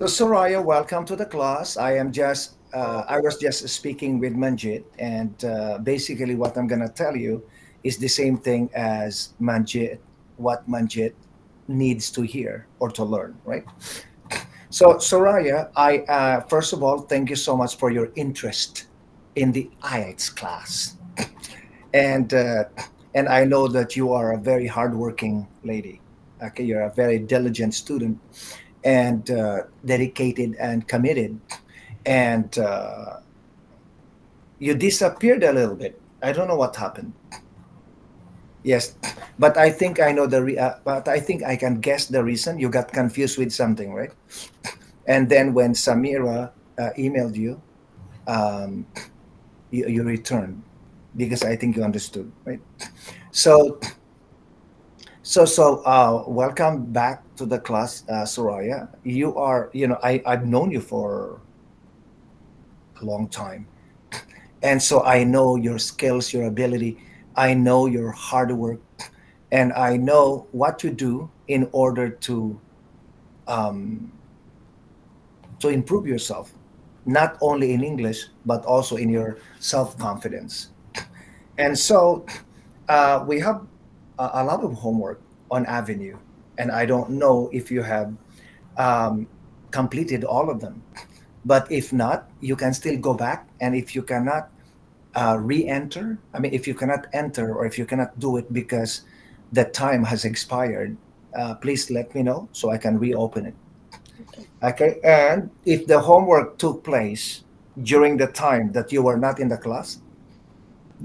So Soraya, welcome to the class. I was just speaking with Manjit, and basically what I'm gonna tell you is the same thing as what Manjit needs to hear or to learn, right? So Soraya, I first of all thank you so much for your interest in the IELTS class, and uh, and I know that you are a very hardworking lady. Okay, you're a very diligent student and dedicated and committed, and you disappeared a little bit. I don't know what happened. Yes, but I think I know but I think I can guess the reason. You got confused with something, right? And then when Samira emailed you, um, you returned because I think you understood, right? So welcome back to the class, Soraya. I've known you for a long time, and so I know your skills, your ability. I know your hard work, and I know what to do in order um, to improve yourself, not only in English but also in your self confidence. And so we have a lot of homework on Avenue, and I don't know if you have um, completed all of them. But if not, you can still go back, and if you cannot re-enter, I mean, if you cannot enter or if you cannot do it because the time has expired, please let me know so I can reopen it. Okay. Okay, and if the homework took place during the time that you were not in the class,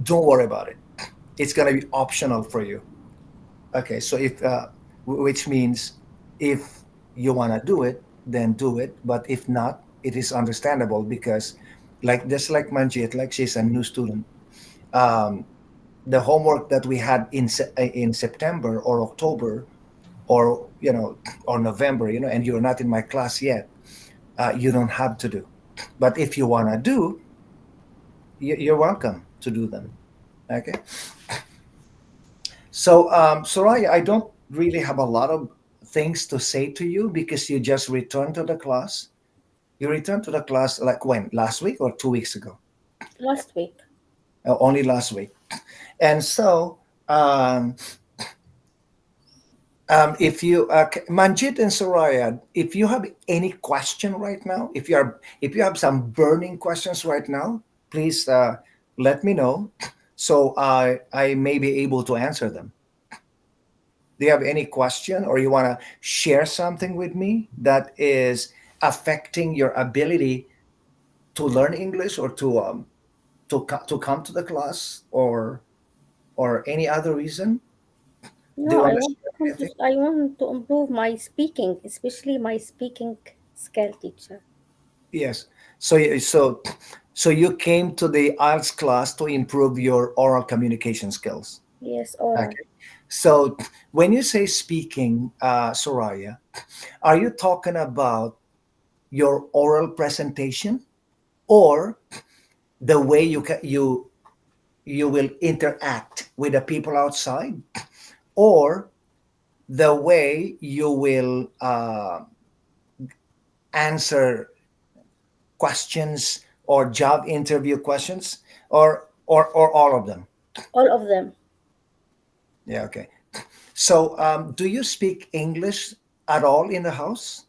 don't worry about it. It's gonna be optional for you. Okay, so which means if you wanna do it, then do it. But if not, it is understandable because, like just like Manjit, like she's a new student, um, the homework that we had in September or October or or November, and you're not in my class yet, you don't have to do. But if you wanna do, you're welcome to do them. Okay. So, Soraya, I don't really have a lot of things to say to you because you just returned to the class. You returned to the class like when? Last week or 2 weeks ago? Last week. Only last week. And so, um, if you, Manjit and Soraya, if you have any question right now, if you have some burning questions right now, please let me know so I may be able to answer them. Do you have any question or you want to share something with me that is affecting your ability to learn English or to come to the class or any other reason? Do No, you I want to want to share come to. anything? I want to improve my speaking, especially my speaking skill, teacher. Yes. So you came to the IELTS class to improve your oral communication skills. Yes, oral. Okay. So when you say speaking, Soraya, are you talking about your oral presentation or the way you will interact with the people outside, or the way you will answer questions or job interview questions, or all of them? All of them. Yeah, okay. So do you speak English at all in the house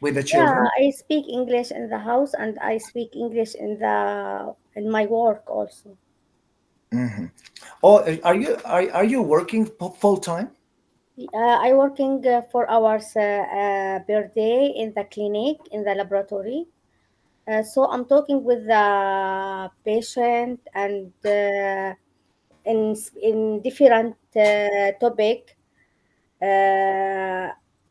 with the Yeah, children? I speak English in the house and I speak English in my work also. Hmm. Oh, are you working full time? I working 4 hours per day in the clinic in the laboratory. So I'm talking with the patient and in different topic, uh,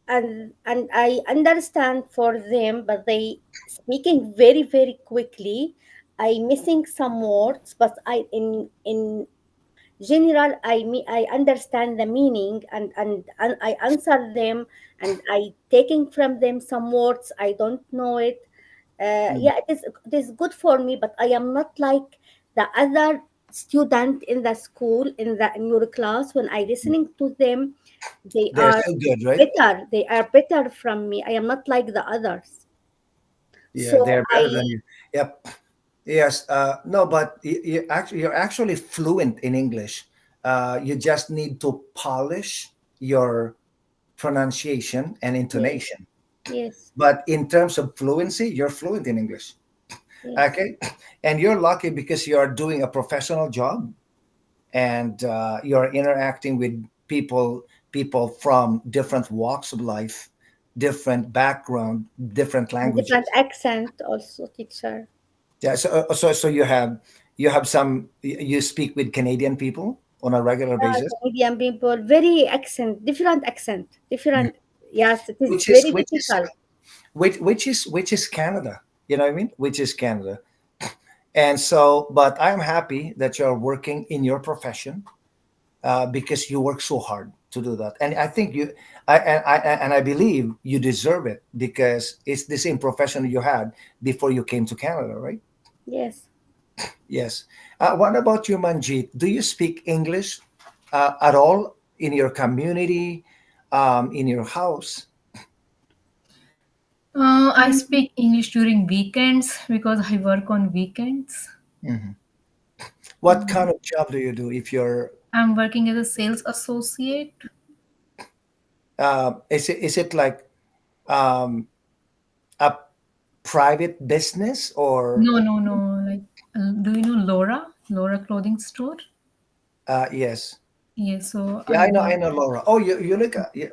and I understand for them, but they speaking very very quickly. I missing some words, but I in general I understand the meaning, and I answer them, and I taking from them some words I don't know it. Mm. Yeah, it is good for me, but I am not like the other student in the school, in your class, when I listening to them, they They're are so good, right? better. They are better from me. I am not like the others. Yeah, So they're better I than you. Yep. Yes. No, but you're actually fluent in English. You just need to polish your pronunciation and yes, intonation. yes, But in terms of fluency, you're fluent in English. yes. Okay, and you're lucky because you're doing a professional job, and you're interacting with people from different walks of life, different background, different And languages. different accent also, teacher. Yeah, so you have you speak with Canadian people on a regular basis, Canadian people, very accent, different accent, Mhm. different. Yes, it is which is very which is difficult. which is Canada. You know what I mean? Which is Canada. And so, but I'm happy that you're working in your profession, because you work so hard to do that. And I think I believe you deserve it because it's the same profession you had before you came to Canada, right? Yes. Yes. What about you, Manjeet? Do you speak English at all in your community, in your house? I speak English during weekends because I work on weekends. Mhm. What kind of job do you do if you're, I'm working as a sales associate. is it like um, a private business or, No, no, no. Like, do you know Laura? Laura clothing store? yes. Yes, so Yeah, I I work. know Laura. Oh, you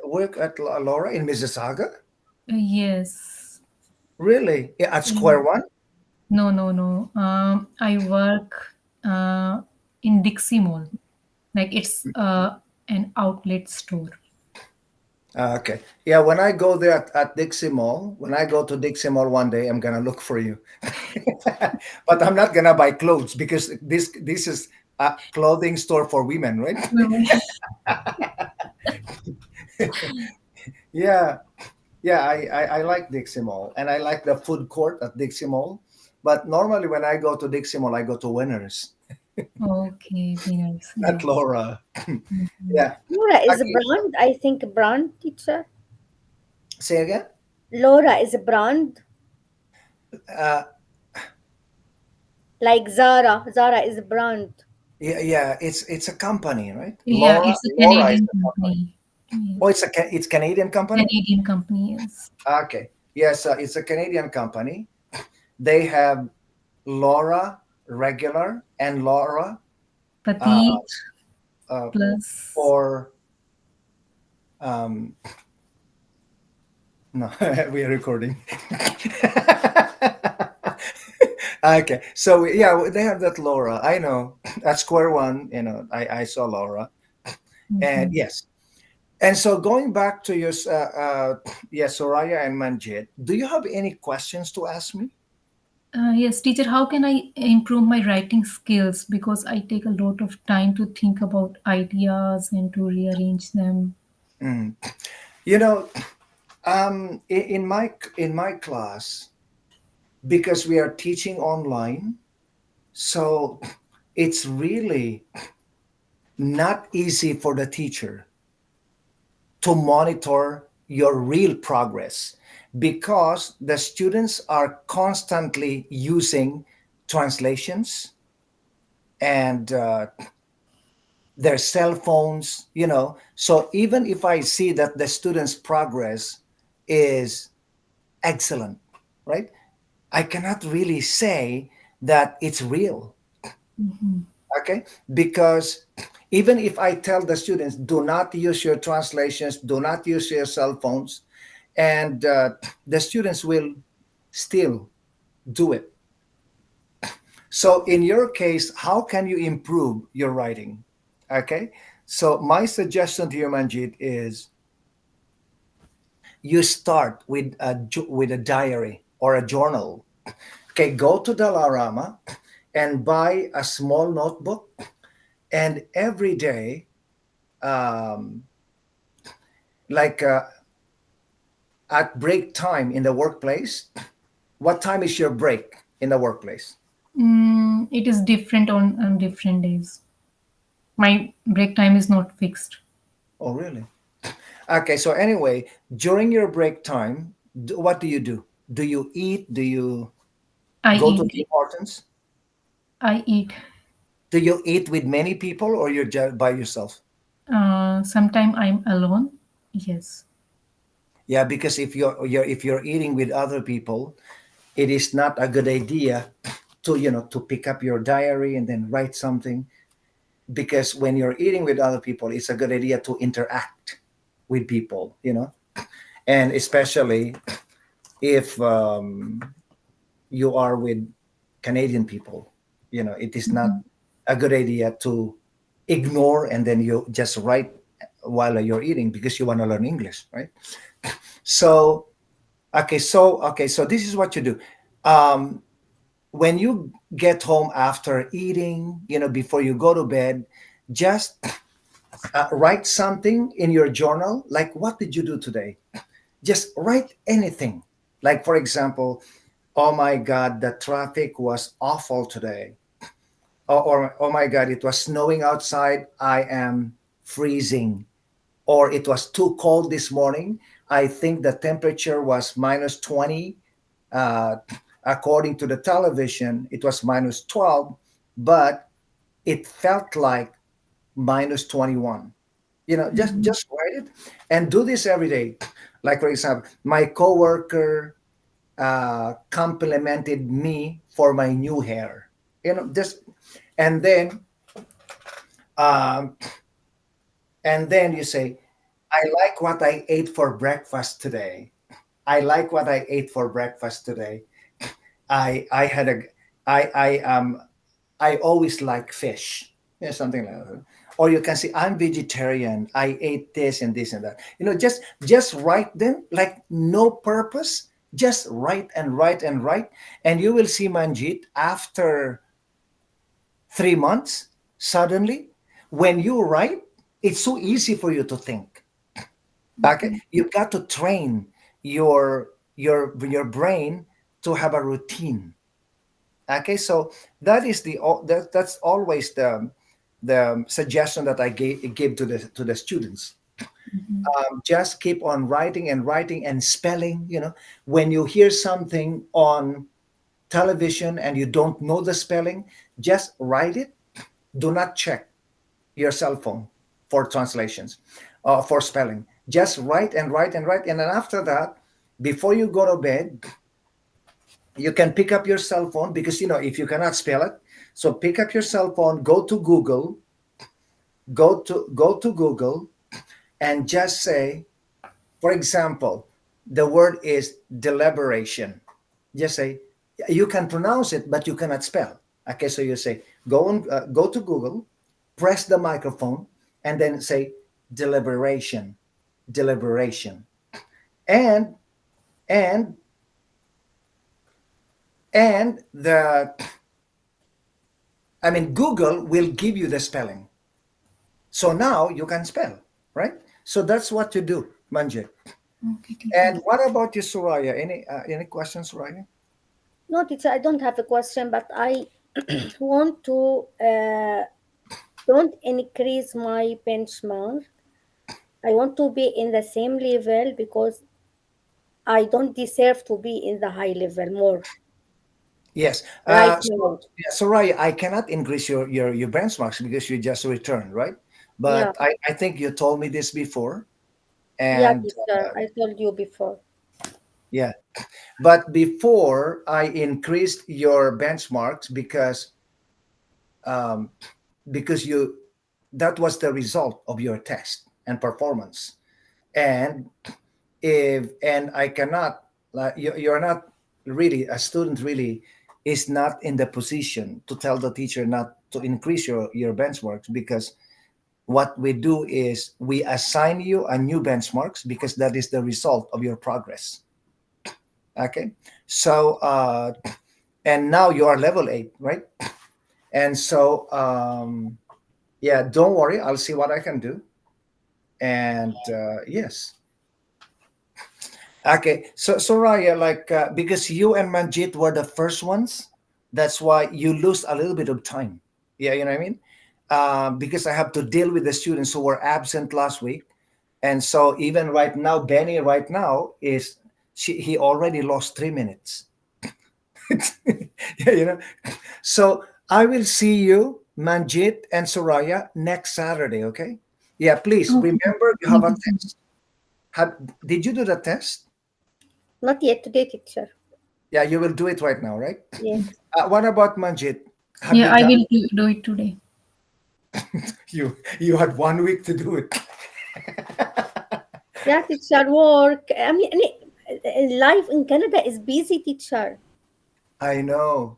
work at Laura in Mississauga? Yes. Really? Yeah, at Mm. Square One? No, no, no. I work uh, in Dixie Mall. Like it's an outlet store. Okay. Yeah, when I go there at Dixie Mall, when I go to Dixie Mall one day, I'm gonna look for you. But I'm not gonna buy clothes because this is a clothing store for women, right? Yeah, yeah. I like Dixie Mall and I like the food court at Dixie Mall. But normally when I go to Dixie Mall, I go to Winners, Okay, winners. not Yes. Laura. Mhm. Yeah. Laura is a Okay. brand, I think, a brand, teacher. Say again. Laura is a brand, Uh, like Zara. Zara is a brand. yeah, yeah. It's a company, right? Yeah, Laura it's a Laura is Canadian the company. company. Yes. Oh, it's Canadian company. Canadian company, yes. Okay. Yes, it's a Canadian company. They have Laura regular and Laura uh, Petite uh, plus. for um, no, we are recording. Okay, so yeah, they have that Laura. I know at Square One. I saw Laura, and Mhm. yes. And so going back to your yeah, Soraya and Manjit, do you have any questions to ask me? Yes, teacher, how can I improve my writing skills? Because I take a lot of time to think about ideas and to rearrange them. Mm. You know, in my class, because we are teaching online, so it's really not easy for the teacher to monitor your real progress because the students are constantly using translations and their cell phones, so even if I see that the students progress is excellent, right, I cannot really say that it's real. Mhm. Okay, because even if I tell the students do not use your translations, do not use your cell phones, and the students will still do it. So in your case, how can you improve your writing? Okay, so my suggestion to you, Manjit, is you start with a diary or a journal. Okay, go to Dalarama and buy a small notebook, and every day, um, like at break time in the workplace, what time is your break in the workplace? It is different on different days. My break time is not fixed. Oh, really? Okay, so anyway, during your break time, what do you do? Do you eat? Do you I go to eat. the importance? I eat. Do you eat with many people or you're just by yourself? Sometime I'm alone. Yes. Yeah, because if you're eating with other people, it is not a good idea to to pick up your diary and then write something, because when you're eating with other people, it's a good idea to interact with people. And especially if you are with Canadian people, it is not Mhm. a good idea to ignore and then you just write while you're eating because you want to learn English, right? So okay, so this is what you do. Um, when you get home after eating, before you go to bed, just write something in your journal, like what did you do today? Just write anything. Like, for example, oh my God, the traffic was awful today. Or oh my God, it was snowing outside. I am freezing. Or it was too cold this morning. I think the temperature was minus 20. Uh, According to the television, it was minus 12, but it felt like minus 21. Just Mhm. just write it and do this every day. Like, for example, my coworker complimented me for my new hair. Just and then um, and then you say, I like what I ate for breakfast today. I like what I ate for breakfast today. I had a I always like fish. Yeah, something like that. Or you can say, I'm vegetarian. I ate this and this and that. Just write them, like no purpose. Just write and write and write, and you will see, Manjit, after 3 months, suddenly, when you write, it's so easy for you to think. Okay, Okay. you've got to train your brain to have a routine. Okay, so that's always the suggestion that I give to the students. Mhm. Just keep on writing and writing and spelling. When you hear something on television and you don't know the spelling, just write it. Do not check your cell phone for translations, for spelling. Just write and write and write, and then after that, before you go to bed, you can pick up your cell phone, because if you cannot spell it, so pick up your cell phone, go to Google, and just say, for example, the word is deliberation. Just say, you can pronounce it but you cannot spell. Okay, so you say, go to Google, press the microphone, and then say deliberation, deliberation, and and and the I mean, Google will give you the spelling. So now you can spell, right? So that's what you do, Manjit. Okay, teacher. And what about you, Soraya? Any questions, Soraya? No, teacher, I don't have a question, but I want to don't increase my benchmark. I want to be in the same level because I don't deserve to be in the high level more Yes. right So, now. yeah, Soraya, I cannot increase your benchmarks because you just returned, right? Yeah, But I think you told me this before, yeah, and teacher. I told you before. yeah. But before I increased your benchmarks um, because that was the result of your test and performance. And I cannot, like, you're not really a student, really is not in the position to tell the teacher not to increase your benchmarks, because what we do is we assign you a new benchmarks because that is the result of your progress. Okay, so and now you are level 8, right? And so yeah, don't worry, I'll see what I can do. And yes. Okay, so Soraya, like, because you and Manjit were the first ones That's why you lose a little bit of time. Yeah, you know what I mean? Because I have to deal with the students who were absent last week. And so even right now, Benny right now he already lost 3 minutes. Yeah, So I will see you, Manjit and Soraya, next Saturday, okay? Yeah, please Okay. remember you have Thank a you so much. test. Did you do the test? Not yet today, teacher. Yeah, you will do it right now, right? Yes. What about Manjit? Have Yeah, you I done? will do it today. You had 1 week to do it. Yeah, teacher, work. Life in Canada is busy, teacher. I know.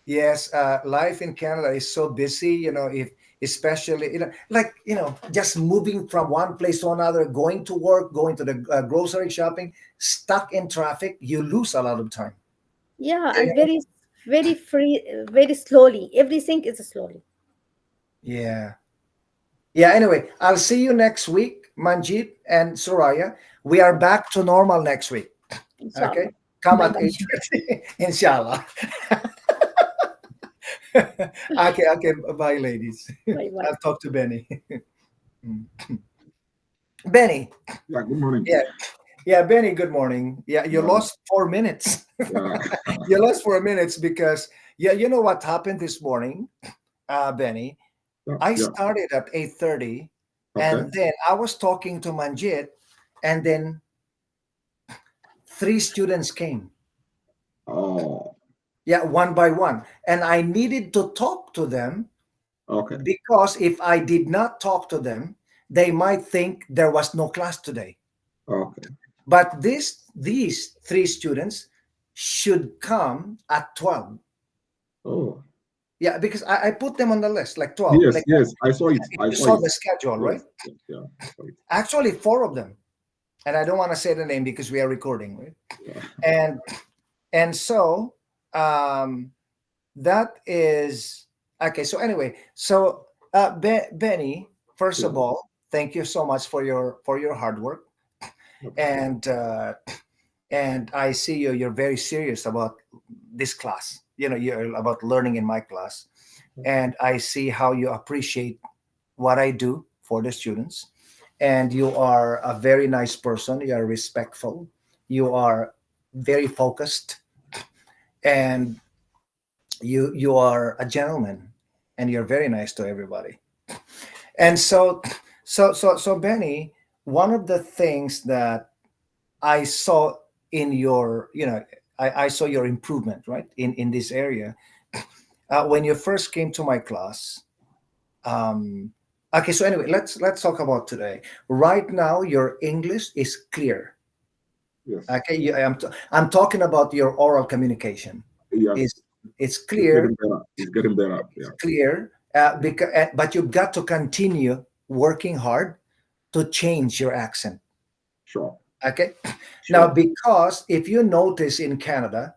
Yes, life in Canada is so busy. If especially like just moving from one place to another, going to work, going to the grocery shopping, stuck in traffic, you lose a lot of time. Yeah, and very, very free, very slowly. Everything is slowly. Yeah. Yeah. Anyway, I'll see you next week, Manjit and Soraya. We are back to normal next week. Okay. Inshallah. Come Bye at bye. 8:30, inshallah. Okay. Okay. Bye, ladies. Bye bye. I'll talk to Benny. Benny. Yeah, good morning. Yeah. Yeah, Benny, good morning. Yeah, you Yeah, lost 4 minutes. yeah. You lost 4 minutes because, yeah, you know what happened this morning, Benny? Yeah, I yeah. started at 8:30 Okay. and then I was talking to Manjit and then three students came. Oh, Yeah, one by one. And I needed to talk to them okay. because if I did not talk to them, they might think there was no class today. Okay. But these three students should come at 12. Oh, Yeah, because I put them on the list, like 12. yes, Like yes. I saw it. if I you saw saw it. the schedule, right? Yes, yes, yeah. I saw it. Actually, four of them. And I don't want to say the name because we are recording, right? Yeah. And so um that is okay. So anyway, so Benny, first Yeah. of all, thank you so much for your hard work. No problem. And I see you're very serious about this class. You're about learning in my class. And I see how you appreciate what I do for the students. And you are a very nice person. You are respectful. You are very focused, and you are a gentleman, and you're very nice to everybody. And so Benny, one of the things that I saw in your, I saw your improvement, right, in this area when you first came to my class. Um, okay, so anyway, let's talk about today. Right now, your English is clear. Yes. Okay, I'm talking about your oral communication. Yes. Is it's It's clear, getting better. It's getting better. it's Yeah. clear, because but you've got to continue working hard to change your accent. Sure. Okay, now Sure. because if you notice in Canada,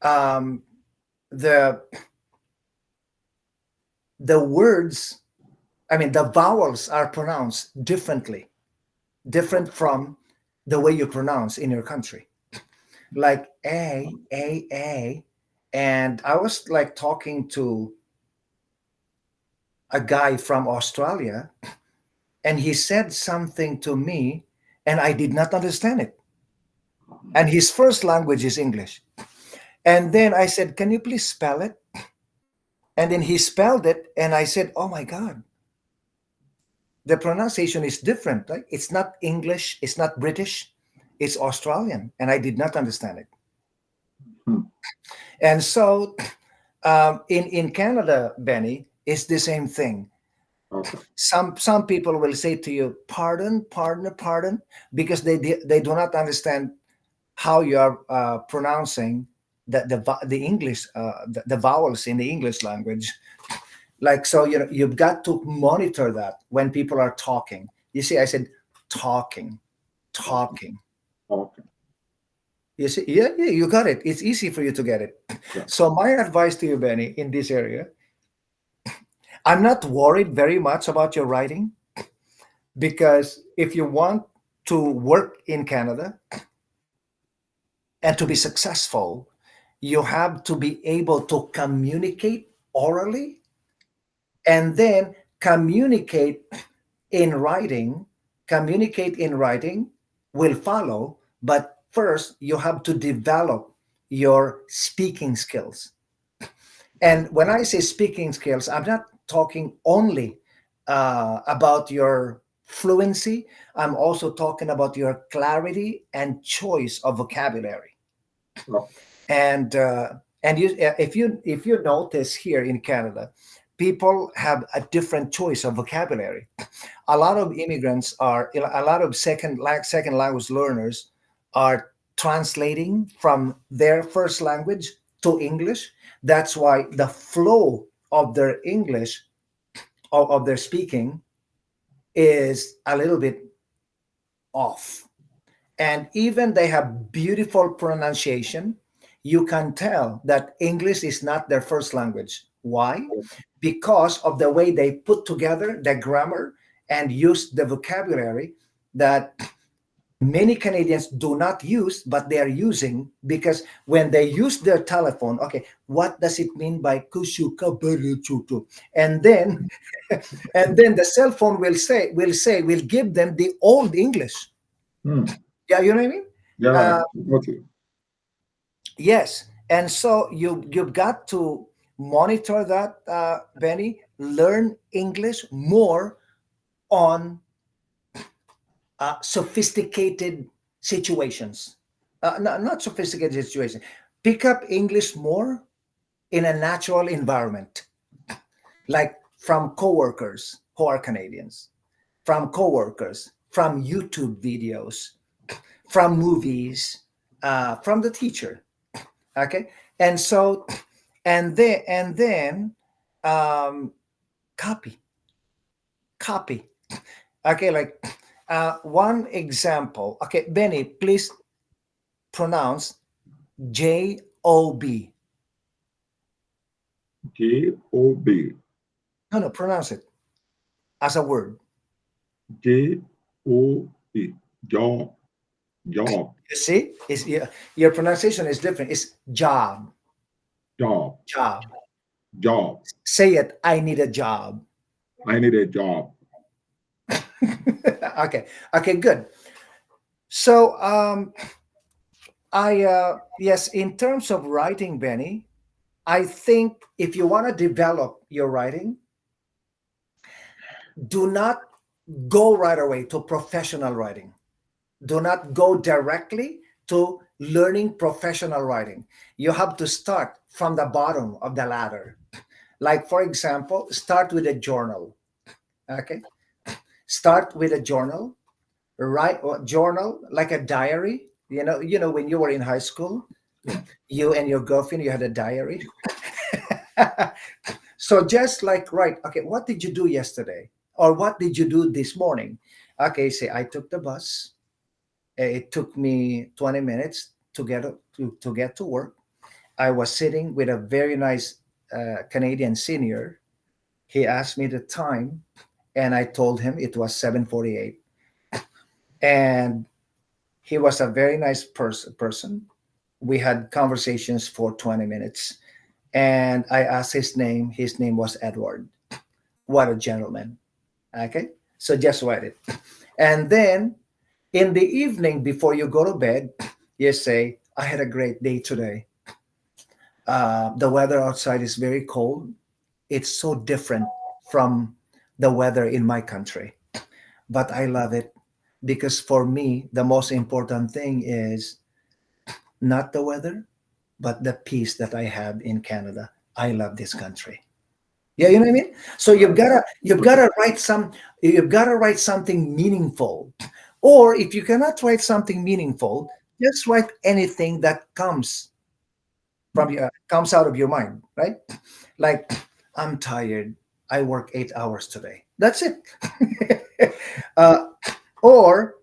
um, the the words, I mean, the vowels are pronounced differently, different Okay. from the way you pronounce in your country. Like a, and I was like talking to a guy from Australia, and he said something to me, and I did not understand it. And his first language is English. And then I said, "Can you please spell it?" And then he spelled it, and I said, "Oh my God, the pronunciation is different. Like it's not English, it's not British, it's Australian." And I did not understand it. Hmm. And so in Canada, Benny, it's the same thing. Okay. Some people will say to you, "Pardon, pardon, pardon," because they do not understand how you are pronouncing the English the vowels in the English language. Like so, you've got to monitor that when people are talking. You see, I said talking, Okay. talking. Okay. You see, yeah, yeah, you got it. It's easy for you to get it. Yeah. So my advice to you, Benny, in this area, I'm not worried very much about your writing because if you want to work in Canada and to be successful, you have to be able to communicate orally and then in writing. Communicate in writing will follow, but first you have to develop your speaking skills. And when I say speaking skills, I'm not talking only about your fluency. I'm also talking about your clarity and choice of vocabulary. Oh, And if you notice here in Canada, people have a different choice of vocabulary. A lot of immigrants are a lot of second language learners are translating from their first language to English. That's why the flow of their English of their speaking is a little bit off. And even they have beautiful pronunciation, you can tell that English is not their first language. Why? Because of the way they put together the grammar and use the vocabulary that many Canadians do not use, but they are using. Because when they use their telephone, okay, what does it mean by kushuka beruchutu? And then and then the cell phone will give them the old English. hmm. Yeah, you know what I mean? Yeah, Uh, got you. yes, and so you've got to monitor that, Benny. Learn English more on sophisticated situations. Not sophisticated situations. Pick up English more in a natural environment, like from coworkers who are Canadians, from coworkers, from YouTube videos, from movies, from the teacher. Okay, and so and then um, copy, copy. Okay, like one example. Okay, Benny, please pronounce Job. Job. No, no, pronounce it as a word. Job. Job. Job. You see, is your pronunciation is different. It's job, Job. job. Job. Say it. I need a job. I need a job. Okay, okay, good. So I yes, in terms of writing, Benny, I think if you want to develop your writing, do not go right away to professional writing. Do not go directly to learning professional writing. You have to start from the bottom of the ladder. Like, for example, start with a journal. Okay. Start with a journal, write a journal like a diary. When you were in high school, Yeah. you and your girlfriend, you had a diary. So just like, right, okay, what did you do yesterday? Or what did you do this morning? Okay, say I took the bus. It took me 20 minutes to get to work. I was sitting with a very nice Canadian senior. He asked me the time, and I told him it was 7:48. And he was a very nice person. We had conversations for 20 minutes, and I asked his name. His name was Edward. What a gentleman. Okay, so just write it. And then in the evening before you go to bed, you say, I had a great day today. The weather outside is very cold. It's so different from the weather in my country, but I love it because for me, the most important thing is not the weather, but the peace that I have in Canada. I love this country. Yeah, you know what I mean? So you've gotta write something meaningful. Or if you cannot write something meaningful, just write anything that comes out of your mind, right? Like, I'm tired. I work 8 hours today. That's it. uh, or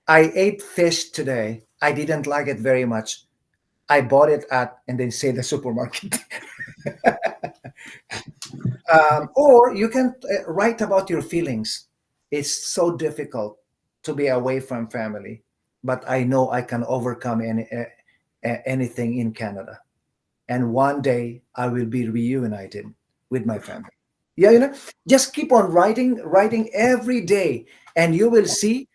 I ate fish today. I didn't like it very much. I bought it at, and then say the supermarket. Or you can write about your feelings. It's so difficult to be away from family, but I know I can overcome anything in Canada. and one day I will be reunited with my family. Yeah, you know, just keep on writing, writing every day, and you will see,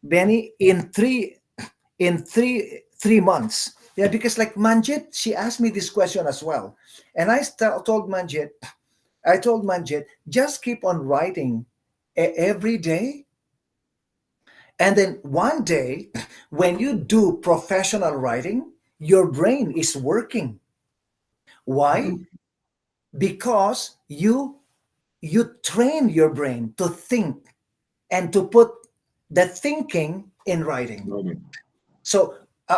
Benny, in 3 months. Yeah, because like Manjit, she asked me this question as well, and told Manjit, just keep on writing every day, and then one day, when you do professional writing, your brain is working. Why? Mm. Because you train your brain to think and to put the thinking in writing. Lovely. So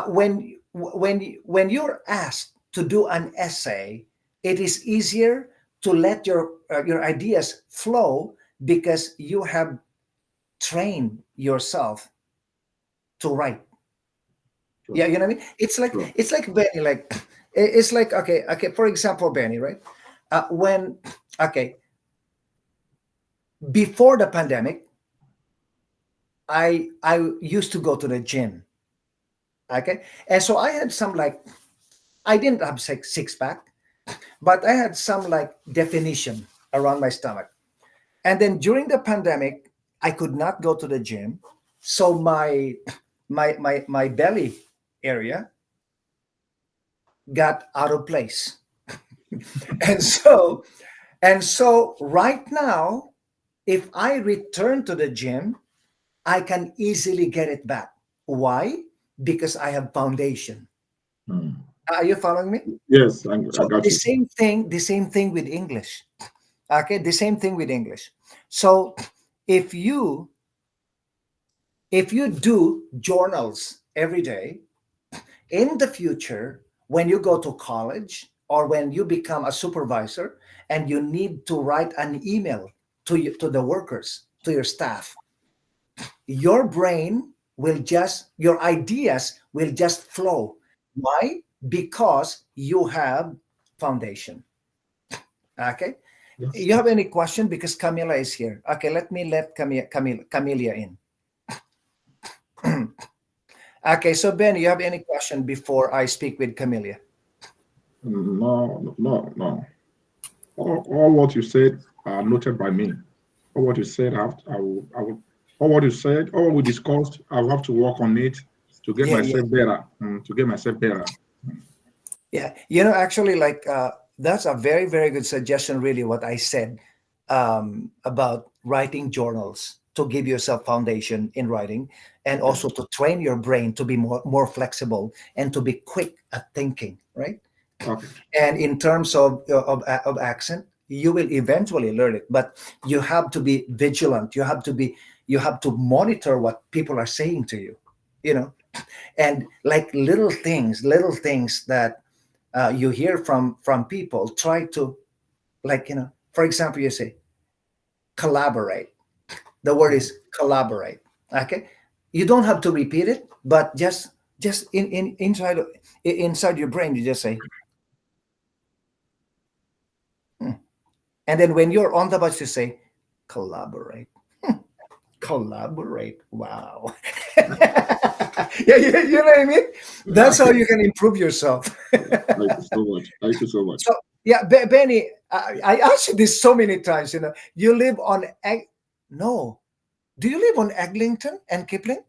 when you're asked to do an essay, it is easier to let your ideas flow because you have trained yourself to write. Sure. Yeah, you know what I mean. Sure. It's like Benny. Like it's like, okay. For example, Benny, right? When okay, before the pandemic, I used to go to the gym. Okay, and so I had some, like, I didn't have six pack, but I had some like definition around my stomach. And then during the pandemic, I could not go to the gym, so my belly area got out of place. And so right now, if I return to the gym, I can easily get it back. Why? Because I have foundation. Mm. Are you following me? Yes, I So got you. the same thing with English. Okay, the same thing with English. So if you if you do journals every day, in the future, when you go to college or when you become a supervisor and you need to write an email to the workers, to your staff, your brain will just, your ideas will just flow. Why? Because you have foundation. Okay. Yes. You have any question? Because Camila is here. Okay, let me let Camelia in. Okay, so Ben, you have any question before I speak with Camelia? No, no, no. All what you said are noted by me. All what you said, I will, all what you said, all we discussed, I will have to work on it to get Yeah, yeah, myself better, to get myself better. yeah. You know, actually, like, that's a very, very good suggestion. Really, what I said about writing journals to give yourself foundation in writing, and Okay. also to train your brain to be more flexible and to be quick at thinking. Right. Okay. And in terms of accent, you will eventually learn it, but you have to be vigilant. You have to monitor what people are saying to you, you know. And like little things that you hear from people, try to, like, you know, for example, you say collaborate. The word Okay. is collaborate. Okay, you don't have to repeat it, but just inside your brain, you just say, "Hmm." And then when you're on the bus, you say, collaborate. Collaborate. Wow. Yeah, you know what I mean? Yeah. That's how you can improve yourself. Thank you so much. Thank you so much. So, yeah, Benny, I asked you this so many times. You know, you live on no. Do you live on Eglinton and Kipling?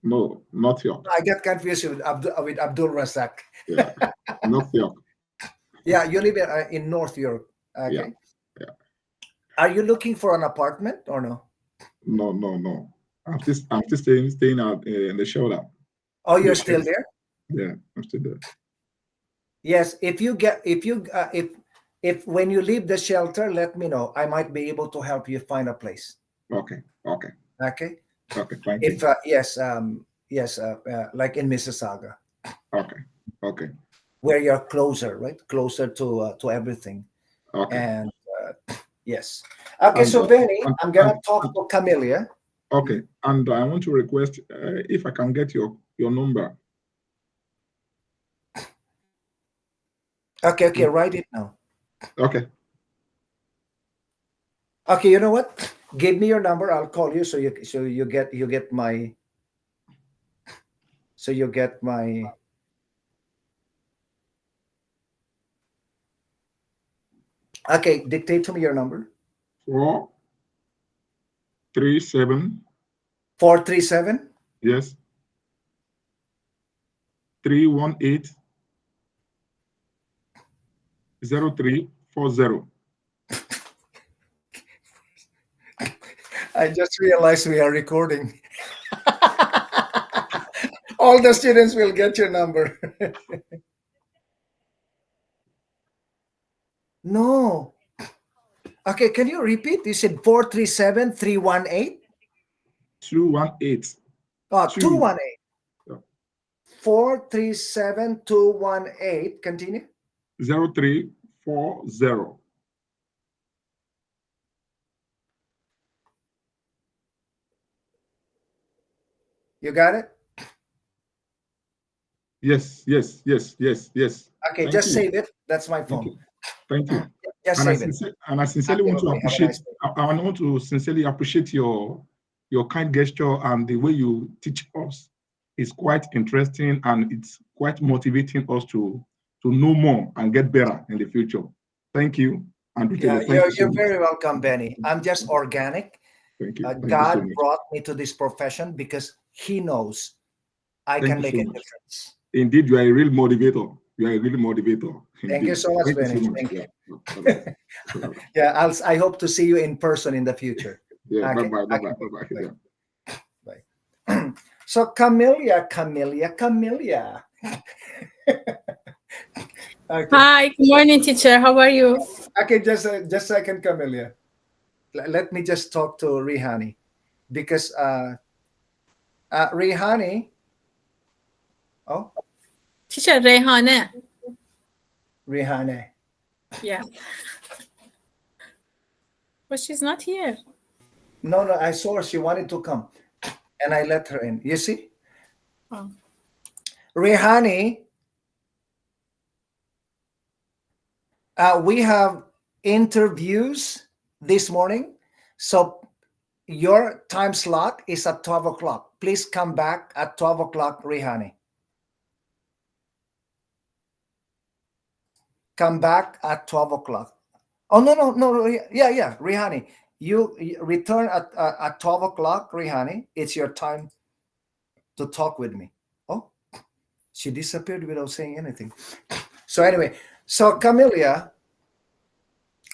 No, not York. I get confused with Abdul Razak. Yeah, not York. Yeah, you live in North York. Yeah, Okay. yeah. Are you looking for an apartment or no? No, no, no. I'm still staying out in the shoulder. Oh, In the you're shed. still there? Yeah, I'm still there. Yes. If when you leave the shelter, let me know. I might be able to help you find a place. Okay, okay, Okay. okay. Thank you. If yes, like in Mississauga, Okay, okay, where you're closer, right? Closer to everything. okay. And yes. Okay, And so Benny, and, I'm and, gonna talk and to Camelia. okay. And I want to request if I can get your number. Okay, okay, write it now. Okay, Okay, you know what? Give me your number. I'll call you, so you get my so you get my Okay, dictate to me your number. 437. 437. Yes. 318 0340. I just realized we are recording. All the students will get your number. No. Okay, can you repeat? You said 437-318. 218. Oh, 2. 218. 437-218. Continue. 0340. You got it? Yes, yes, yes, yes, yes. Okay, Thank just you. save it. That's my Thank phone. you. Thank you. Just save it. And I sincerely want to Absolutely. Have a appreciate. nice day. I want to sincerely appreciate your kind gesture and the way you teach us. It's quite interesting and it's quite motivating us to know more and get better in the future. Thank you, and Yeah, thank you so you're much. very welcome, Benny. I'm just organic. Thank you. Thank you so God much. brought me to this profession because He knows I Thank can you make so a much. difference. Indeed, you are a real motivator. You are a real motivator. Thank you Indeed. so much, Thank you so Benny. much. Thank Yeah. you. Bye bye. Yeah, I hope to see you in person in the future. Yeah. Bye Okay. bye. Bye Okay. bye. Bye bye. Yeah. Bye. Bye. So Camellia. Okay. Hi, good morning, teacher. How are you? Okay. Just a second, Camellia. Let me just talk to Rihani because Rihani. Oh, Teacher Rehane. Rihane. Yeah, but she's not here. No, no. I saw her. She wanted to come, and I let her in. You see, Oh, Rihani. We have interviews this morning, so your time slot is at 12 o'clock. Please come back at 12 o'clock, Rihani. Come back at 12 o'clock. Oh no, no, no. Yeah, Rihani. You return at 12 o'clock, Rihani. It's your time to talk with me. Oh, she disappeared without saying anything. So anyway, so Camellia,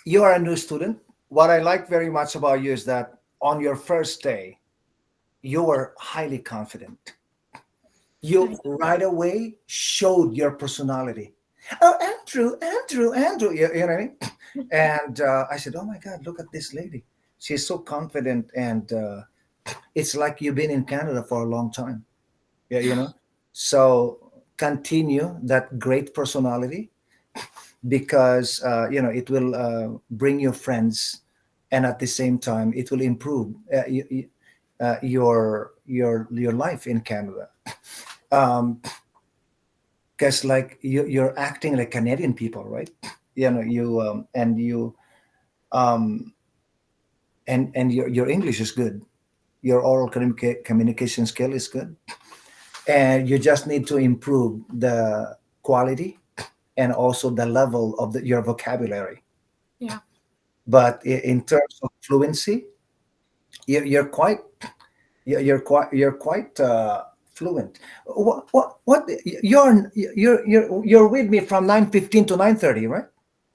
you are a new student. What I like very much about you is that on your first day, you were highly confident. You nice. right away showed your personality. Oh, Andrew. You know what I mean? And I said, oh my God, look at this lady. She's so confident. And it's like you've been in Canada for a long time. Yeah, you know? So continue that great personality because, it will bring you friends. And at the same time, it will improve your life in Canada. Um, because like you're acting like Canadian people, right? You and you um, and your English is good. Your oral communication skill is good, and you just need to improve the quality and also the level of your vocabulary. Yeah, But in terms of fluency, you're quite you're quite fluent. What you're with me from 9:15 to 9:30, right?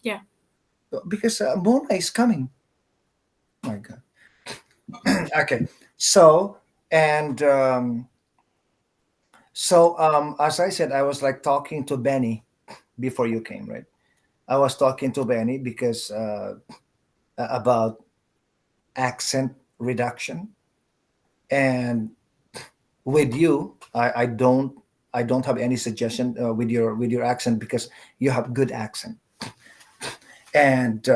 yeah. Because Mona is coming. Oh my God. Okay. So and as I said, I was like talking to Benny before you came, right? I was talking to Benny because about accent reduction, and with you, I don't have any suggestion with your accent because you have good accent. And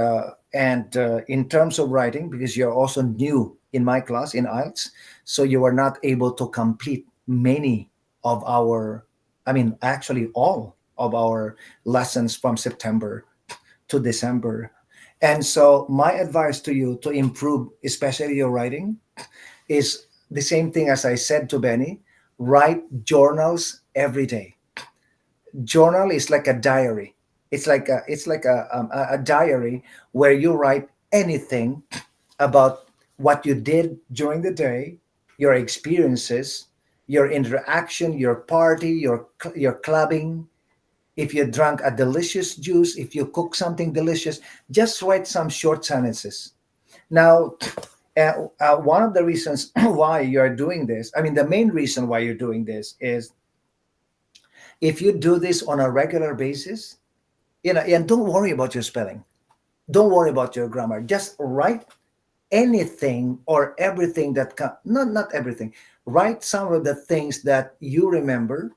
in terms of writing, because you're also new in my class in IELTS, so you were not able to complete many of our, I mean, actually all of our lessons from September to December. And so my advice to you to improve, especially your writing, is the same thing as I said to Benny. Write journals every day. Journal is like a diary. It's like a diary where you write anything about what you did during the day, your experiences, your interaction, your party, your clubbing. If you drank a delicious juice, if you cook something delicious, just write some short sentences. Now, one of the reasons why you're doing this, I mean, the main reason why you're doing this is if you do this on a regular basis, and don't worry about your spelling, don't worry about your grammar. Just write anything or everything not everything. Write some of the things that you remember,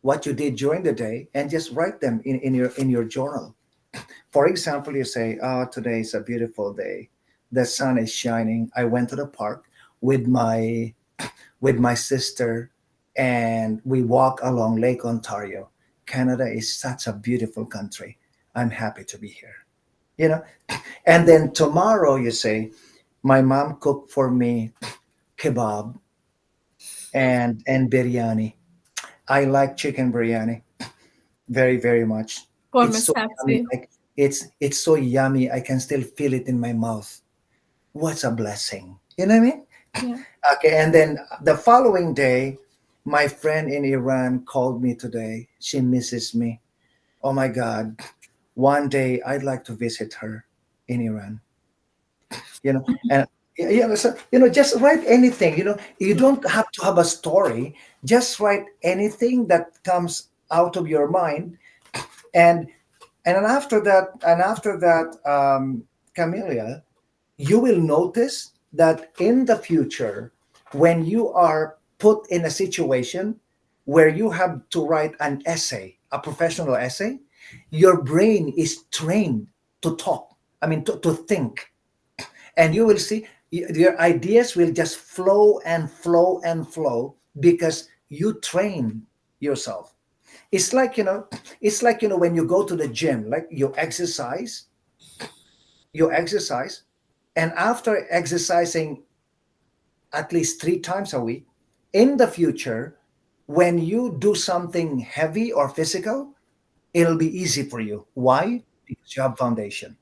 what you did during the day, and just write them in your journal. For example, you say, "Oh, today is a beautiful day. The sun is shining. I went to the park with my sister, and we walk along Lake Ontario. Canada is such a beautiful country. I'm happy to be here." You know, and then tomorrow you say, "My mom cooked for me kebab and biryani. I like chicken biryani very, very much. For It's Miss so yummy. Patsy. Like it's so yummy. I can still feel it in my mouth. What's a blessing? You know what I mean?" Yeah. Okay, and then the following day, my friend in Iran called me today. She misses me. Oh my God. One day I'd like to visit her in Iran. And so, just write anything. You don't have to have a story. Just write anything that comes out of your mind, and and then after that, Camelia, you will notice that in the future, when you are put in a situation where you have to write an essay, a professional essay, your brain is trained to talk. I mean, to think. And you will see your ideas will just flow and flow and flow because you train yourself. It's like when you go to the gym, like you exercise, and after exercising at least 3 times a week, in the future, when you do something heavy or physical, it'll be easy for you. Why? Because you have foundation.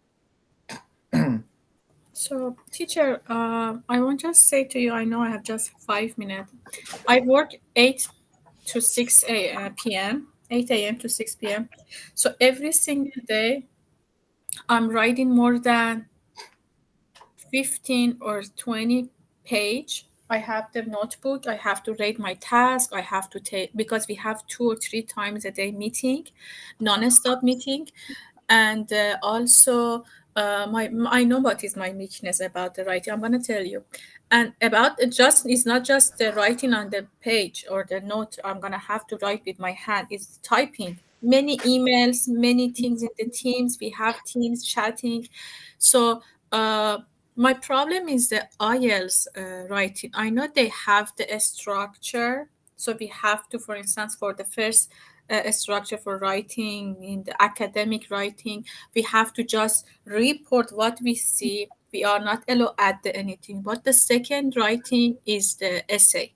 So, teacher, I want to just say to you, I know I have just 5 minutes. I work 8 to 6 p.m., 8 a.m. to 6 p.m. So every single day, I'm writing more than 15 or 20 page. I have the notebook. I have to rate my task. I have to take, because we have 2 or 3 times a day meeting, non-stop meeting. And also, I know what is my weakness about the writing. I'm gonna tell you, and about it, just it's not just the writing on the page or the note. I'm gonna have to write with my hand. It's typing many emails, many things in the teams. We have teams chatting, so. My problem is the IELTS writing. I know they have the structure, so we have to, for instance, for the first structure for writing in the academic writing, we have to just report what we see. We are not allowed to add anything. But the second writing is the essay.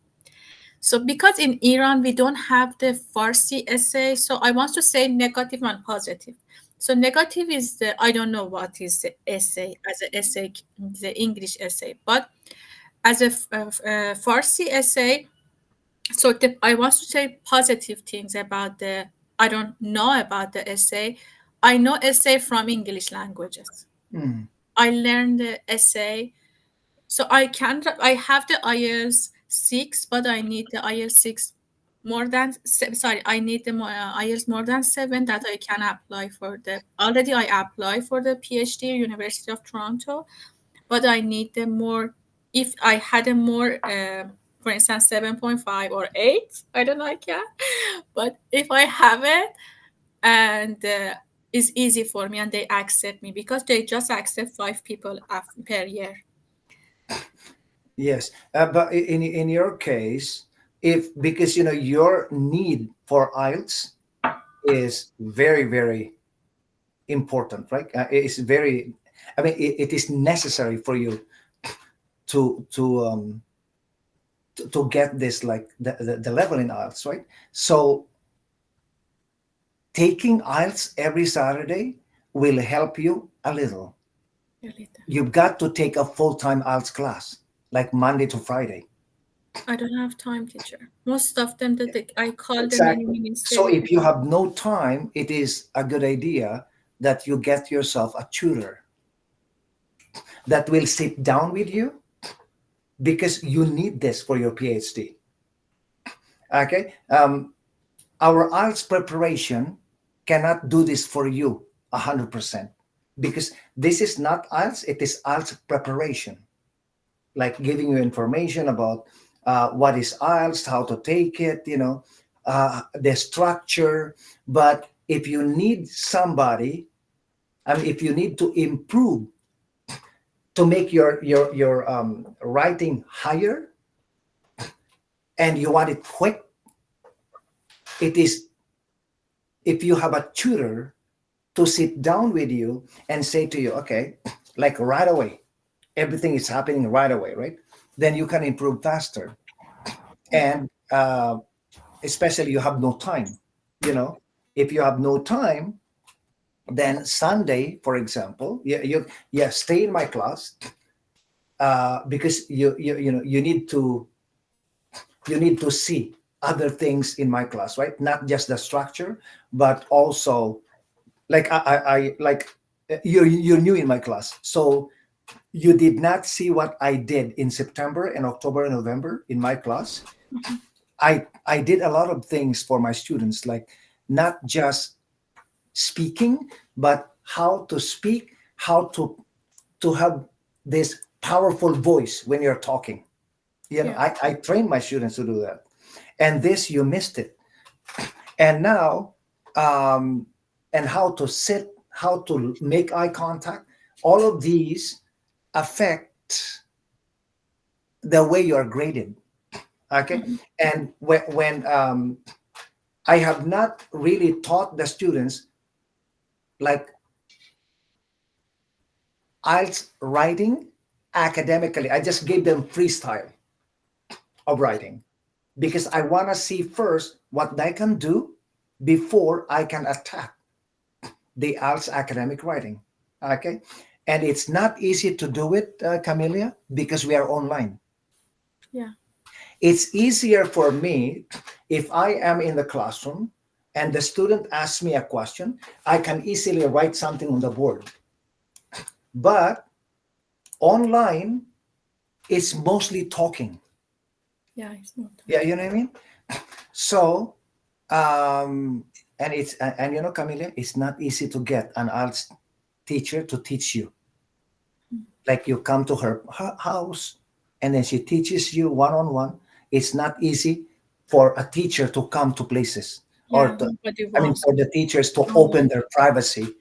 So because in Iran we don't have the Farsi essay, so I want to say negative and positive. So negative is the I don't know what is the essay as an essay, the English essay, but as a Farsi essay. So I want to say positive things about the I don't know about the essay. I know essay from English languages. Mm. I learned the essay, so I have the IELTS 6, but I need the IELTS 6 more than sorry, I need the IELTS more than 7 that I can apply for the already I apply for the PhD University of Toronto, but I need the more. If I had a more, for instance, 7.5 or 8, I don't know, I can. But if I have it, and it's easy for me, and they accept me because they just accept 5 people per year. Yes, but in your case, if because your need for IELTS is very, very important, right? It's very, I mean, it is necessary for you to get this, like the level in IELTS, right? So taking IELTS every Saturday will help you a little. A little. You've got to take a full-time IELTS class, like Monday to Friday. I don't have time, teacher. Most of them that I call them in Exactly. So ministry. if you have no time, it is a good idea that you get yourself a tutor that will sit down with you because you need this for your PhD. Okay. Our IELTS preparation cannot do this for you 100% because this is not IELTS, it is IELTS preparation, like giving you information about what is IELTS, how to take it, the structure. But if you need somebody, I mean, if you need to improve to make your writing higher and you want it quick, it is if you have a tutor to sit down with you and say to you, okay, like right away, everything is happening right away, right? Then you can improve faster. And especially you have no time, you know, if you have no time, then Sunday, for example, you stay in my class because you need to see other things in my class, right? Not just the structure, but also like I like you're new in my class, so you did not see what I did in September and October and November in my class. I did a lot of things for my students, like not just speaking, but how to speak, how to have this powerful voice when you're talking. Yeah. I train my students to do that. And this you missed it. And now um, and how to sit, how to make eye contact, all of these affect the way you are graded. Okay. Mhm. And when I have not really taught the students like IELTS writing academically. I just gave them freestyle of writing because I want to see first what they can do before I can attack the IELTS academic writing. Okay. And it's not easy to do it, Camelia, because we are online. Yeah. It's easier for me if I am in the classroom and the student asks me a question, I can easily write something on the board. But online, it's mostly talking. Yeah, it's not. Yeah, you know what I mean? So, and and Camille, it's not easy to get an IELTS teacher to teach you. Like you come to her house and then she teaches you one on one. It's not easy for a teacher to come to places Yeah, or to, nobody I mean, wants for the teachers to online. open their privacy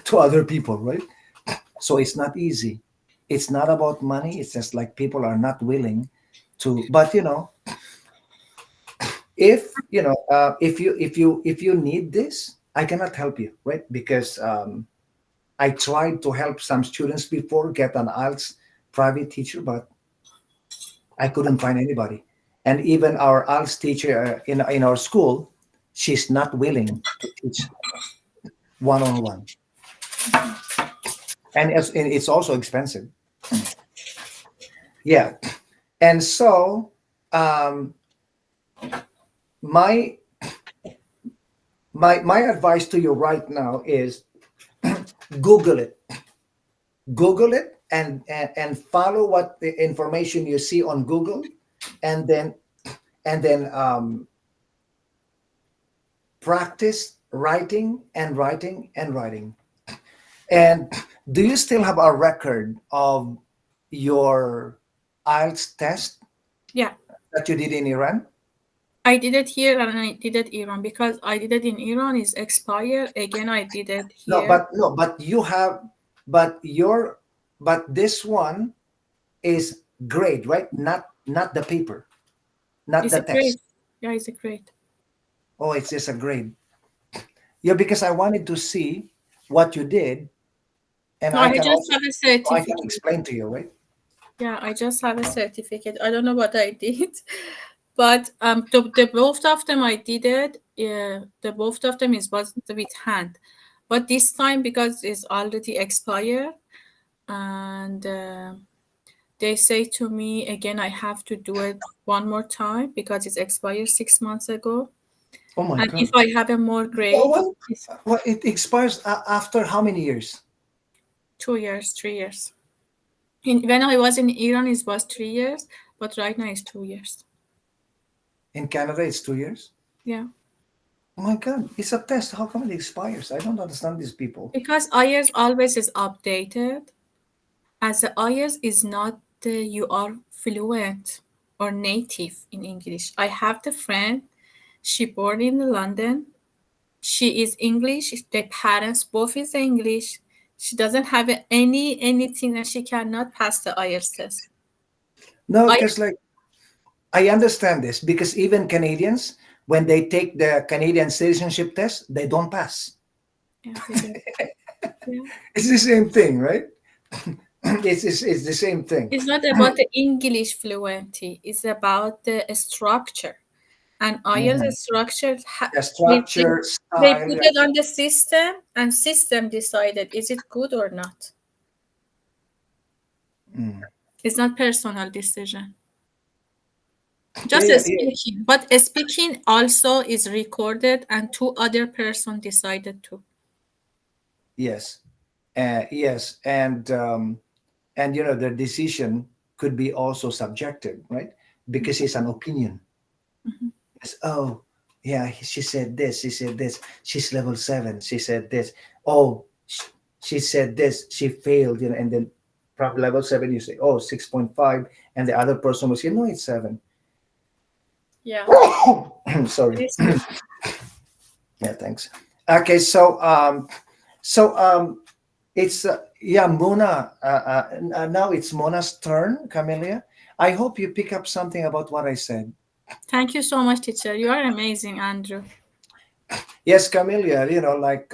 to other people, right? So it's not easy. It's not about money. It's just like people are not willing to, but if you need this, I cannot help you, right? Because I tried to help some students before get an IELTS private teacher, but I couldn't find anybody. And even our IELTS teacher in our school, she's not willing to teach one on one, and it's also expensive. Yeah, and so um, my my advice to you right now is Google it. Google it and follow what the information you see on Google, and then practice writing and writing and writing. And do you still have a record of your IELTS test Yeah. that you did in Iran? I did it here and I did it Iran because I did it in Iran is expired. Again, I did it No, here. but you have, but your, but this one is grade, right? Not the paper, not It's the a grade. test. Yeah, it's a grade. Oh, it's just a grade. Yeah, because I wanted to see what you did, and No, I I can just also have a I can certificate. explain to you, right? Yeah, I just have a certificate. I don't know what I did, but the both of them I did it the both of them is was with hand, but this time because it's already expired, and they say to me again I have to do it one more time because it's expired 6 months ago. Oh my And if God. I have a more Well, grade, it's it expires after how many years? 2 years, 3 years. When I was in Iran, it was 3 years, but right now it's 2 years. In Canada, it's 2 years. Yeah, Oh my God, it's a test. How come it expires? I don't understand these people. because IELTS always is updated. As the IELTS is not you are fluent or native in English. I have the friend. She born in London. She is English. The parents both is English. She doesn't have anything, and she cannot pass the IELTS test. No, I because like I understand this because even Canadians, when they take the Canadian citizenship test, they don't pass. yeah, we get, yeah. It's the same thing, right? It's the same thing. It's not about the English fluency. It's about the structure. And Mhm. IELTS structure, The they, they, structure, they style. put it on the system, and system decided is it good or not. Mm. It's not personal decision. Yeah, Just yeah, yeah. speaking, but speaking also is recorded, and two other person decided to. Yes, yes, and the decision could be also subjective, right? Because it's an opinion. Mhm. It's, oh, yeah, she said this. She said this. She's level 7. She said this. Oh, she said this. She failed. And then from level 7, you say, oh, 6.5, and the other person will say, no, it's 7. Yeah, it Sorry. is true. Yeah, thanks. Okay, so it's yeah, Mona. Now it's Mona's turn, Camelia. I hope you pick up something about what I said. Thank you so much, teacher. You are amazing, Andrew. Yes, Camelia. Like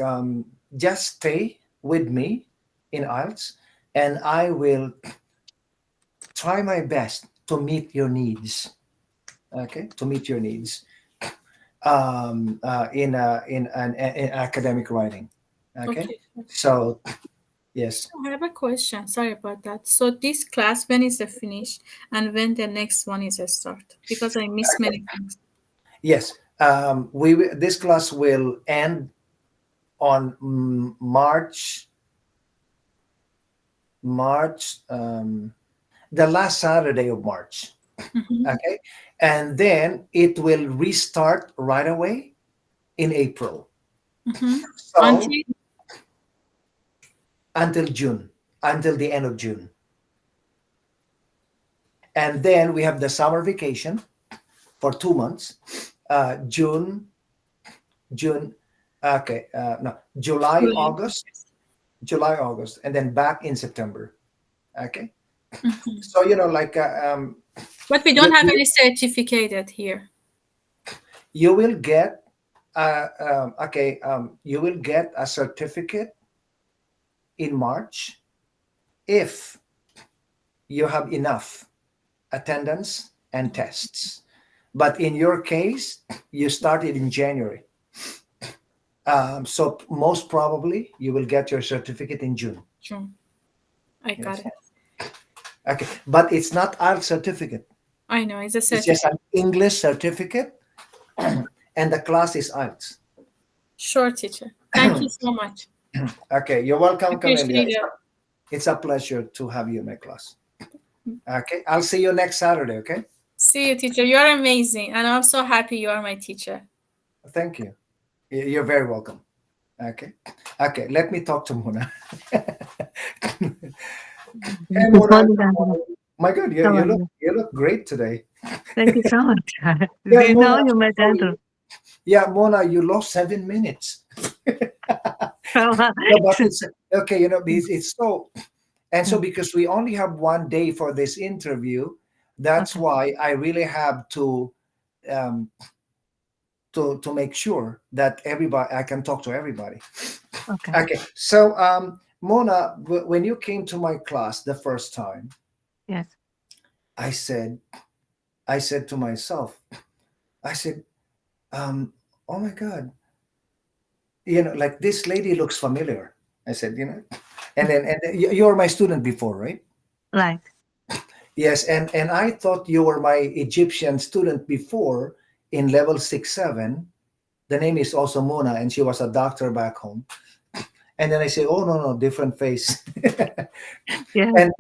just stay with me in IELTS, and I will try my best to meet your needs. Okay, to meet your needs in academic writing. Okay, Okay. so yes. So I have a question. Sorry about that. So this class, when is it finish, and when the next one is a start? Because I miss many things. Yes, this class will end on March, the last Saturday of March. Mhm. Okay, and then it will restart right away in April. Mhm. So Until until June, until the end of June, and then we have the summer vacation for 2 months. June, June. Okay, no, July, July. August, July, August, and then back in September. Okay. Mhm. So like But we you, don't have you any certificate here. you will get you will get a certificate in March if you have enough attendance and tests. But in your case, you started in January. So most probably you will get your certificate in June. June. I got Yes. it. Okay. But it's not our certificate. I know it's a It's just certificate. an English certificate, and the class is IELTS. Sure, teacher. Thank you so much. Okay. You're welcome, Camelia. Appreciate it. It's a pleasure to have you in my class. Okay. I'll see you next Saturday. Okay. See you, teacher. You are amazing, and I'm so happy you are my teacher. Thank you. You're very welcome. Okay. Okay. Let me talk to Mona. Hey, Good Mona. morning, Andrew. My God, you, How you are look you? you look great today. Thank you so much. Yeah, Do you Mona. know you met Andrew? Yeah, Mona, you lost 7 minutes. No, but it's okay. It's so and so because we only have one day for this interview. That's Okay, why I really have um, to make sure that everybody I can talk to everybody. okay. Okay, so Mona, when you came to my class the first time, Yes. I said, I said to myself, I said, um, oh my God, like this lady looks familiar. I said, and then you're my student before, right? Right. Yes, and I thought you were my Egyptian student before in level 6-7. The name is also Mona, and she was a doctor back home. And then I say, oh no, no, different face. Yes. And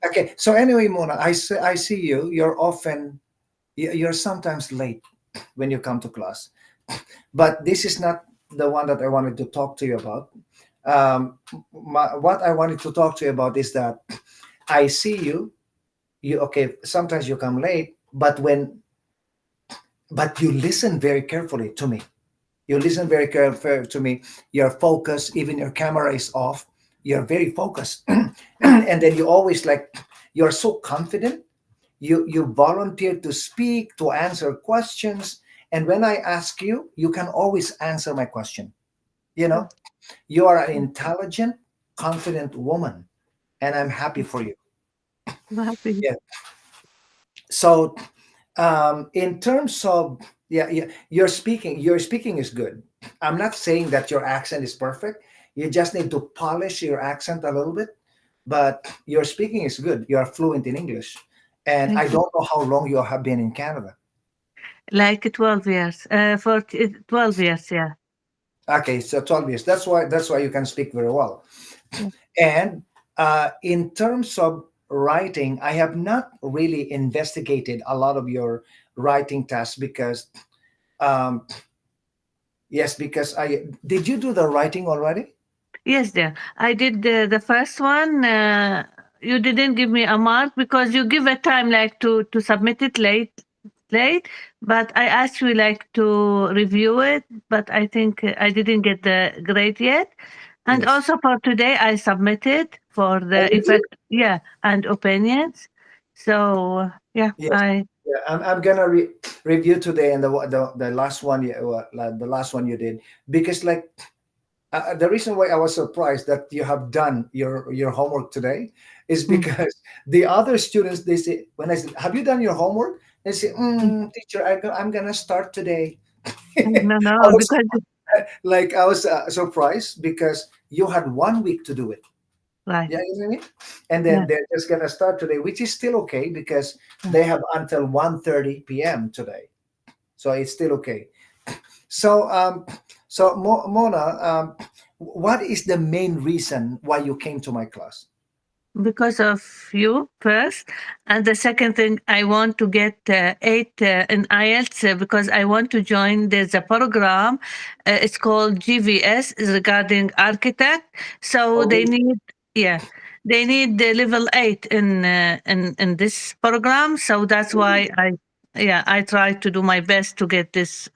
okay, so anyway, Mona, I see you. You're often you're sometimes late when you come to class, but this is not the one that I wanted to talk to you about. What I wanted to talk to you about is that I see you. You okay? Sometimes you come late, but you listen very carefully to me. You listen very carefully to me. You're focused. Even your camera is off. You're very focused, and then you always like you're so confident. You volunteer to speak, to answer questions, and when I ask you, you can always answer my question. You know, you are an intelligent, confident woman, and I'm happy for you. I'm happy. Yeah. So in terms of yeah, yeah, your speaking is good. I'm not saying that your accent is perfect. You just need to polish your accent a little bit, but your speaking is good. You are fluent in English, and Thank I you. don't know how long you have been in Canada. Like 12 years. For 12 years, yeah. Okay, so 12 years. That's why you can speak very well. Yeah. And in terms of writing, I have not really investigated a lot of your writing tasks because um, yes, because I did you do the writing already? Yes, dear. I did the first one. You didn't give me a mark because you give a time like to submit it late. But I asked you like to review it, but I think I didn't get the grade yet. And Yes. also for today, I submitted for Oh, the you did? effect, yeah, and opinions. So yeah, Yes. I Yeah, I'm gonna review today and the last one like the last one you did because like the reason why I was surprised that you have done your homework today is mm, because the other students they say when I said have you done your homework they say mm, teacher I'm gonna start today. no, no, I was because I was surprised because you had 1 week to do it. right, Yeah, you know what I mean? And then yeah, they're just gonna start today, which is still okay because yeah. they have until 1:30 p.m. today, so it's still okay. So, Mona, what is the main reason why you came to my class? Because of you first, and the second thing, I want to get 8 in IELTS because I want to join. There's a program. It's called GVS, is regarding architect. So Oh, they really? need, yeah, they need the level 8 in this program. So that's why I try to do my best to get this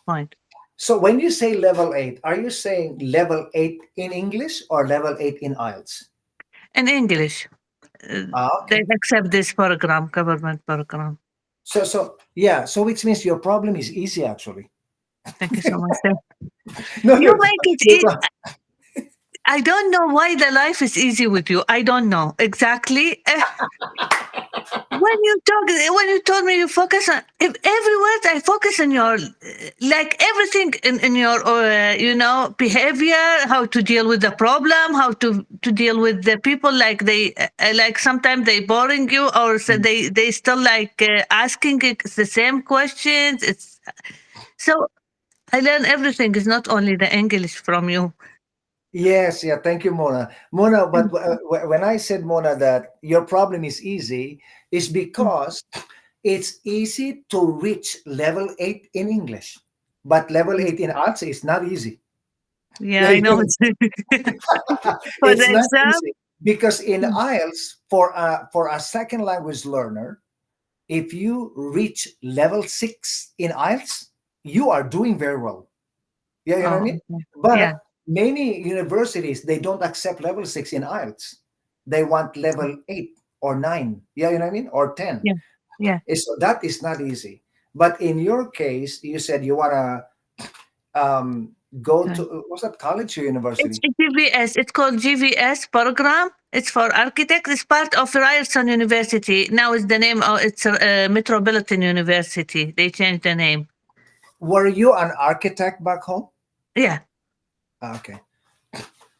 point So, when you say level 8, are you saying level 8 in English or level 8 in IELTS? in English. They Okay. accept this program, government program. Yeah. So, which means your problem is easy, actually. Thank you so much. No, You make it your pro- I don't know why the life is easy with you. I don't know exactly. When you told me you focus on if every word, I focus on your like everything in your behavior, how to deal with the problem, how to deal with the people, like they like sometimes they boring you, or so they still like asking the same questions. It's so I learn everything. Is not only the English from you. Yes, yeah. Thank you, Mona. Mona, but when I said Mona that your problem is easy, is because it's easy to reach level 8 in English, but level 8 in arts is not easy. Yeah, Yeah, I know. For the it's not exam. easy because in IELTS for a second language learner, if you reach level 6 in IELTS, you are doing very well. Yeah, you know what I Oh, mean? okay. Yeah, But many universities they don't accept level 6 in IELTS. They want level 8 or 9. Yeah, you know what I mean? Or 10. yeah, yeah. That is not easy. But in your case, you said you wanna go Okay. to what's that college or It's university? a GVS. It's called GVS program. It's for architects. It's part of Ryerson University. Now it's the name of it's Metropolitan University. They changed the name. Were you an architect back home? Yeah. Okay.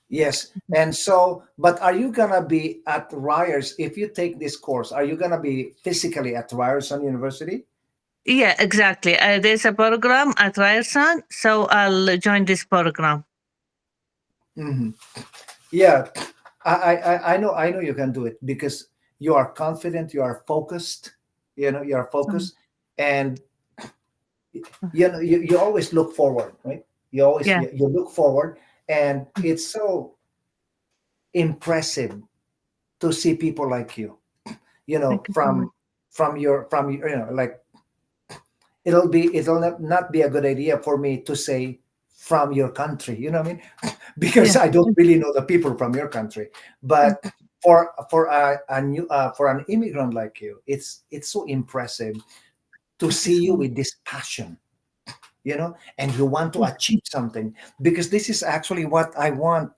Yes. And so, but are you gonna be at Ryerson if you take this course? Are you gonna be physically at Ryerson University? Yeah, exactly. There's a program at Ryerson, so I'll join this program. Hmm. Yeah, I know you can do it because you are confident, you are focused, you are Mm. focused, and you always look forward, right? You always Yeah, you look forward, and it's so impressive to see people like you, thank you so much. from your like it'll not be a good idea for me to say from your country, you know what I mean? Because Yeah, I don't really know the people from your country. thank But you. for an immigrant like you, it's so impressive to Thank you see so you much. with this passion, and you want to Yeah, achieve something, because this is actually what I want.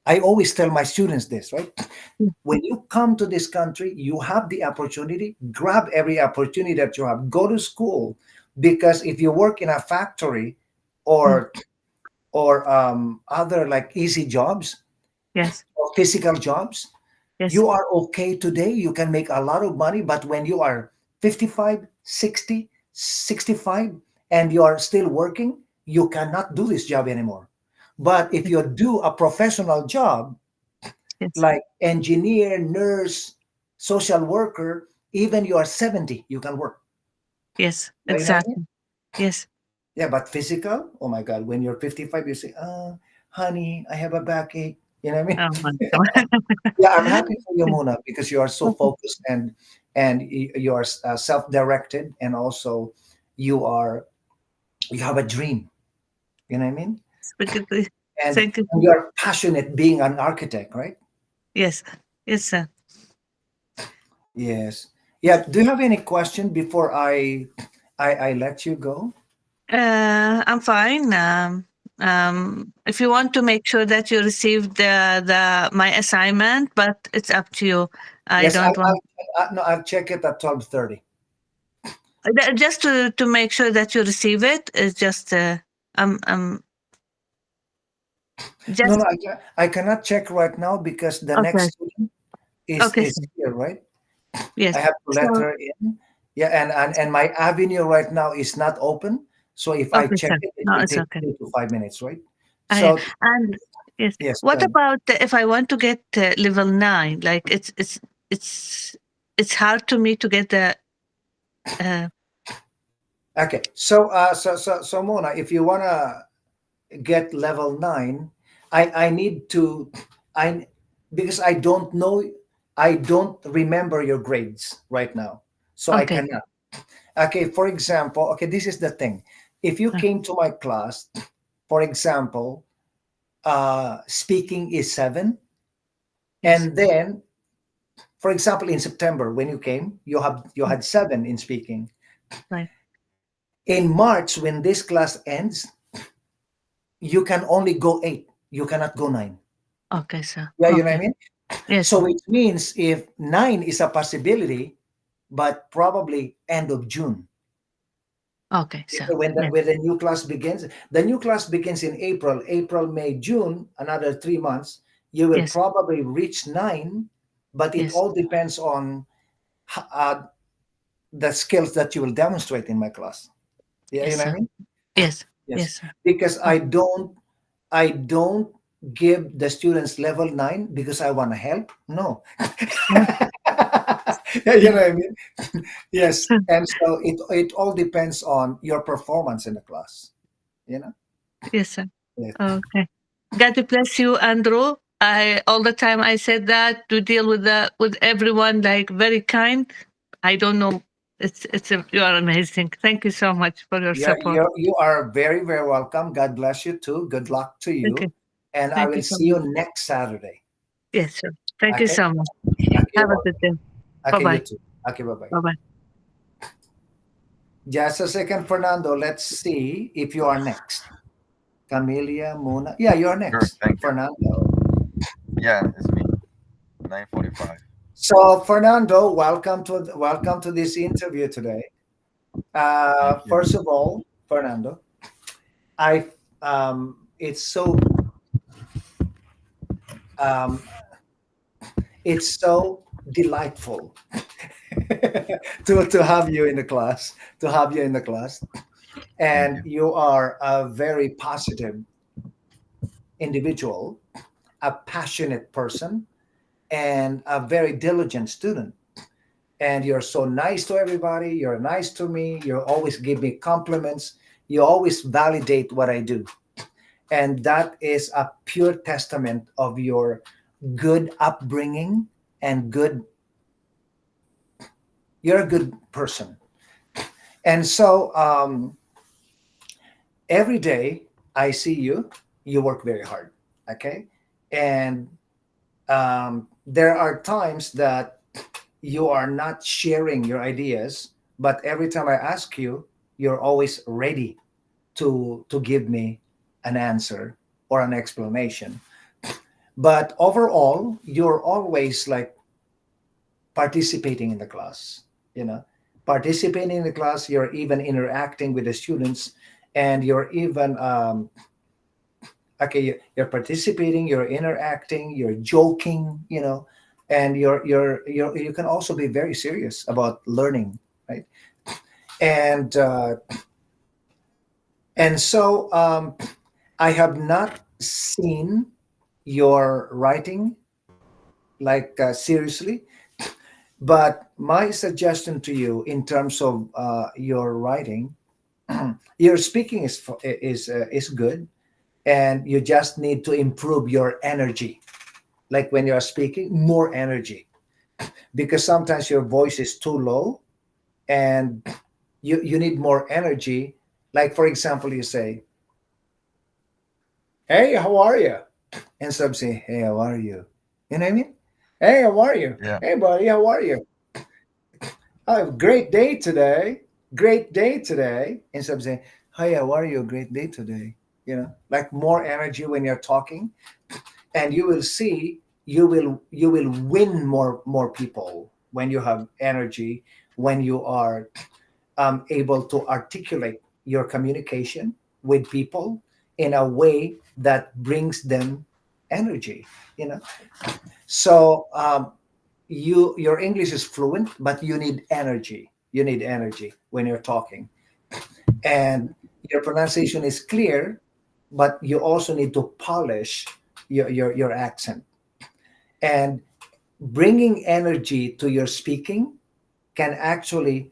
I always tell my students this, right? yeah, When you come to this country, you have the opportunity, grab every opportunity that you have, go to school, because if you work in a factory yeah, or other like easy jobs yes, or physical jobs, yes, you are okay today, you can make a lot of money, but when you are 55, 60, 65, and you are still working, you cannot do this job anymore. But if yes, you do a professional job yes, like engineer, nurse, social worker, even you are 70, you can work. yes, Yeah, you know what I mean? exactly. Yes. Yeah, but physical, oh my God, when you're 55, you say, honey, I have a backache. You know what I mean? Oh my God. Yeah, I'm happy for you, Mona, because you are so focused, and you are self-directed, and also you are you have a dream. You know what I mean? Speak it. And Thank you. you are passionate being an architect, right? Yes, yes, sir. Yes. Yeah. Do you have any question before I let you go? I'm fine. If you want to make sure that you receive the my assignment, but it's up to you. I Yes, don't want no, I'll check it at 12:30. just to make sure that you receive it. It's just No, just no, I cannot check right now because the okay. next student is Okay, is sir. here, right? Yes. I have to let So her in. Yeah, and my avenue right now is not open. So if I okay, check sir. it, it No, will it's take okay. 3 to 5 minutes, right? I So and yes. yes, go What ahead. about if I want to get level 9? Like it's it's hard to me to get the uh Okay. So Mona, if you wanna get level 9, I need to I because I don't remember your grades right now, so I okay. cannot. Okay, for example, okay, this is the thing. If you Uh, came to my class, for example, speaking is 7, yes. and then, for example, in September when you came, you Mm, had 7 in speaking. right. In March, when this class ends, you can only go 8. You cannot go 9. Okay, sir. Yeah, you know what I Okay. mean? Yes, So sir. which means if 9 is a possibility, but probably end of June. Okay, sir. When Yes. the new class begins, the new class begins in April, May, June, another 3 months. You will Yes. probably reach 9, but it Yes. all depends on h- uh, the skills that you will demonstrate in my class. Yeah, Yes, you know what I sir. mean? Yes. Yes, Yes, sir. because Oh, I don't give the students level 9 because I want to help. No. yeah. Yeah, you know what I mean? Yes. And so it all depends on your performance in the class, you know? Yes, sir. Yeah. Okay. God bless you, Andrew. I all the time I said that to deal with the with everyone like very kind. I don't know. You are amazing. Thank you so much for your You're, support. you're, you are very, very welcome. God bless you too. Good luck to Thank you. you. And I Thank will you so see you much. next Saturday. Yes, sir. Thank you Okay? so much. Okay, you're Have a good welcome. day. Bye Okay, you bye. too. Okay, bye bye. Bye bye. Just a second, Fernando. Let's see if you are next. Camelia, Mona. Yeah, you're Sure, next. thank you. Fernando. Yeah, it's me. 9:45. So, Fernando, welcome to this interview today. Thank you. First of all, Fernando, I it's so um, it's so delightful to have you in the class, to have you in the class, Thank and you. you are a very positive individual, a passionate person, and a very diligent student. And you're so nice to everybody. You're nice to me. You always give me compliments. You always validate what I do. And that is a pure testament of your good upbringing and good, you're a good person. And so every day I see you, you work very hard. Okay. And there are times that you are not sharing your ideas, but every time I ask you, you're always ready to give me an answer or an explanation. But overall, you're always like participating in the class, you know, participating in the class. You're even interacting with the students, and you're even okay. You're participating, you're interacting, you're joking, you know, and you can also be very serious about learning, right? And I have not seen your writing like seriously, but my suggestion to you in terms of your writing, your speaking is good, and you just need to improve your energy. Like when you are speaking, more energy, because sometimes your voice is too low, and you need more energy. Like for example, you say, "Hey, how are you?" Instead of saying, "Hey, how are you?" You know what I mean? "Hey, how are you?" Yeah. "Hey, buddy, how are you?" "Oh, great day today. Great day today." Instead of saying, "Hey, how are you? Great day today." You know, like more energy when you're talking, and you will see you will win more people when you have energy, when you are able to articulate your communication with people in a way that brings them energy. You know, so your English is fluent, but you need energy. You need energy when you're talking, and your pronunciation is clear, but you also need to polish your accent. And bringing energy to your speaking can actually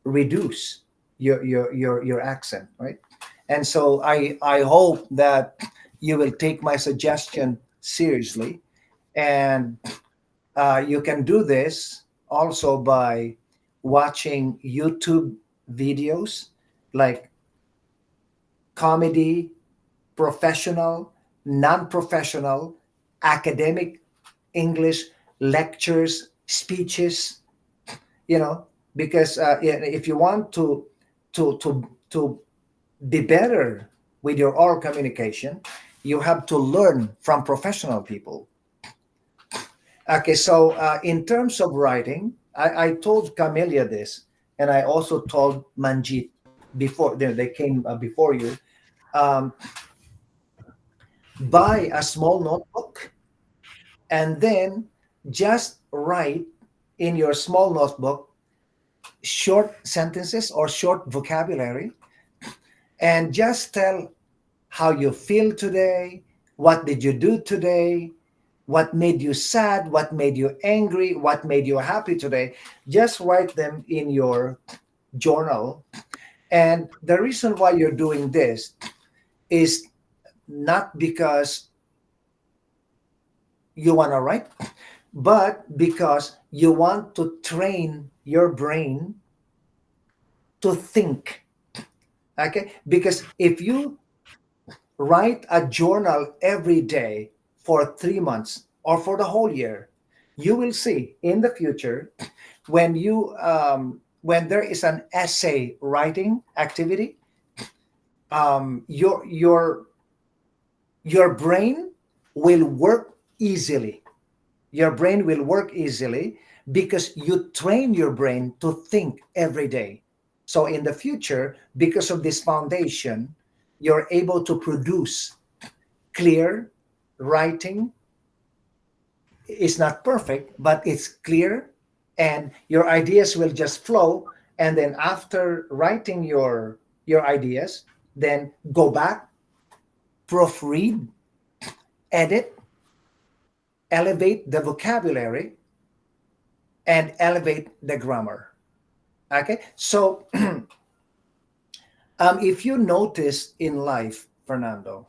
reduce your accent, right? And so I hope that you will take my suggestion seriously, and you can do this also by watching YouTube videos like comedy, professional, non-professional, academic English lectures, speeches, you know, because if you want to be better with your oral communication, you have to learn from professional people. Okay, so in terms of writing, I told Camelia this, and I also told Manjit before they came before you. Um, buy a small notebook, and then just write in your small notebook short sentences or short vocabulary, and just tell how you feel today, what did you do today, what made you sad, what made you angry, what made you happy today. Just write them in your journal. And the reason why you're doing this is not because you want to write, but because you want to train your brain to think. Okay, because if you write a journal every day for 3 months or for the whole year, you will see in the future when there is an essay writing activity, your brain will work easily. Your brain will work easily because you train your brain to think every day. So in the future, because of this foundation, you're able to produce clear writing. It's not perfect, but it's clear, and your ideas will just flow. And then after writing your ideas, then go back, proofread, edit, elevate the vocabulary, and elevate the grammar. Okay, so if you notice in life, Fernando,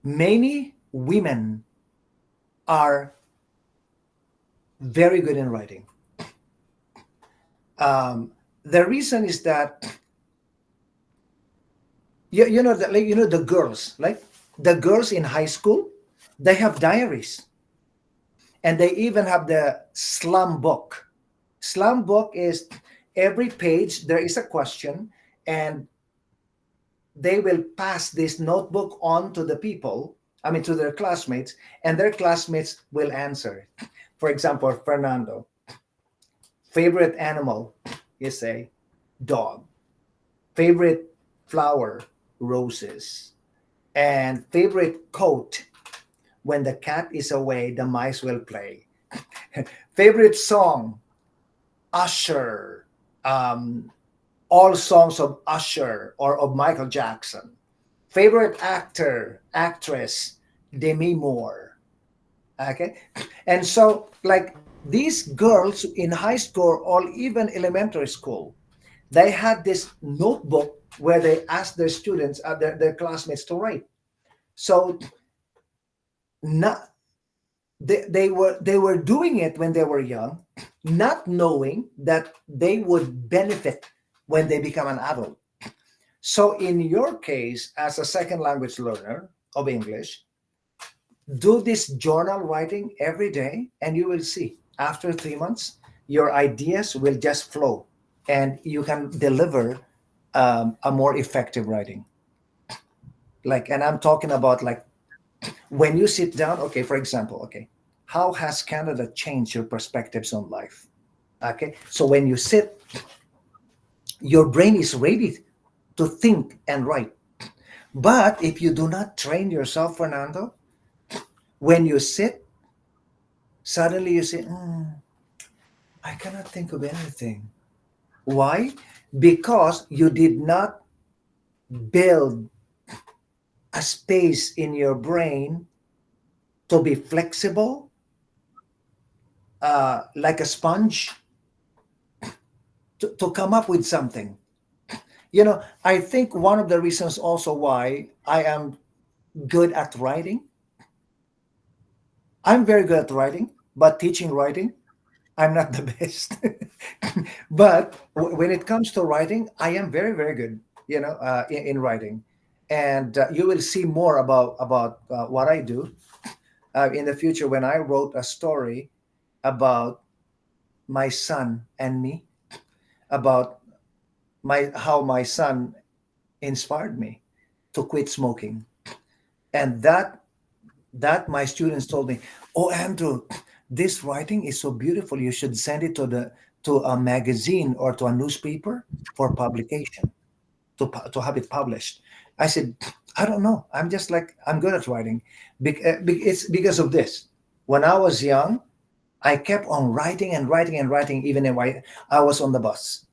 many women are very good in writing. Um, the reason is that you know that, like, you know, the girls, like the girls in high school, they have diaries, and they even have the slum book. Slum book is every page there is a question, and they will pass this notebook on to the people, I mean to their classmates, and their classmates will answer. For example, Fernando, favorite animal, you say dog. Favorite flower, roses. And favorite coat, when the cat is away, the mice will play. Favorite song, Usher. Um, all songs of Usher or of Michael Jackson. Favorite actor, actress, Demi Moore. Okay. And so, like, these girls in high school or even elementary school, they had this notebook where they asked their students, their classmates to write. So not, they were doing it when they were young, not knowing that they would benefit when they become an adult. So in your case, as a second language learner of English, do this journal writing every day, and you will see after 3 months your ideas will just flow, and you can deliver a more effective writing. Like, and I'm talking about, like, when you sit down, okay, for example, okay, how has Canada changed your perspectives on life? Okay, so when you sit, your brain is ready to think and write. But if you do not train yourself, Fernando, when you sit, suddenly you say, I cannot think of anything. Why? Because you did not build a space in your brain to be flexible, like a sponge, to come up with something. You know, I think one of the reasons also why I am good at writing, I'm very good at writing, but teaching writing, I'm not the best. But when it comes to writing, I am very, very good, you know, in writing. And you will see more about what I do in the future when I wrote a story about my son and me, about my how my son inspired me to quit smoking. And that my students told me, oh Andrew, this writing is so beautiful, you should send it to a magazine or to a newspaper for publication, to have it published. I said, I don't know, I'm just like, I'm good at writing. It's because of this. When I was young, I kept on writing and writing and writing, even if I was on the bus.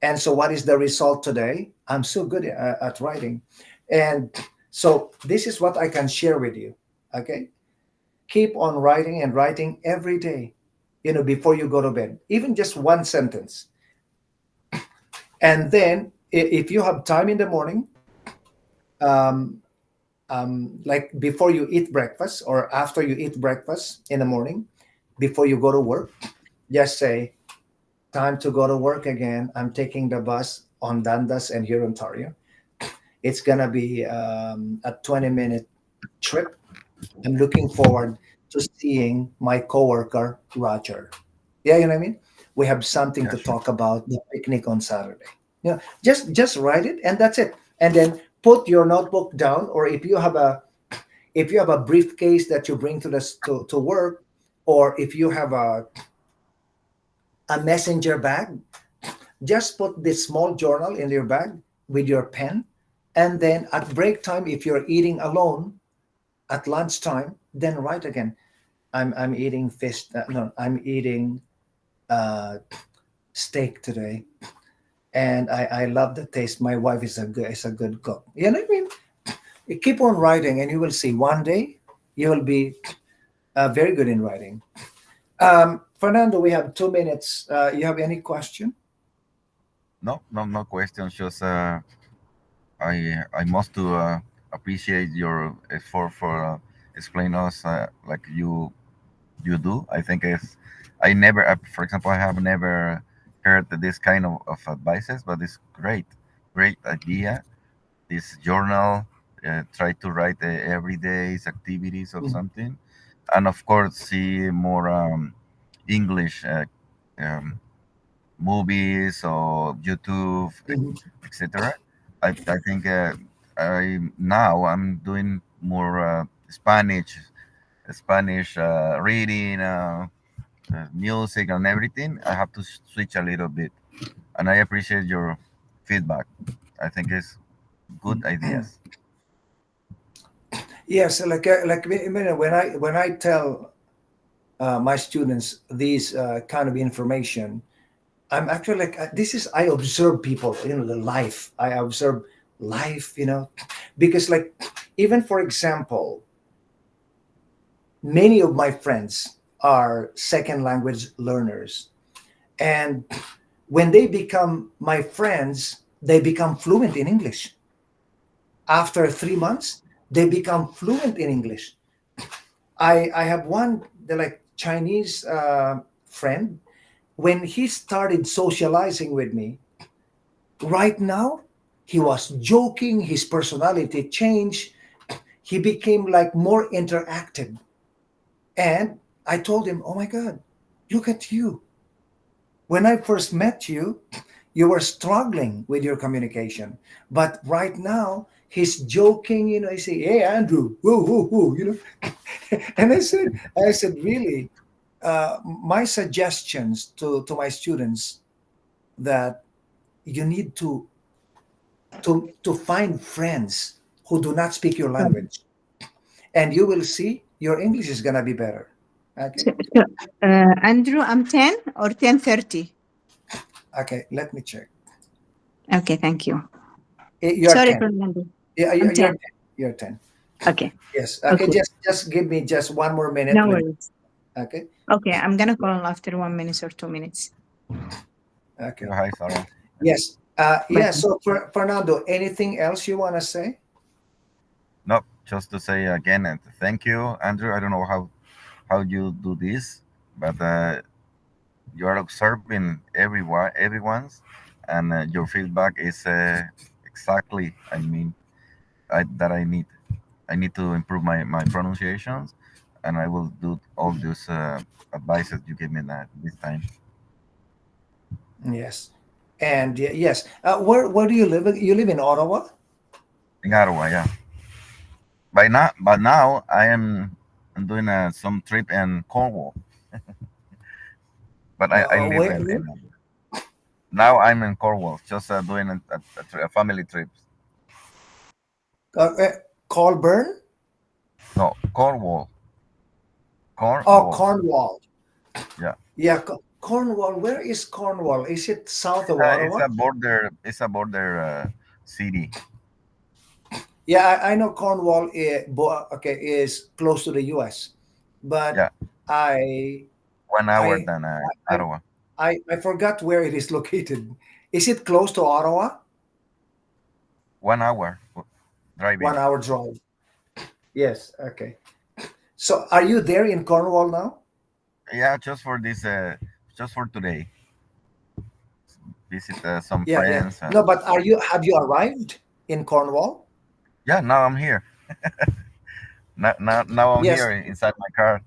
And so what is the result today? I'm so good at writing. And so this is what I can share with you. Okay, keep on writing and writing every day, you know, before you go to bed, even just one sentence. And then if you have time in the morning, um, like before you eat breakfast or after you eat breakfast in the morning, before you go to work, just say, time to go to work again. I'm taking the bus on Dundas and here, Ontario. It's going to be a 20-minute trip. I'm looking forward to seeing my coworker, Roger. Yeah, you know what I mean? We have something to Yeah, sure. talk about the picnic on Saturday. You know, just write it and that's it. And then put your notebook down, or if you have a briefcase that you bring to work, or if you have a messenger bag, just put this small journal in your bag with your pen, and then at break time, if you're eating alone at lunchtime, then write again. I'm eating fish. No, I'm eating uh, steak today, and I love the taste. My wife is a good cook. You know what I mean? You keep on writing, and you will see one day you will be very good in writing. Fernando, we have 2 minutes. You have any question? No, no, no questions. Just I must to appreciate your effort for explain us like you do. I think it's I never, for example, I have never heard this kind of advices, but it's great idea. This journal, try to write everyday's activities or Mhm. something, and of course see more English um, movies or YouTube, Mhm. etc. I think I'm doing more Spanish reading, music, and everything. I have to switch a little bit, and I appreciate your feedback. I think it's good ideas. Yes, when I tell my students these kind of information, I'm actually like this is I observe people, the life. I observe life, because like even for example, many of my friends are second language learners, and when they become my friends, they become fluent in English. After 3 months, they become fluent in English. I have one the like Chinese friend. When he started socializing with me, right now he was joking. His personality changed. He became like more interactive. And I told him, "Oh my God, look at you! When I first met you, you were struggling with your communication, but right now he's joking. He say, 'Hey Andrew, woo woo woo,' and I said, really, my suggestions to my students that you need to find friends who do not speak your language, and you will see your English is gonna be better. Okay, Andrew, I'm 10 or 10:30. okay. Let me check. Okay, thank you. You're Sorry, 10. Fernando. Yeah, I'm you're 10. 10. You're 10. Okay, Yes. Okay. okay. Just give me just one more minute No with. worries. Okay. Okay, I'm gonna call after 1 minute or 2 minutes. Okay. Hi, Sarah. Yes. Bye. Yeah. So, Fernando, anything else you want to say? No, just to say again, and thank you, Andrew. I don't know how you do this, but you are observing everyone's, and your feedback is exactly. I mean, that I need. I need to improve my pronunciations, and I will do all those advices you gave me this time. Yes. And yes. Where do you live? You live in Ottawa? In Ottawa, yeah. But now I'm doing some trip in Cornwall. But I live Where? in now I'm in Cornwall, just doing a family trip. Uh, uh, Colburn? No, Cornwall, Oh, Cornwall. Cornwall. Yeah, Yeah, Cornwall. Where is Cornwall? Is it south of it's Ottawa? a border. It's a border city. Yeah, I know Cornwall. Okay, is close to the U.S., but Yeah, I 1 hour I than I Ottawa. I forgot where it is located. Is it close to Ottawa? 1 hour driving. 1 hour drive. Yes. Okay. So, are you there in Cornwall now? Yeah, just for today. Visit some Yeah, yeah. friends and No, but have you arrived in Cornwall? yeah. Now I'm here. Now I'm here Yes. inside my car.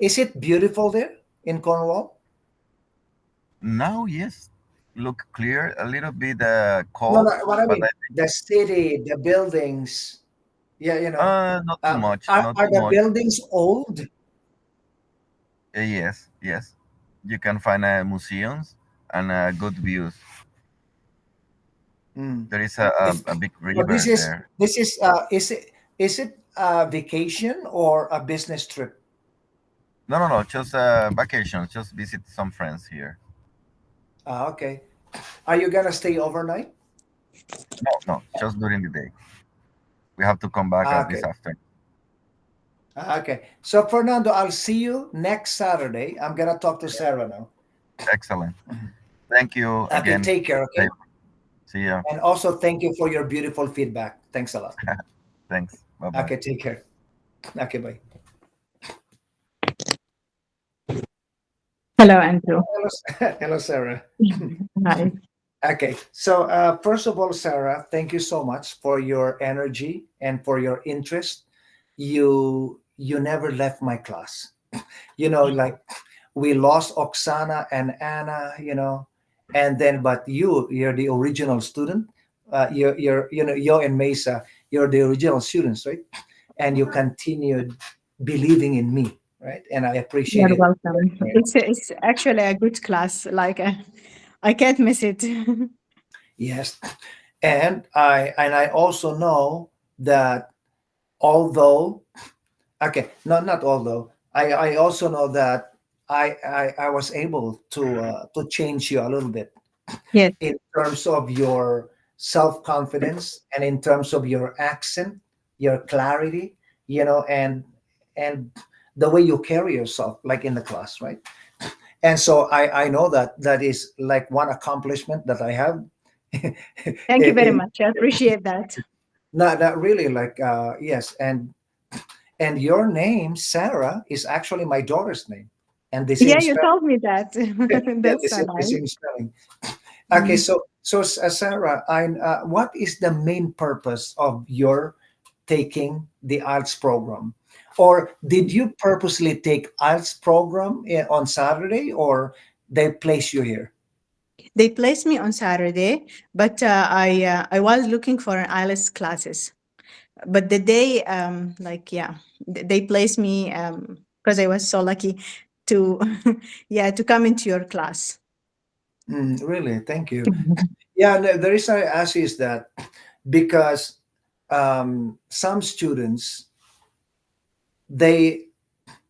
Is it beautiful there in Cornwall? Now, yes, look clear. A little bit No, cold, no. What I but mean, the city, the buildings. Yeah, not too much. Not Are too the much. buildings old? Yes, yes. You can find museums. and good views. Mm. There is Is, a big so river there. is it a vacation or a business trip? No, just vacations. Just visit some friends here. Okay. Are you gonna stay overnight? No, just during the day. We have to come back this Okay. afternoon. Okay. So Fernando, I'll see you next Saturday. I'm gonna talk to Sarah now. Excellent. Thank you Okay. again. Take care. Okay. See ya. And also thank you for your beautiful feedback. Thanks a lot. Thanks. Bye bye. Okay. Take care. Okay. Bye. Hello, Andrew. Hello, hello, Sarah. Hi. Okay. So first of all, Sarah, thank you so much for your energy and for your interest. You never left my class. Like we lost Oksana and Anna, and then but you're the original student. Yo and Mesa, you're the original students, right? And you continued believing in me, right? And I appreciate You're it welcome. very much. It's actually a good class. Like I can't miss it. Yes, and I also know that although okay, not although I also know that I was able to change you a little bit Yes, in terms of your self confidence and in terms of your accent, your clarity, and the way you carry yourself, like in the class, right? And so I know that that is like one accomplishment that I have. thank you very in much. I appreciate that. not really like yes, and your name Sarah is actually my daughter's name, and the Yeah, same you spelling. told me that. Yeah, That's so the nice. same spelling. Okay, Mm. so Sarah, what is the main purpose of your taking the IELTS program, or did you purposely take IELTS program on Saturday, or they place you here? They placed me on Saturday, but I was looking for an IELTS classes. But the day, like yeah, they placed me because I was so lucky to, yeah, to come into your class. Really, thank you. Yeah, no, the reason I ask is that because some students they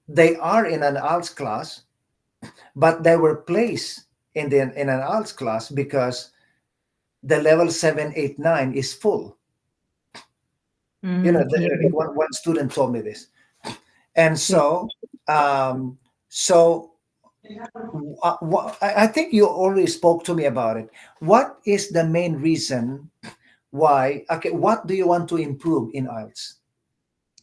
they are in an IELTS class, but they were placed in an IELTS class because the level 7, 8, 9 is full. Yeah. One student told me this, and Yeah. um, so I think you already spoke to me about it. What is the main reason why? Okay, what do you want to improve in IELTS?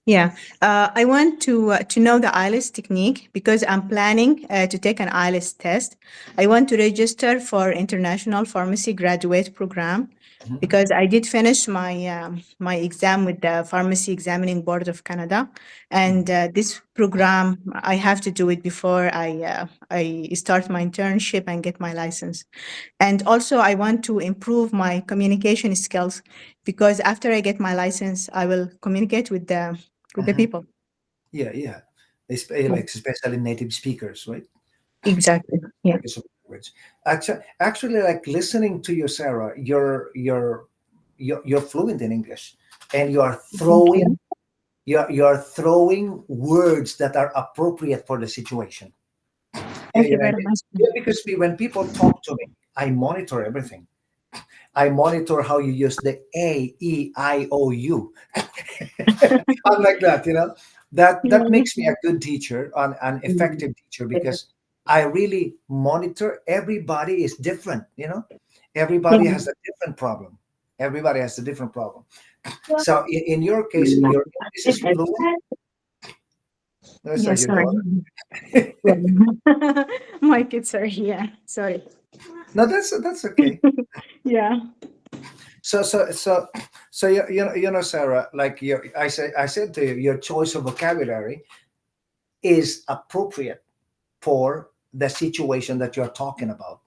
Yeah, I want to know the IELTS technique because I'm planning to take an IELTS test. I want to register for international pharmacy graduate program Mhm, because I did finish my exam with the Pharmacy Examining Board of Canada, mhm, and this program I have to do it before I start my internship and get my license. And also, I want to improve my communication skills because after I get my license, I will communicate with the mhm. people. Yeah, yeah. Yeah, Like especially native speakers, right? exactly. Yeah. Speakers of language. Actually, like listening to you, Sarah, you're fluent in English, and Thank you. you're throwing words that are appropriate for the situation. Thank you very much. Yeah, because when people talk to me, I monitor everything. I monitor how you use the A, E, I, O, U. I'm like that, that Yeah. makes me a good teacher, an effective teacher, because I really monitor. Everybody is different, Yeah. everybody has a different problem. Everybody has a different problem. So in your case, your English is fluent. That's like Yes, your sorry. daughter. Yeah. My kids are here. Sorry. No, that's okay. Yeah. So Sarah, like I said to you, your choice of vocabulary is appropriate for the situation that you're talking about,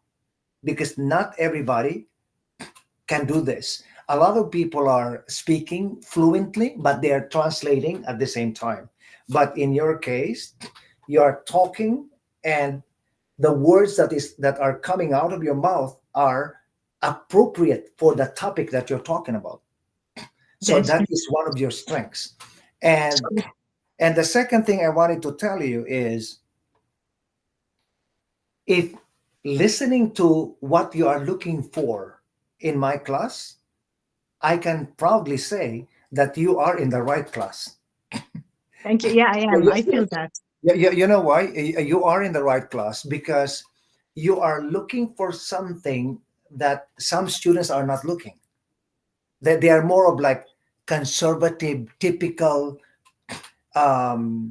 because not everybody can do this. A lot of people are speaking fluently, but they are translating at the same time. But in your case, you are talking and the words that are coming out of your mouth are appropriate for the topic that you're talking about. So Yes. that is one of your strengths. And the second thing I wanted to tell you is, if listening to what you are looking for in my class, I can proudly say that you are in the right class. Thank you. Yeah, I am. I feel that. You know why? You are in the right class because you are looking for something that some students are not looking. They are more of like conservative, typical, the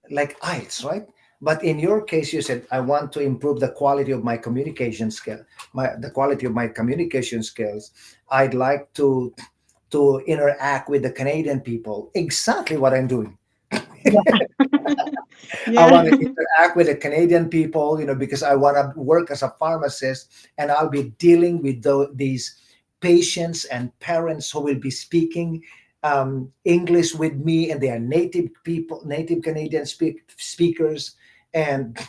like IELTS, right? But in your case, you said, I want to improve the quality of my communication skill, the quality of my communication skills. I'd like to interact with the Canadian people. Exactly what I'm doing. I Yeah. want to interact with the Canadian people, because I want to work as a pharmacist, and I'll be dealing with these patients and parents who will be speaking English with me, and they are native people, native Canadian speakers, and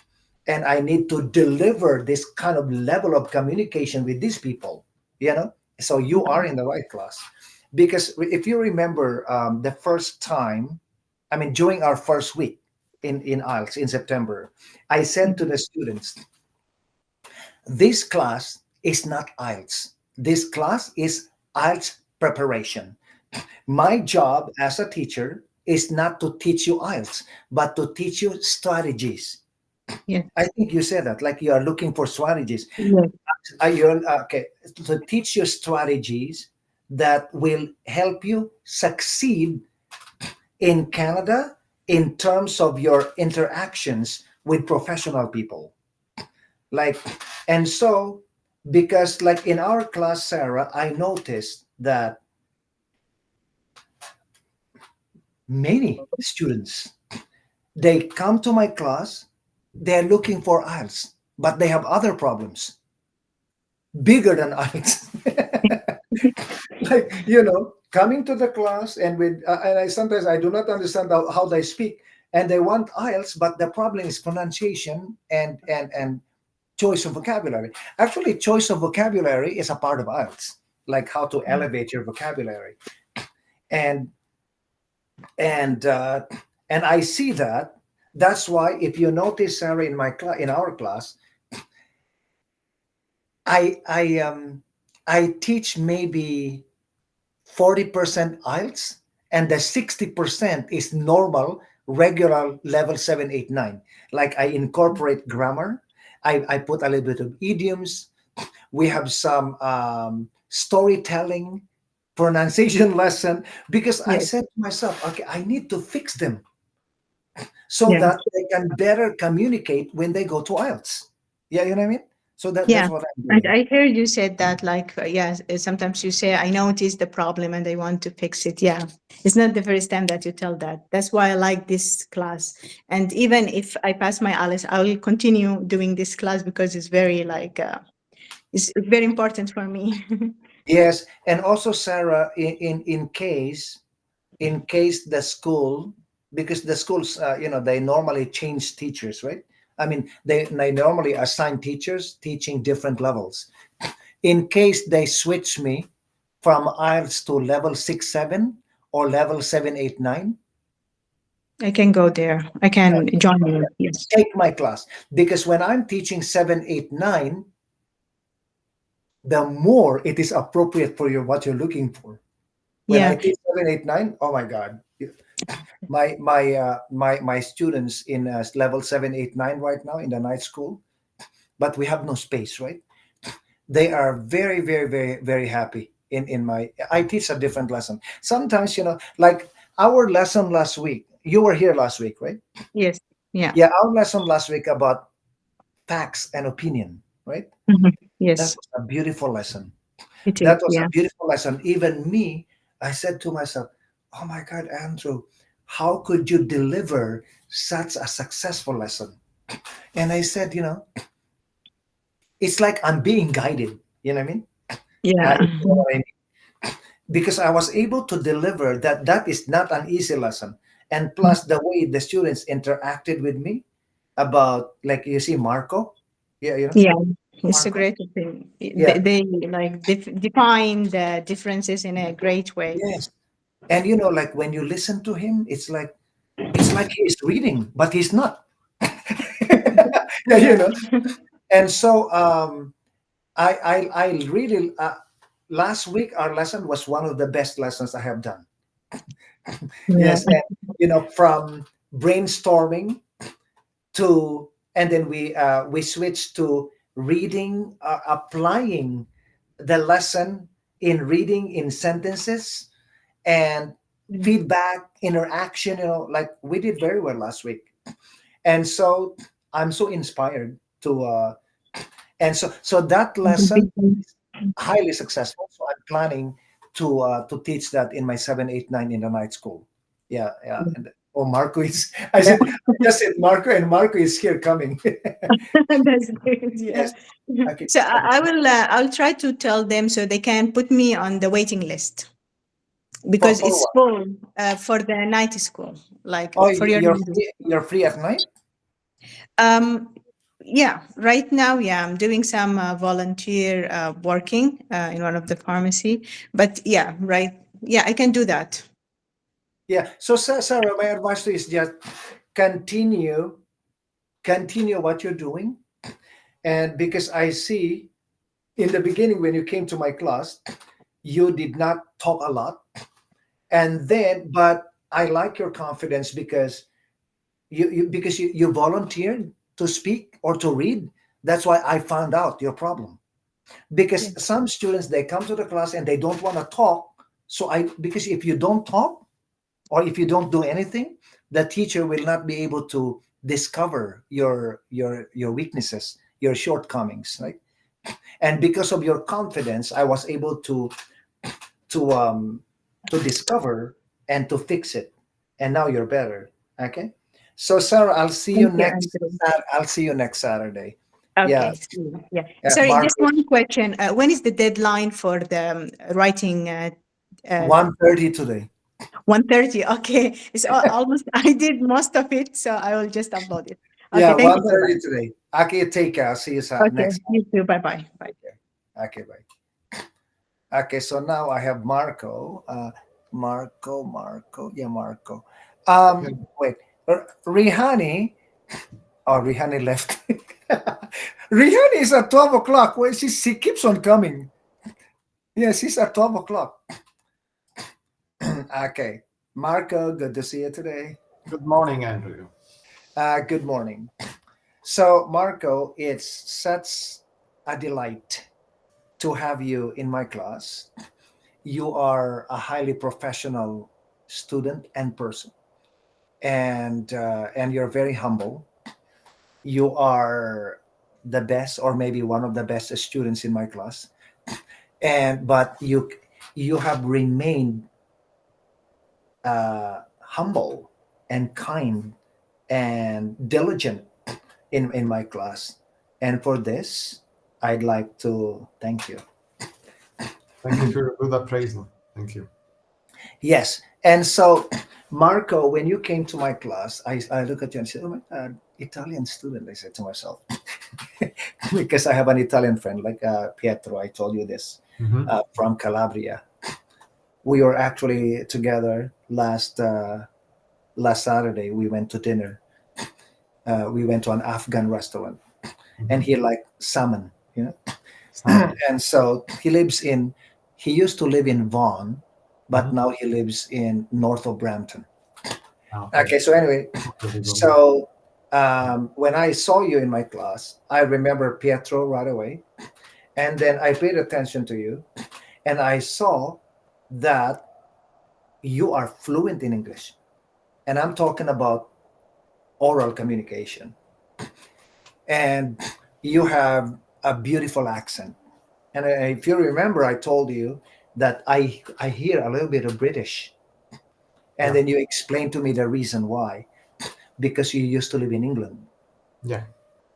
I need to deliver this kind of level of communication with these people. So you are in the right class, because if you remember, the first time, I mean, during our first week in IELTS in September, I said to the students, this class is not IELTS. This class is IELTS preparation. My job as a teacher is not to teach you IELTS, but to teach you strategies. Yeah. I think you said that, like you are looking for strategies. Yeah. Okay, to teach you strategies that will help you succeed in Canada in terms of your interactions with professional people. Like, and so, because like in our class, Sarah, I noticed that many students, they come to my class, they're looking for IELTS, but they have other problems bigger than IELTS. Like, coming to the class and with and I sometimes I do not understand how they speak, and they want IELTS, but the problem is pronunciation and choice of vocabulary. Actually, choice of vocabulary is a part of IELTS, like how to elevate your vocabulary. And and uh, and I see that. That's why, if you notice, Sarah, in our class, I teach maybe 40% IELTS, and the 60% is normal, regular level 7, 8, 9. Like, I incorporate grammar, I put a little bit of idioms, we have some storytelling, pronunciation lesson, because I Yes. said to myself, okay, I need to fix them so Yes. that they can better communicate when they go to IELTS. Yeah, you know what I mean? So that's Yeah. what I'm And doing. I heard you said that, like, yes, sometimes you say, I noticed the problem and I want to fix it. Yeah. It's not the first time that you tell that. That's why I like this class. And even if I pass my ALICE, I will continue doing this class because it's very, like, it's very important for me. Yes, and also, Sarah, in case the school, because the schools, they normally change teachers, right? I mean, they normally assign teachers teaching different levels. In case they switch me from IELTS to level 6, 7 or level 7, 8, 9, I can go there. I can join you. Yes. take my class, because when I'm teaching 7, 8, 9, the more it is appropriate for what you're looking for. When I Yeah. teach 7, 8, 9, oh my God, my students in level 7, 8, 9 right now in the night school, but we have no space, right? They are very, very, very, very happy in my. I teach a different lesson. Sometimes, like our lesson last week. You were here last week, right? Yes. Yeah. Yeah, our lesson last week about facts and opinion, right? Mhm. That Yes, was a beautiful lesson. it is. That was a Yeah. beautiful lesson. Even me, I said to myself, oh my God, Andrew, how could you deliver such a successful lesson? And I said, it's like I'm being guided. You know what I mean? Yeah. You know what I mean? Because I was able to deliver that is not an easy lesson. And plus, the way the students interacted with me, about, like, you see Marco. Yeah, Yeah, it's a Marco. great thing. Yeah. They like define the differences in a great way. Yes. And like when you listen to him, it's like he's reading, but he's not. Yeah, Yeah. And so I really last week our lesson was one of the best lessons I have done. Yeah. Yes, and from brainstorming to, and then we switched to reading, applying the lesson in reading in sentences, and feedback, interaction. Like we did very well last week, and so I'm so inspired to. And so that lesson highly successful. So I'm planning to teach that in my 7, 8, 9 in the night school. Yeah, yeah. And oh, Marco is. Yeah. I just said Marco, and Marco is here coming. That's great. Yeah. Yes. Okay. So I will. I'll try to tell them so they can put me on the waiting list because For it's what? full for the night school, like Oh, for your. you're free. You're free at night. Um, yeah, right now, yeah, I'm doing some volunteer working in one of the pharmacy. But yeah, right, yeah, I can do that. Yeah. So, Sarah, my advice to you is just continue, continue what you're doing, and because I see in the beginning when you came to my class, you did not talk a lot, and then but I like your confidence because you volunteered to speak or to read. That's why I found out your problem, because Yeah. some students they come to the class and they don't want to talk. So I because if you don't talk or if you don't do anything, the teacher will not be able to discover your weaknesses, your shortcomings, right? And because of your confidence, I was able to um to discover and to fix it, and now you're better. Okay. So Sarah, Thank you, Andrew. I'll see you next Saturday. Yeah. Okay, so, yeah. Yeah, Sorry, just Marco. one question. When is the deadline for the writing? 1:30 today. 1:30. Okay, it's almost. I did most of it, so I will just upload it. Okay, Yeah, thank you very 1:30 much. today. Okay, take care. I'll see you Okay, next. you too. Bye bye. Bye. Take care. Okay, bye. Okay, so now I have Marco. Marco. Yeah, Marco. Wait. Rihani. Oh, Rihani left. Rihani is at 12 o'clock. Well, she keeps on coming. Yes, she's at 12 o'clock. Okay. Marco, good to see you today. Good morning, Andrew. Good morning. So, Marco, it's such a delight to have you in my class. You are a highly professional student and person, and you're very humble. You are the best, or maybe one of the best students in my class, and but you have remained humble and kind and diligent in my class, and for this I'd like to thank you. Thank you for your good appraisal. Thank you. Yes. And so, Marco, when you came to my class, I look at you and said, oh my God, Italian student, I said to myself, because I have an Italian friend like Pietro, I told you this, Mhm. from Calabria. We were actually together last Saturday. We went to dinner. We went to an Afghan restaurant, and he liked salmon, Sound. and so he used to live in Vaughan, but Mhm. now he lives in north of Brampton. Okay. Okay, so anyway, Very good. so when I saw you in my class, I remember Pietro right away, and then I paid attention to you, and I saw that you are fluent in English, and I'm talking about oral communication, and you have a beautiful accent. And if you remember, I told you that I hear a little bit of British, and Yeah. then you explained to me the reason why, because you used to live in England. Yeah.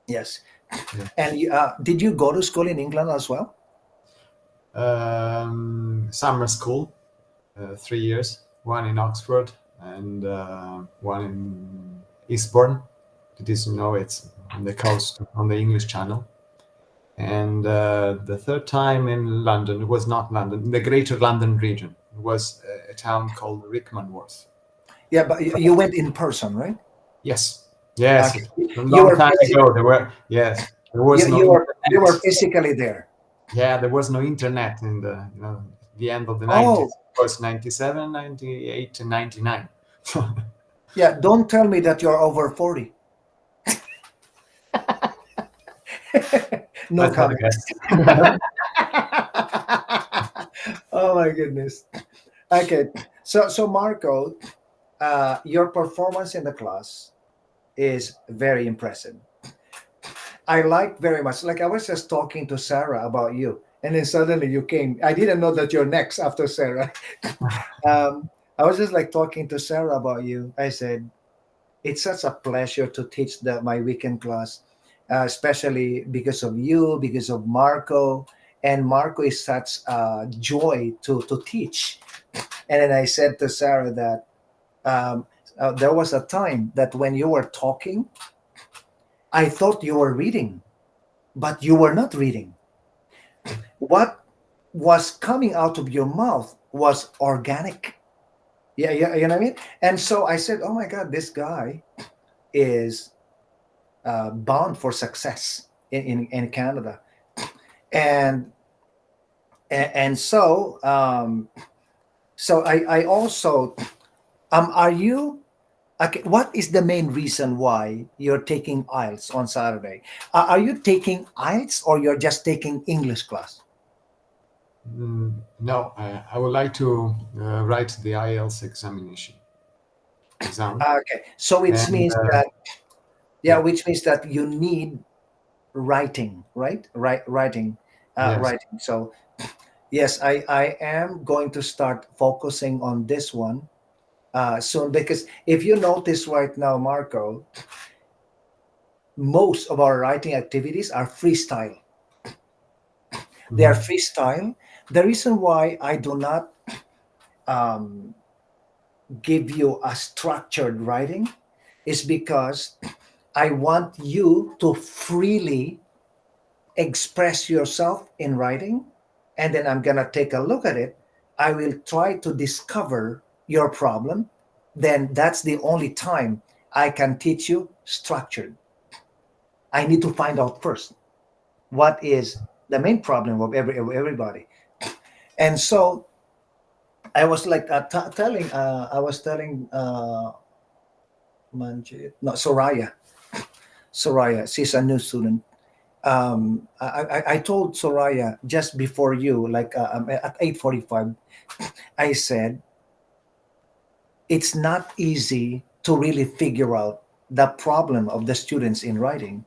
Yes. Yeah. And did you go to school in England as well? Summer school, 3 years. One in Oxford and one in Eastbourne. It is, it's on the coast, on the English Channel. And the third time in London, it was not London, in the Greater London region. It was a town called Rickmansworth. Yeah, but you went in person, right? Yes, yes, Okay. a You long were time physically, ago. There was no you were internet. physically there. Yeah, there was no internet in the end of the Oh, 90s. It was 97, 98, and 99. yeah. Don't tell me that you're over 40. No Let's not comment. guess. Oh my goodness. Okay. So Marco, your performance in the class is very impressive. I like very much. Like I was just talking to Sarah about you, and then suddenly you came. I didn't know that you're next after Sarah. I was just like talking to Sarah about you. I said, it's such a pleasure to teach my weekend class, especially because of you, because of Marco. And Marco is such a joy to teach. And then I said to Sarah that there was a time that when you were talking, I thought you were reading, but you were not reading. What was coming out of your mouth was organic. Yeah, yeah, you know what I mean? And so I said, oh my God, this guy is bound for success in Canada. And so I also are you okay, what is the main reason why you're taking IELTS on Saturday? Are you taking IELTS or you're just taking English class? No, I would like to write the IELTS exam. Okay, so it And means that yeah, yeah, which means that you need writing, right? Writing, yes. writing. So yes, I am going to start focusing on this one soon because if you notice right now, Marco, most of our writing activities are freestyle. They are Mhm. freestyle. The reason why I do not um, give you a structured writing is because I want you to freely express yourself in writing, and then I'm going to take a look at it. I will try to discover your problem. Then that's the only time I can teach you structured. I need to find out first what is the main problem of everybody. And so I was like telling, I was telling Manjit, no, Soraya, she's a new student. I told Soraya just before you, like at 8:45, I said it's not easy to really figure out the problem of the students in writing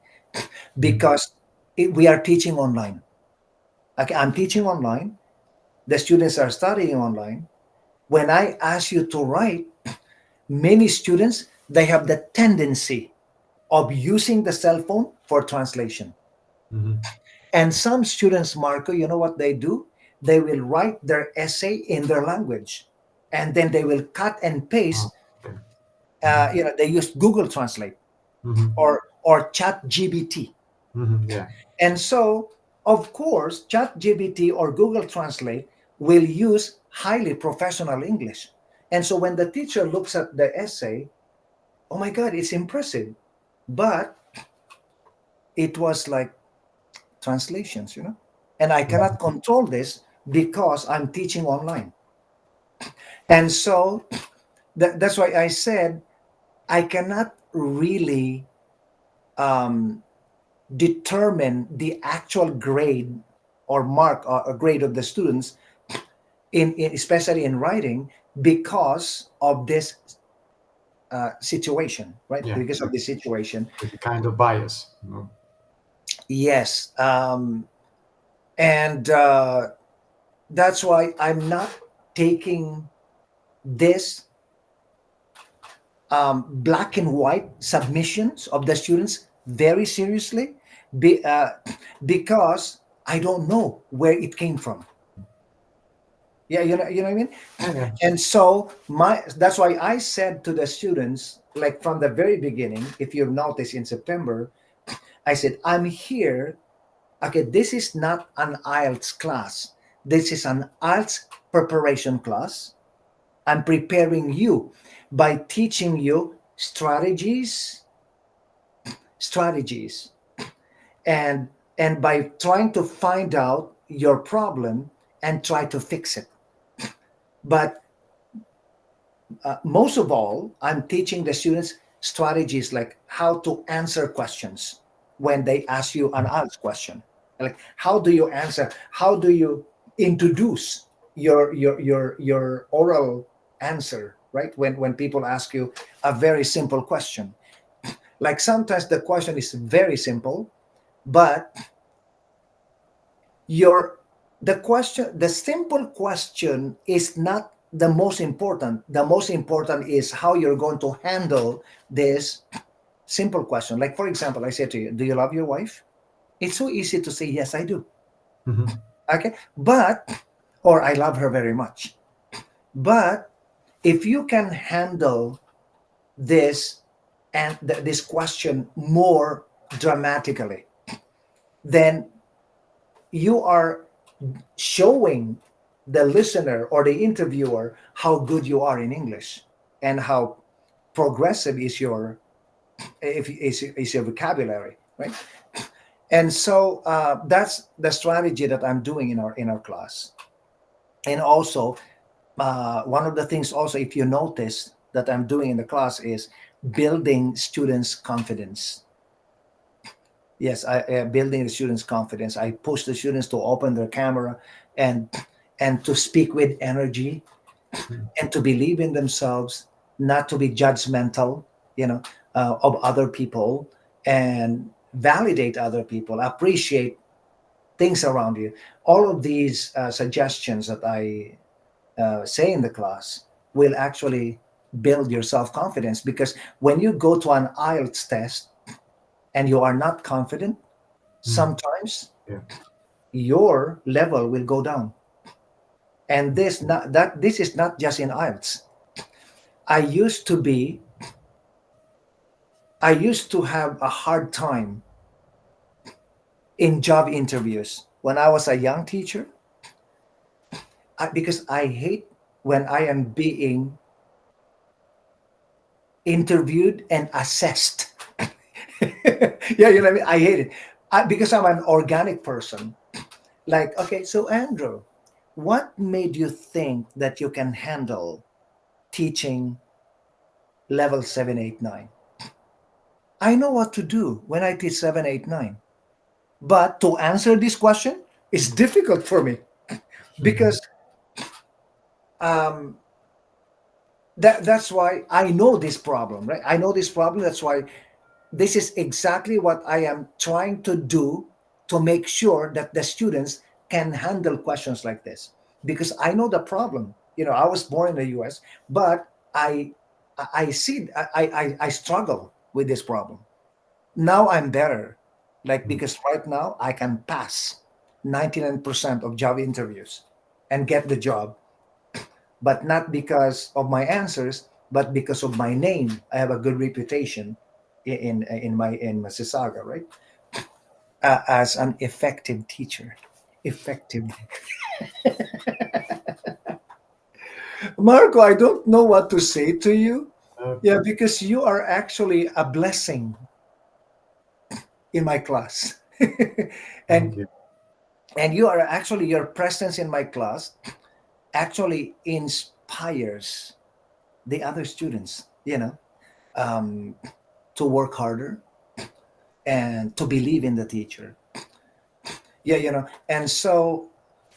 because we are teaching online. Okay, I'm teaching online. The students are studying online. When I ask you to write, many students they have the tendency of using the cell phone for translation. Mhm. And some students, Marco, you know what they do? They will write their essay in their language, and then they will cut and Oh, paste. okay. Mhm. They use Google Translate Mhm. or Chat GBT. Mhm. Yeah. And so, of course, Chat GBT or Google Translate will use highly professional English. And so when the teacher looks at the essay, oh my God, it's impressive. But it was like translations, and I cannot control this because I'm teaching online. And so that's why I said I cannot really um, determine the actual grade or mark or grade of the students especially in writing because of this situation, right? Yeah. Because of this situation. With a kind of bias. Yes. And that's why I'm not taking this black and white submissions of the students very seriously be, because I don't know where it came from. Yeah, you know what I mean? Yeah. And so that's why I said to the students, like from the very beginning, if you've noticed in September, I said, I'm here. Okay, this is not an IELTS class. This is an IELTS preparation class. I'm preparing you by teaching you strategies, and by trying to find out your problem and try to fix it. But most of all, I'm teaching the students strategies like how to answer questions when they ask you an IELTS question. Like how do you answer? How do you introduce your oral answer? Right, when people ask you a very simple question, like sometimes the question is very simple, but your the simple question is not the most important. The most important is how you're going to handle this simple question. Like for example, I say to you, do you love your wife? It's so easy to say yes, I do. Mhm. Okay, but or I love her very much. But if you can handle this and this question more dramatically, then you are showing the listener or the interviewer how good you are in English and how progressive is your is your vocabulary, right? And so that's the strategy that I'm doing in our class. And also, one of the things also, if you notice that I'm doing in the class is building students' confidence. Yes, I building the students' confidence. I push the students to open their camera and to speak with energy and to believe in themselves, not to be judgmental, you know, of other people, and validate other people, appreciate things around you. All of these suggestions that I say in the class will actually build your self confidence, because when you go to an IELTS test and you are not confident, sometimes Yeah. your level will go down. And this is not just in IELTS. I used to be I used to have a hard time in job interviews when I was a young teacher, because I hate when I am being interviewed and assessed. Yeah, you know what I mean? I hate it. Because I'm an organic person. Like, okay, so Andrew, what made you think that you can handle teaching level 7, 8, 9? I know what to do when I teach 7, 8, 9. But to answer this question is difficult for me because um, that's why I know this problem, right? I know this problem. That's why this is exactly what I am trying to do to make sure that the students can handle questions like this, because I know the problem. You know, I was born in the U.S., but I see I struggle with this problem. Now I'm better, like because right now I can pass 99% of job interviews and get the job, but not because of my answers, but because of my name. I have a good reputation in Mississauga, right? As an effective teacher. Effective. Marco, I don't know what to say to you. Yeah, because you are actually a blessing in my class. Thank and you. you are actually, your presence in my class actually inspires the other students, um, to work harder and to believe in the teacher. Yeah, and so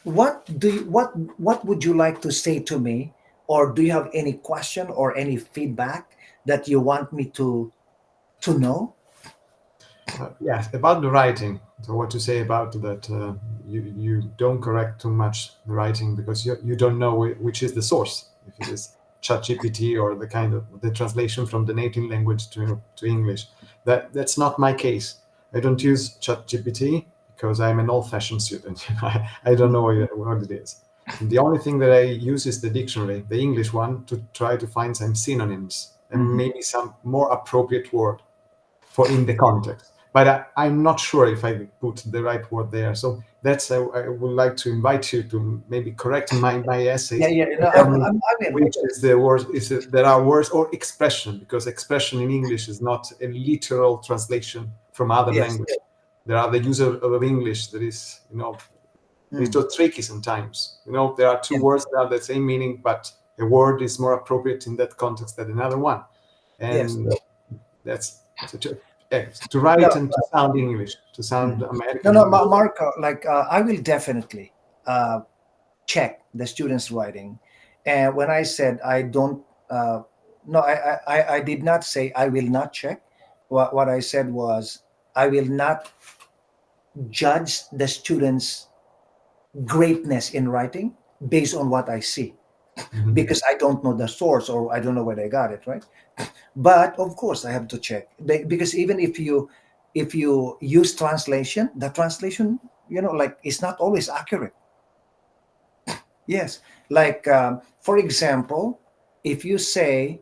what would you like to say to me, or do you have any question or any feedback that you want me to know? Yes, about the writing. So what to say about that? You don't correct too much the writing because you don't know which is the source. If it is ChatGPT or the kind of the translation from the native language to English. That's not my case. I don't use ChatGPT because I'm an old-fashioned student. I don't know what it is. The only thing that I use is the dictionary, the English one, to try to find some synonyms and maybe some more appropriate word for in the context. But I'm not sure if I put the right word there. So that's I would like to invite you to maybe correct my essays. Yeah, and no, tell me I'm in. which is the word. There are words or expression, because expression in English is not a literal translation from other Yes, language. yes. There are the use of English that is, it's so tricky sometimes. There are two Yeah. words that have the same meaning, but a word is more appropriate in that context than another one. Yes. And that's to write No, and to sound English, to sound American no, English. Marco. Like I will definitely check the students' writing, and when I said I don't, no, I did not say I will not check. What I said was I will not judge the students' greatness in writing based on what I see, because I don't know the source or I don't know where they got it, right? But of course I have to check, because even if you use translation, the translation, like, it's not always accurate. Yes, like, for example, if you say,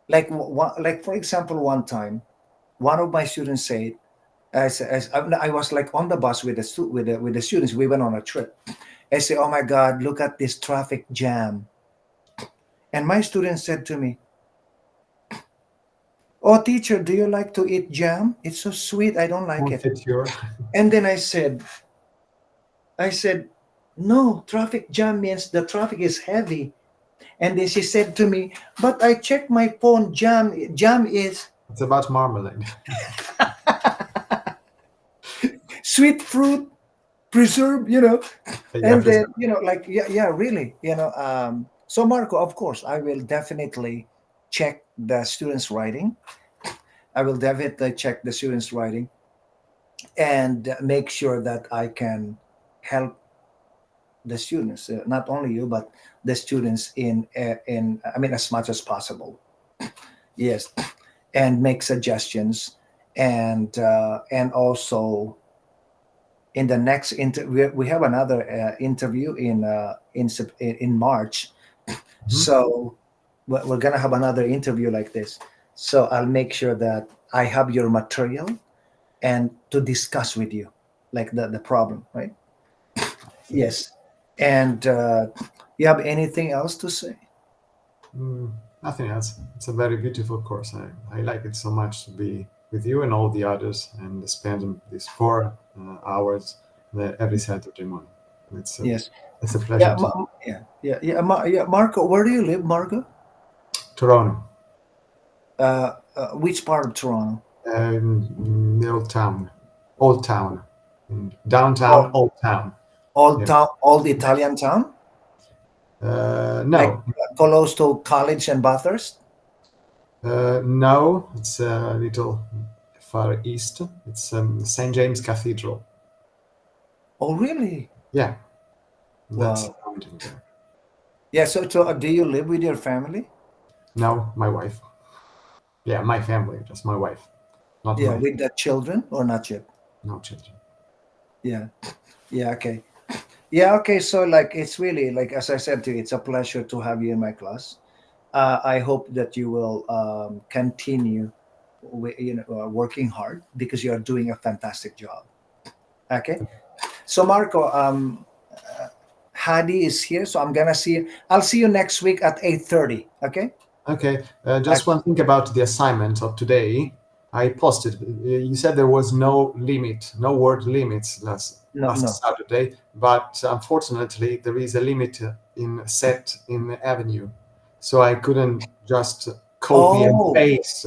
like for example, one time one of my students said, as I was like on the bus with the students, we went on a trip. I say, oh my God, look at this traffic jam. And my student said to me, oh teacher, do you like to eat jam? It's so sweet, I don't like it. Confiture. And then I said, no, traffic jam means the traffic is heavy. And then she said to me, but I checked my phone, jam is It's about marmalade. sweet fruit preserve, Yeah, and then, preserve. like, yeah, really, so Marco, of course I will definitely check the students' writing. I will definitely check the students' writing and make sure that I can help the students, not only you, but the students in I mean, as much as possible. Yes, and make suggestions, and also in the next we have another interview in March, so we're gonna have another interview like this. So I'll make sure that I have your material and to discuss with you, like the problem, right? Yes. And you have anything else to say? Nothing else. It's a very beautiful course. I like it so much to be with you and all the others and spend these 4 hours every Saturday morning. Yes. It's a pleasure Yeah. to Yeah. Marco, where do you live, Marco? Toronto, Which part of Toronto? the old town, downtown, Oh, old town. old Yeah. town, old Italian town, like No, close to College and Bathurst. no, it's a little far east. It's St. James Cathedral. Oh, really? Yeah, that's Wow. surrounding there. Yeah. So do you live with your family? No, my wife. Yeah, my family, just my wife, not Yeah, my with the children or not yet? no children. Yeah. Yeah. Okay. Yeah. Okay. So, like, it's really, like, as I said to you, it's a pleasure to have you in my class. I hope that you will continue working hard, because you are doing a fantastic job. Okay. So Marco, Hadi is here, so I'll see you next week at 8:30. Okay. Okay, just one thing about the assignment of today. I posted. You said there was no limit, no word limits last No. Saturday, but unfortunately there is a limit set in Avenue, so I couldn't just copy and Oh, paste,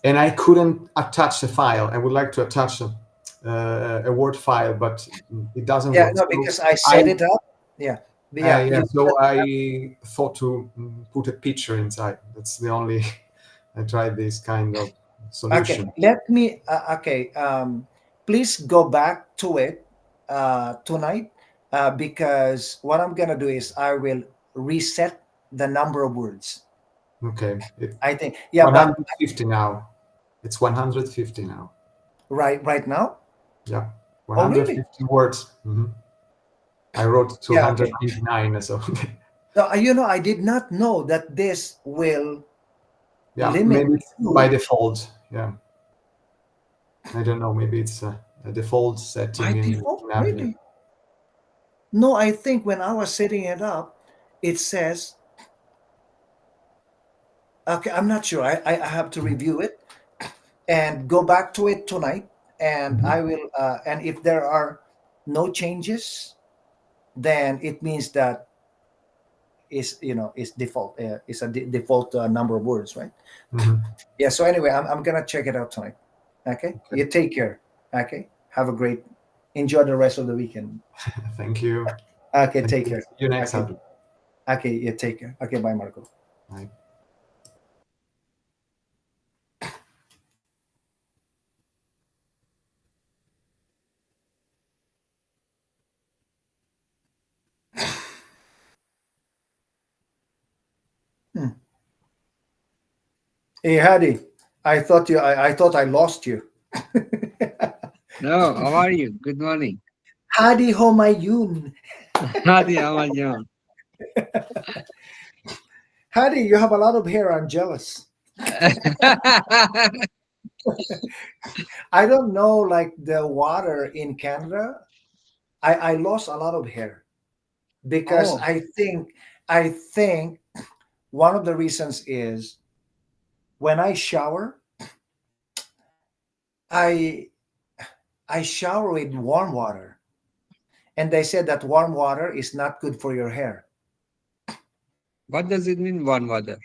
and I couldn't attach a file. I would like to attach a Word file, but it doesn't yeah. work. No, So because I I set it up. Yeah. Yeah. yeah, so I thought to put a picture inside. That's the only. I tried this kind of Okay. solution. Let me. Okay. Please go back to it tonight, because what I'm gonna do is I will reset the number of words. Okay, it's I think. Yeah. But 150 now. It's 150 now. right now. Yeah, Oh, really? 150 words. I wrote Yeah, okay. 299, so So, I did not know that this will yeah, limit maybe it's by you default. Yeah, I don't know. Maybe it's a default setting by in default. Navigator. Really? No, I think when I was setting it up, it says, okay, I'm not sure. I have to review it and go back to it tonight. And Mhm. I will, and if there are no changes, then it means that is default, is a default number of words, right? Mhm. Yeah. So anyway, I'm going to check it out tonight. Okay. Okay. You take care. Okay. Have a great, enjoy the rest of the weekend. Thank you. Okay. Thank Take you. care. See you next Okay. Saturday. Okay. You take care. Okay. Bye, Marco. Bye. Hmm. Hey, Hadi, I thought I lost you. No, how are you? Good morning. Hadi Homayun. Hadi, how are you? Hadi, you have a lot of hair. I'm jealous. I don't know, like the water in Canada. I lost a lot of hair because Oh, I think one of the reasons is when I shower, I I shower with warm water, and they said that warm water is not good for your hair. what does it mean, warm weather?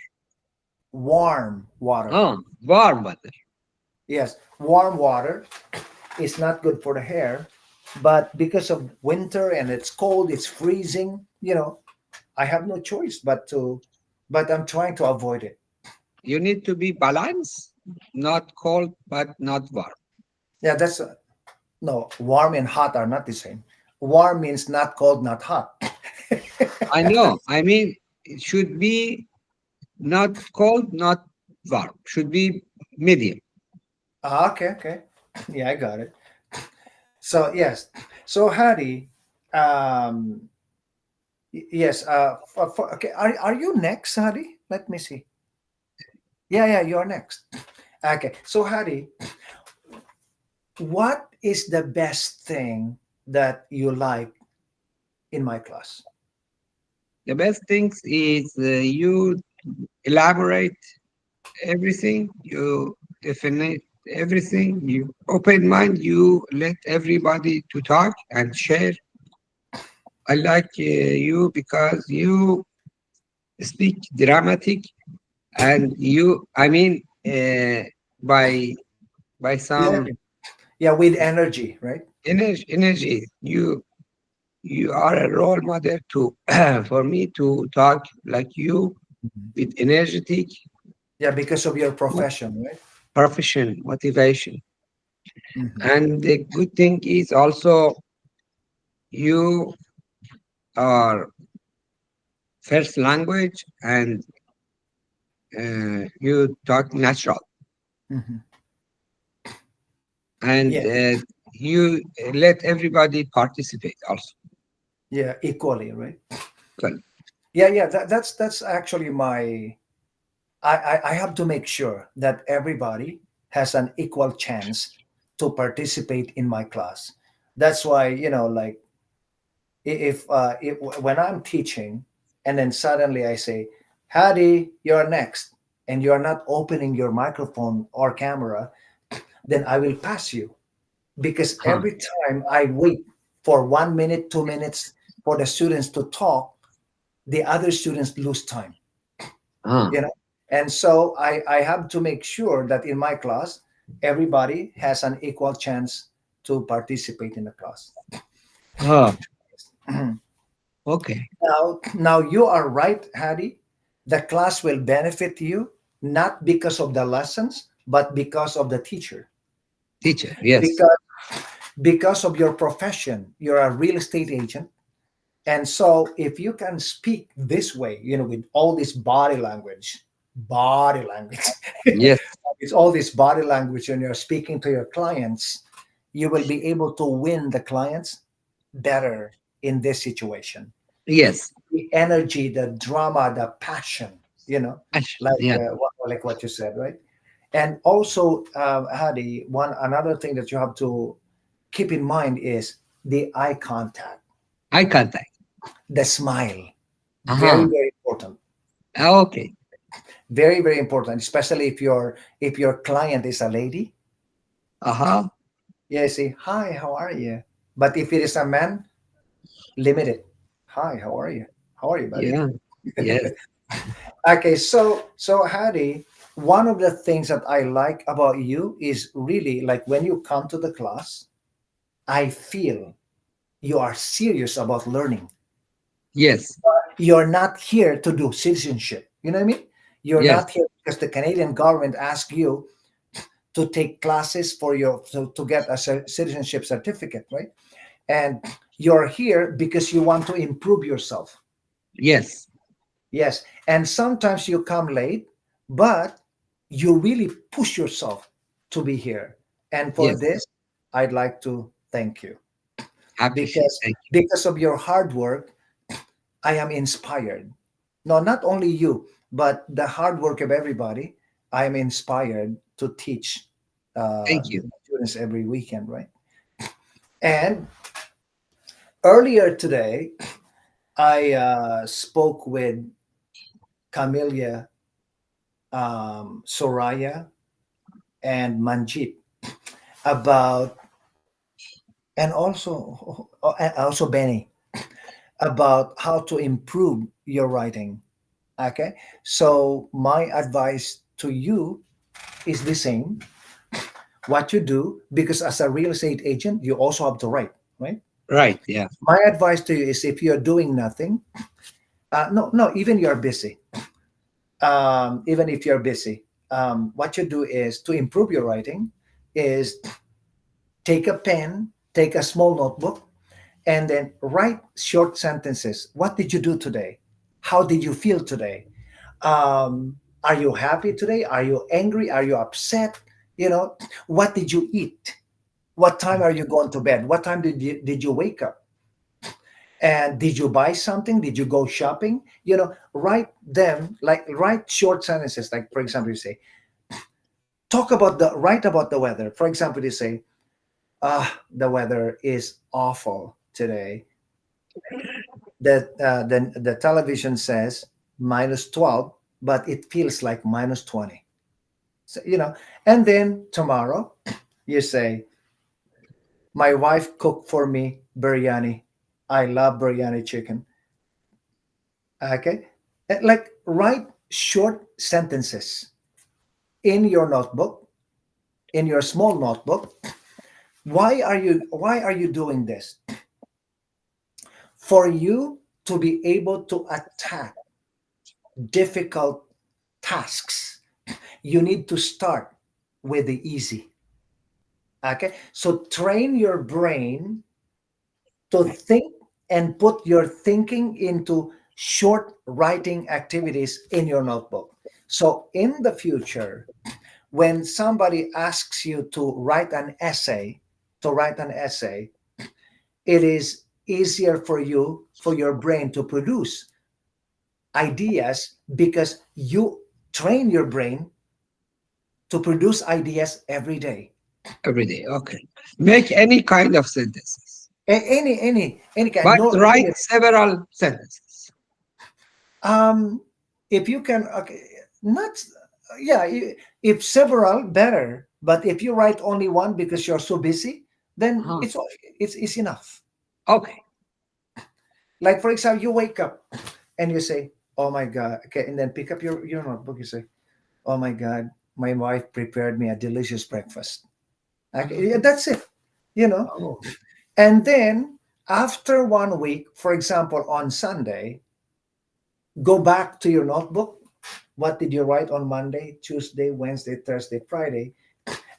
Warm water. Oh, warm weather. Yes, warm water is not good for the hair, but because of winter and it's cold, it's freezing, I have no choice but I'm trying to avoid it. You need to be balanced, not cold, but not warm. Yeah, no, warm and hot are not the same. Warm means not cold, not hot. I know. I mean, it should be not cold, not warm. Should be medium. Okay, okay. Yeah, I got it. So, yes. So, Hadi, um, yes, okay, are you next, Hadi? Let me see. Yeah, yeah, you're next. Okay, so Hadi, what is the best thing that you like in my class? The best things is you elaborate everything, you define everything, you open mind, you let everybody to talk and share. I like you because you speak dramatic and you, I mean, by by Yeah, some yeah, with energy, right? energy, you are a role model to for me to talk like you Mhm. with energetic Yeah, because of your profession, right? profession motivation. Hmm. And the good thing is also you are first language and you talk natural Hmm. and Yeah, you let everybody participate also. yeah, equally, right? Good. Yeah, yeah. That's actually my. I have to make sure that everybody has an equal chance to participate in my class. That's why like if when I'm teaching, and then suddenly I say, Hadi, you're next, and you're not opening your microphone or camera, then I will pass you because Huh. every time I wait for 1 minute, 2 minutes for the students to talk, the other students lose time, Huh. you know. And so I have to make sure that in my class, everybody has an equal chance to participate in the class. Oh, okay. Now you are right, Hadi. The class will benefit you not because of the lessons, but because of the teacher. Teacher, yes. Because of your profession, you're a real estate agent, and so if you can speak this way, with all this body language, Yes. it's all this body language, and you're speaking to your clients, you will be able to win the clients better in this situation. Yes. The energy, the drama, the passion, Yeah. like what you said, right? And also, Hadi, one another thing that you have to keep in mind is the eye contact, Eye contact. the smile. Very, Uh-huh. very important. Okay. Very, very important, especially if your client is a lady. Uh-huh. Yeah, say, hi, how are you? But if it is a man, limit it. Hi, how are you? How are you, buddy? Yeah. Yes. Okay, so Hadi, one of the things that I like about you is really like when you come to the class, I feel you are serious about learning. Yes. You're not here to do citizenship. You know what I mean? You're Yes. not here because the Canadian government asked you to take classes for to get a citizenship certificate, right? And you're here because you want to improve yourself. Yes. Yes, and sometimes you come late, but you really push yourself to be here. And for Yes. this, I'd like to thank you Appreciate. because Thank you. because of your hard work, I am inspired. No, not only you, but the hard work of everybody. I am inspired to teach Thank you. the students every weekend, right? And earlier today, I spoke with Camelia, Soraya, and Manjit about, and also Benny, about how to improve your writing. Okay, so my advice to you is the same. What you do, because as a real estate agent, you also have to write, right? Right. Yeah. My advice to you is if you're doing nothing, no, even you're busy, even if you're busy, what you do is to improve your writing is take a pen, take a small notebook, and then write short sentences. What did you do today? How did you feel today? Are you happy today? Are you angry? Are you upset? What did you eat? What time are you going to bed? What time did you wake up? And did you buy something? Did you go shopping? Write them, like write short sentences. Like, for example, you say, write about the weather. For example, you say, the weather is awful today. The television says -12, but it feels like -20. So. And then tomorrow you say, my wife cooked for me biryani. I love biryani chicken. Okay. Like write short sentences in your notebook, in your small notebook. Why are you doing this? For you to be able to attack difficult tasks, you need to start with the easy. Okay, so train your brain to think and put your thinking into short writing activities in your notebook. So in the future, when somebody asks you to write an essay, it is easier for your brain to produce ideas because you train your brain to produce ideas every day. Every day. Okay. Make any kind of sentences, Any kind, but no write limit. several sentences. Um, if you can, okay, not, yeah, if several, better. But if you write only one because you're so busy, then Huh. it's enough. Okay. Like for example, you wake up and you say, "Oh my God," okay, and then pick up your notebook. You say, "Oh my God, my wife prepared me a delicious breakfast." Okay, yeah, that's it. You know, Oh, and then after 1 week, for example, on Sunday, go back to your notebook. What did you write on Monday, Tuesday, Wednesday, Thursday, Friday?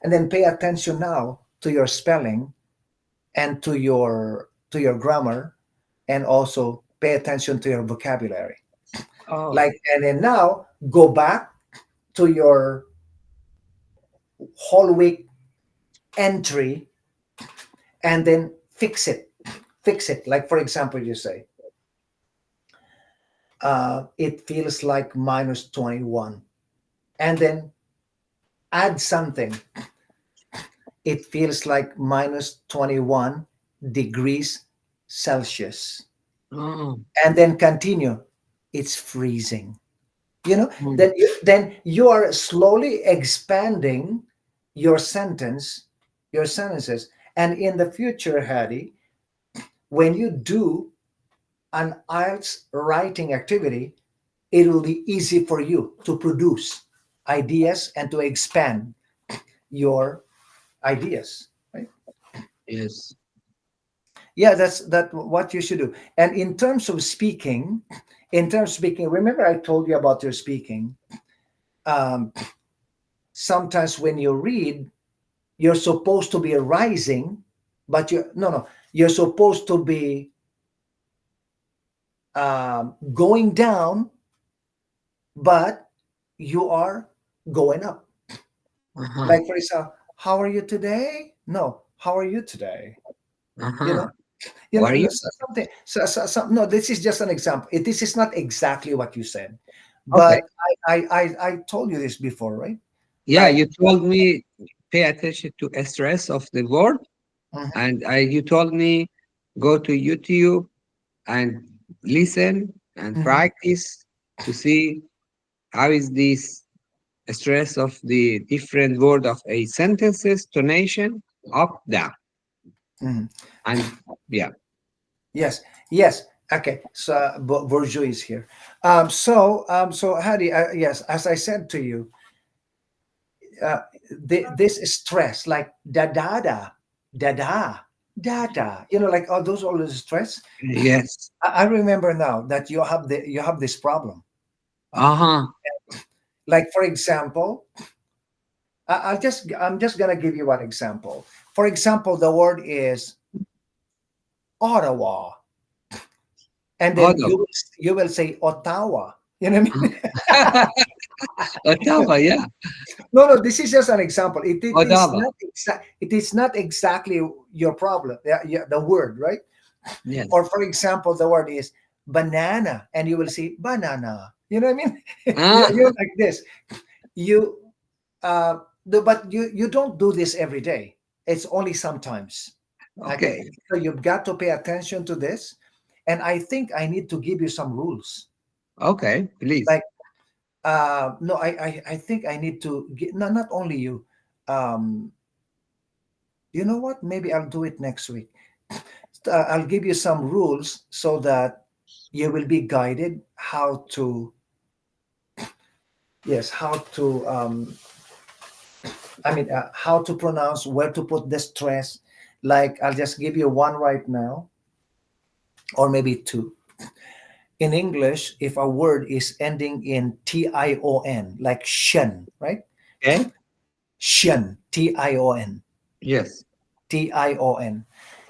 And then pay attention now to your spelling and to your grammar, and also pay attention to your vocabulary. Oh. Like, and then now go back to your whole week entry and then fix it. fix it. Like, for example, you say, it feels like minus 21. And then add something. It feels like minus 21 degrees Celsius. Oh. And then continue. It's freezing. Mm. Then you are slowly expanding your sentence, your sentences. And in the future, Hattie, when you do an IELTS writing activity, it will be easy for you to produce ideas and to expand your ideas, right? Yes. Yeah, that what you should do. And in terms of speaking, remember I told you about your speaking. Um, Sometimes when you read, you're supposed to be rising, but you're supposed to be going down, but you are going up. Uh-huh. Like, for example, how are you today? No, how are you today? You Uh-huh. know, How are you? something. No, this is just an example. This is not exactly what you said, Okay. but I told you this before, right? Yeah, Like, you told me pay attention to stress of the word, mhm, and you told me go to YouTube and listen and mhm, practice to see how is this stress of the different word of a sentences tonation up down mhm. and yeah. Yes, yes. Okay, so Bourgeois is here. So Hadi, yes, as I said to you, uh, this stress, like da da da, da da, da da, like all those stress. Yes. I remember now that you have this problem. Uh-huh. Like, for example, I'm just gonna give you one example. For example, the word is Ottawa, and then Ottawa. you will say Ottawa. You know what I mean? Ottawa, yeah. No, this is just an example. Ottawa. It is not exactly your problem. Yeah, yeah, the word, right? Yes. Or, for example, the word is banana, and you will say banana. You know what I mean? Ah, You're like this. You but you don't do this every day. It's only sometimes. Okay, okay. so you've got to pay attention to this, and I think I need to give you some rules. Okay, please. Like, no, I think I need to get, no, not only you. um you know what, maybe I'll do it next week. I'll give you some rules so that you will be guided how to, yes, how to, how to pronounce, where to put the stress. Like, I'll just give you one right now, or maybe two. In English, if a word is ending in tion, like shen, right? Okay. Shen, tion, Yes. tion.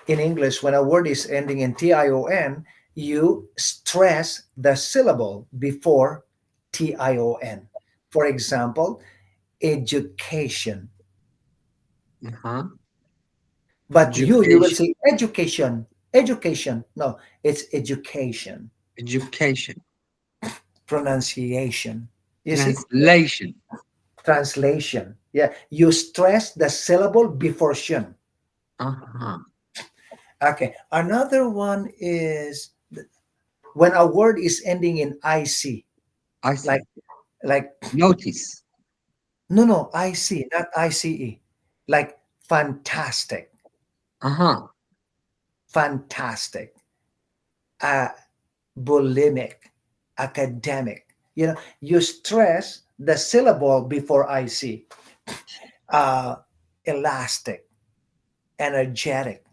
In English, when a word is ending in tion, you stress the syllable before tion. For example, education. Uh-huh. But you will Education. say education, education. No, it's education. Education. Pronunciation. You see? Translation. Translation. Yeah, you stress the syllable before shun. Uh-huh. Okay. Another one is when a word is ending in ic, I like see. like Notice. no, ic, not ice, like fantastic, Uh-huh. fantastic, uh, bulimic, academic. You stress the syllable before ic. uh Elastic, energetic.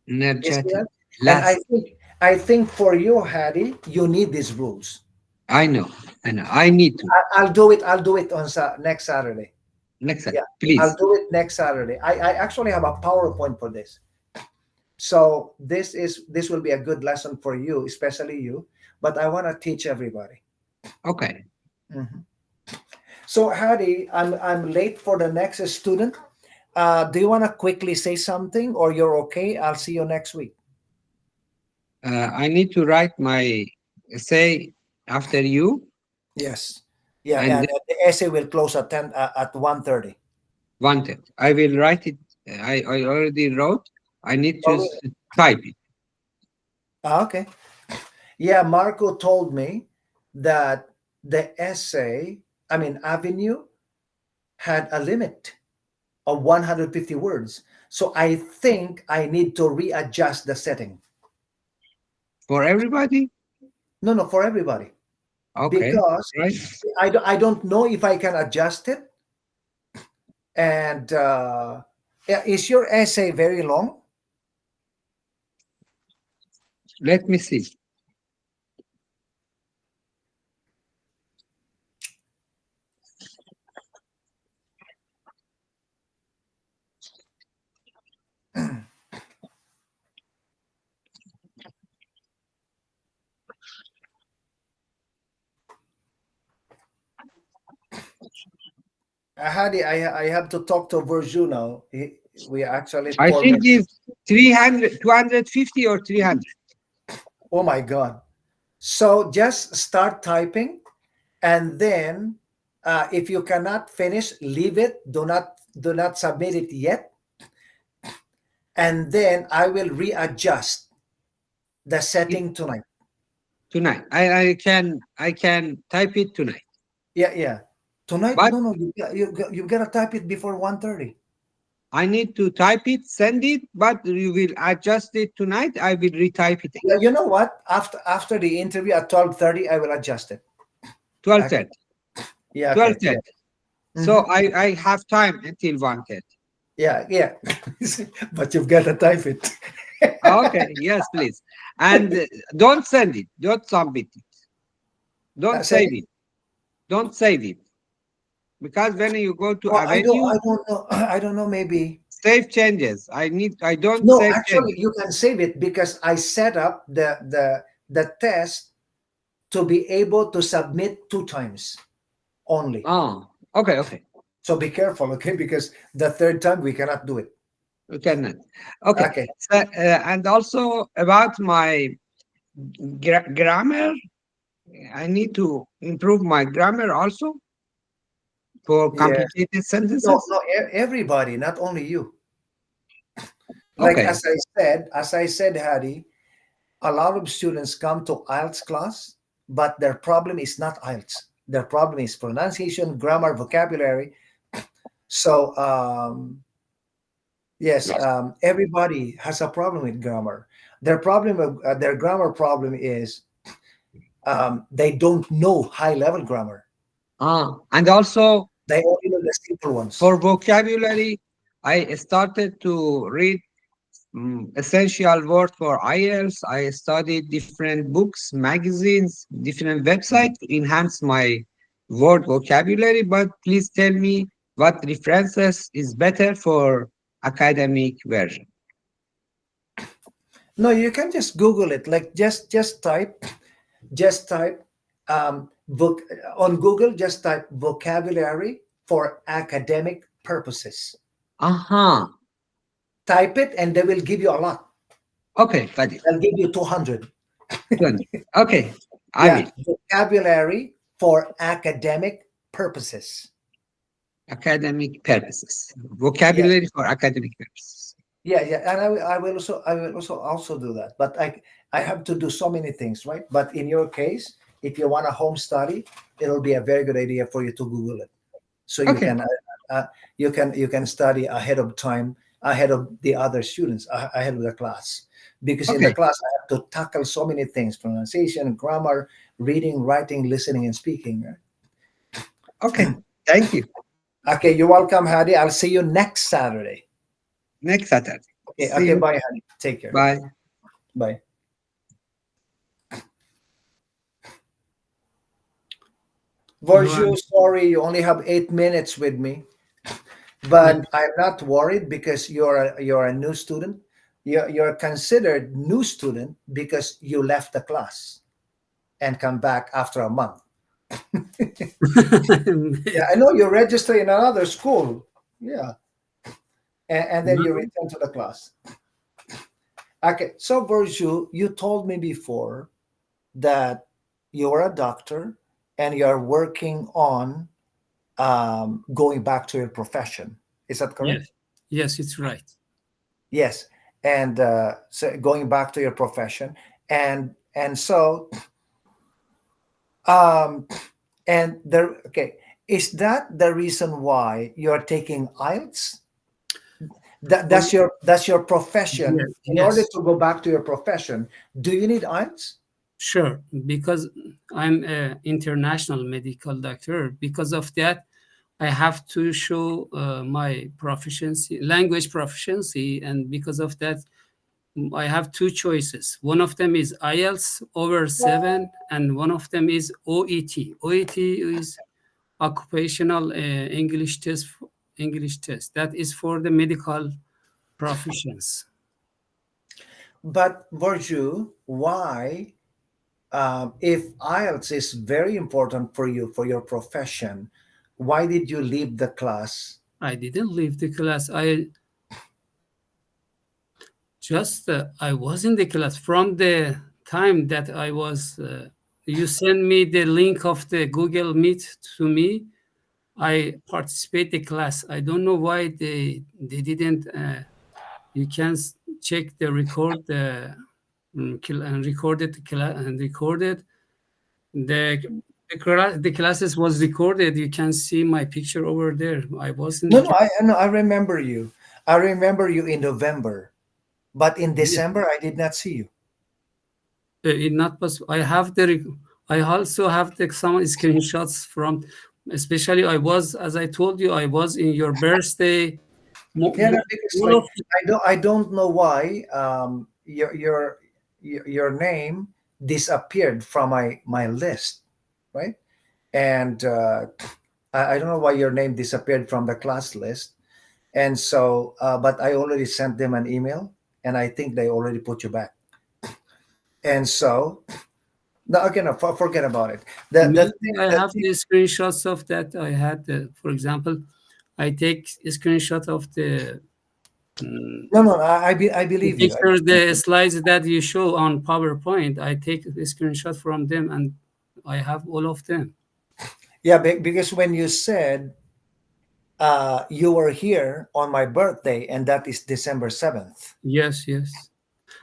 You see Energetic. that? And Last. I think for you, Hattie, you need these rules. I know. I know. I need to. I'll do it. I'll do it on next Saturday. Next time, Yeah, I'll please. do it next Saturday. I actually have a PowerPoint for this. So this will be a good lesson for you, especially you. But I want to teach everybody. Okay. Mhm. So Hattie, I'm late for the next student. Do you want to quickly say something, or you're okay? I'll see you next week. I need to write my essay after you, Yes. Yeah, and and the essay will close at 1:30. wanted. I will write it. I already wrote. I need to Oh, really? type it. Okay. Yeah, Marco told me that the essay, I mean, Avenue had a limit of 150 words. So I think I need to readjust the setting. For everybody? No, no, for everybody. Okay. Because Right. I don't know if I can adjust it. And yeah, is your essay very long? Let me see. Hadi, I have to talk to Virju now. We actually I 4 minutes. think it's 300, 250 or 300. Oh my God. So just start typing, and then if you cannot finish, leave it. Do not submit it yet. And then I will readjust the setting tonight. Tonight. I can type it tonight. Yeah, yeah. Tonight, But no, you gotta type it before 1:30. I need to type it, send it, but you will adjust it tonight. I will retype it Yeah, again. you know what? After the interview at 12:30, I will adjust it. 12:30. Okay. Yeah, okay. 12:30. Yeah. So Mhm. I have time until 1:30. Yeah, yeah. But you've got to type it. Okay, yes, please. And don't send it. Don't submit it. Don't Say, save it. Don't save it. Because when you go to well, Avenue, I don't know. I don't know. Maybe save changes. I don't no. save Actually, changes. you can save it because I set up the test to be able to submit 2 times only. Oh, okay, okay. So be careful, okay? Because the third time we cannot do it. You cannot. Okay. Okay. So, and also about my grammar, I need to improve my grammar also for Yeah. complicated No, sentences. no. Everybody, not only you. Like Okay. as I said, Hadi, a lot of students come to IELTS class, but their problem is not IELTS. Their problem is pronunciation, grammar, vocabulary. So yes, everybody has a problem with grammar. Their grammar problem is they don't know high level grammar. And also They only know the simple ones. for vocabulary, I started to read essential word for IELTS. I studied different books, magazines, different websites to enhance my word vocabulary. But please tell me what references is better for academic version. No, you can just Google it. Like just type book on Google. Just type vocabulary for academic purposes. Uh-huh. Type it, and they will give you a lot. Okay, got it. They'll give you 200. Okay, I Yeah, will. vocabulary for academic purposes. Academic purposes. Yes. Vocabulary for academic purposes. Yeah, yeah, and I will also do that. But I have to do so many things, right? But in your case, if you want a home study, it'll be a very good idea for you to Google it, so Okay, you can study ahead of time, ahead of the other students, ahead of the class. Because in the okay, class, I have to tackle so many things: pronunciation, grammar, reading, writing, listening, and speaking. Right? okay. Thank you. Okay, you're welcome, Hadi. I'll see you next Saturday. Next Saturday. Okay, See okay, you. bye, Hadi. Take care. Bye. Bye. Virgil, sorry, you only have 8 minutes with me, but I'm not worried because you're a new student. You're considered new student because you left the class and come back after a month. Yeah, I know you register in another school. Yeah, and then you return to the class. Okay, so Burju, you told me before that you're a doctor and you're working on going back to your profession. Is that correct? Yes, yes, it's right. Yes. And so going back to your profession, and so um, and there. Okay, is that the reason why you're taking IELTS? For That's your profession. yes, In order yes, to go back to your profession, do you need IELTS? sure. Because I'm an international medical doctor. Because of that, I have to show my proficiency, language proficiency, and because of that, I have two choices. One of them is IELTS over 7, and one of them is OET. OET is occupational English test. That is for the medical professions. But Burju, why, if IELTS is very important for you for your profession, why did you leave the class? I didn't leave the class. I was in the class from the time that I was. You send me the link of the Google Meet to me. I participate the class. I don't know why they didn't. You can check the record and recorded and recorded the classes was recorded. You can see my picture over there. I was in No, the no, I no, I remember you. I remember you in November, but in yeah, December I did not see you. it not possible. I also have the some screenshots from, especially I was, as I told you, I was in your birthday. Yeah, no, because All like of I don't know why your name disappeared from my list, right? And I don't know why your name disappeared from the class list. And so, but I already sent them an email, and I think they already put you back. And so, no, okay, no, forget about it. The maybe thing, I the have thing, the screenshots of that. I had, for example, I take a screenshot of mm, no, no, I the believe you. pictures, the slides that you show on PowerPoint. I take a screenshot from them, and I have all of them. Yeah, because when you said you were here on my birthday, and that is December 7th. Yes, yes.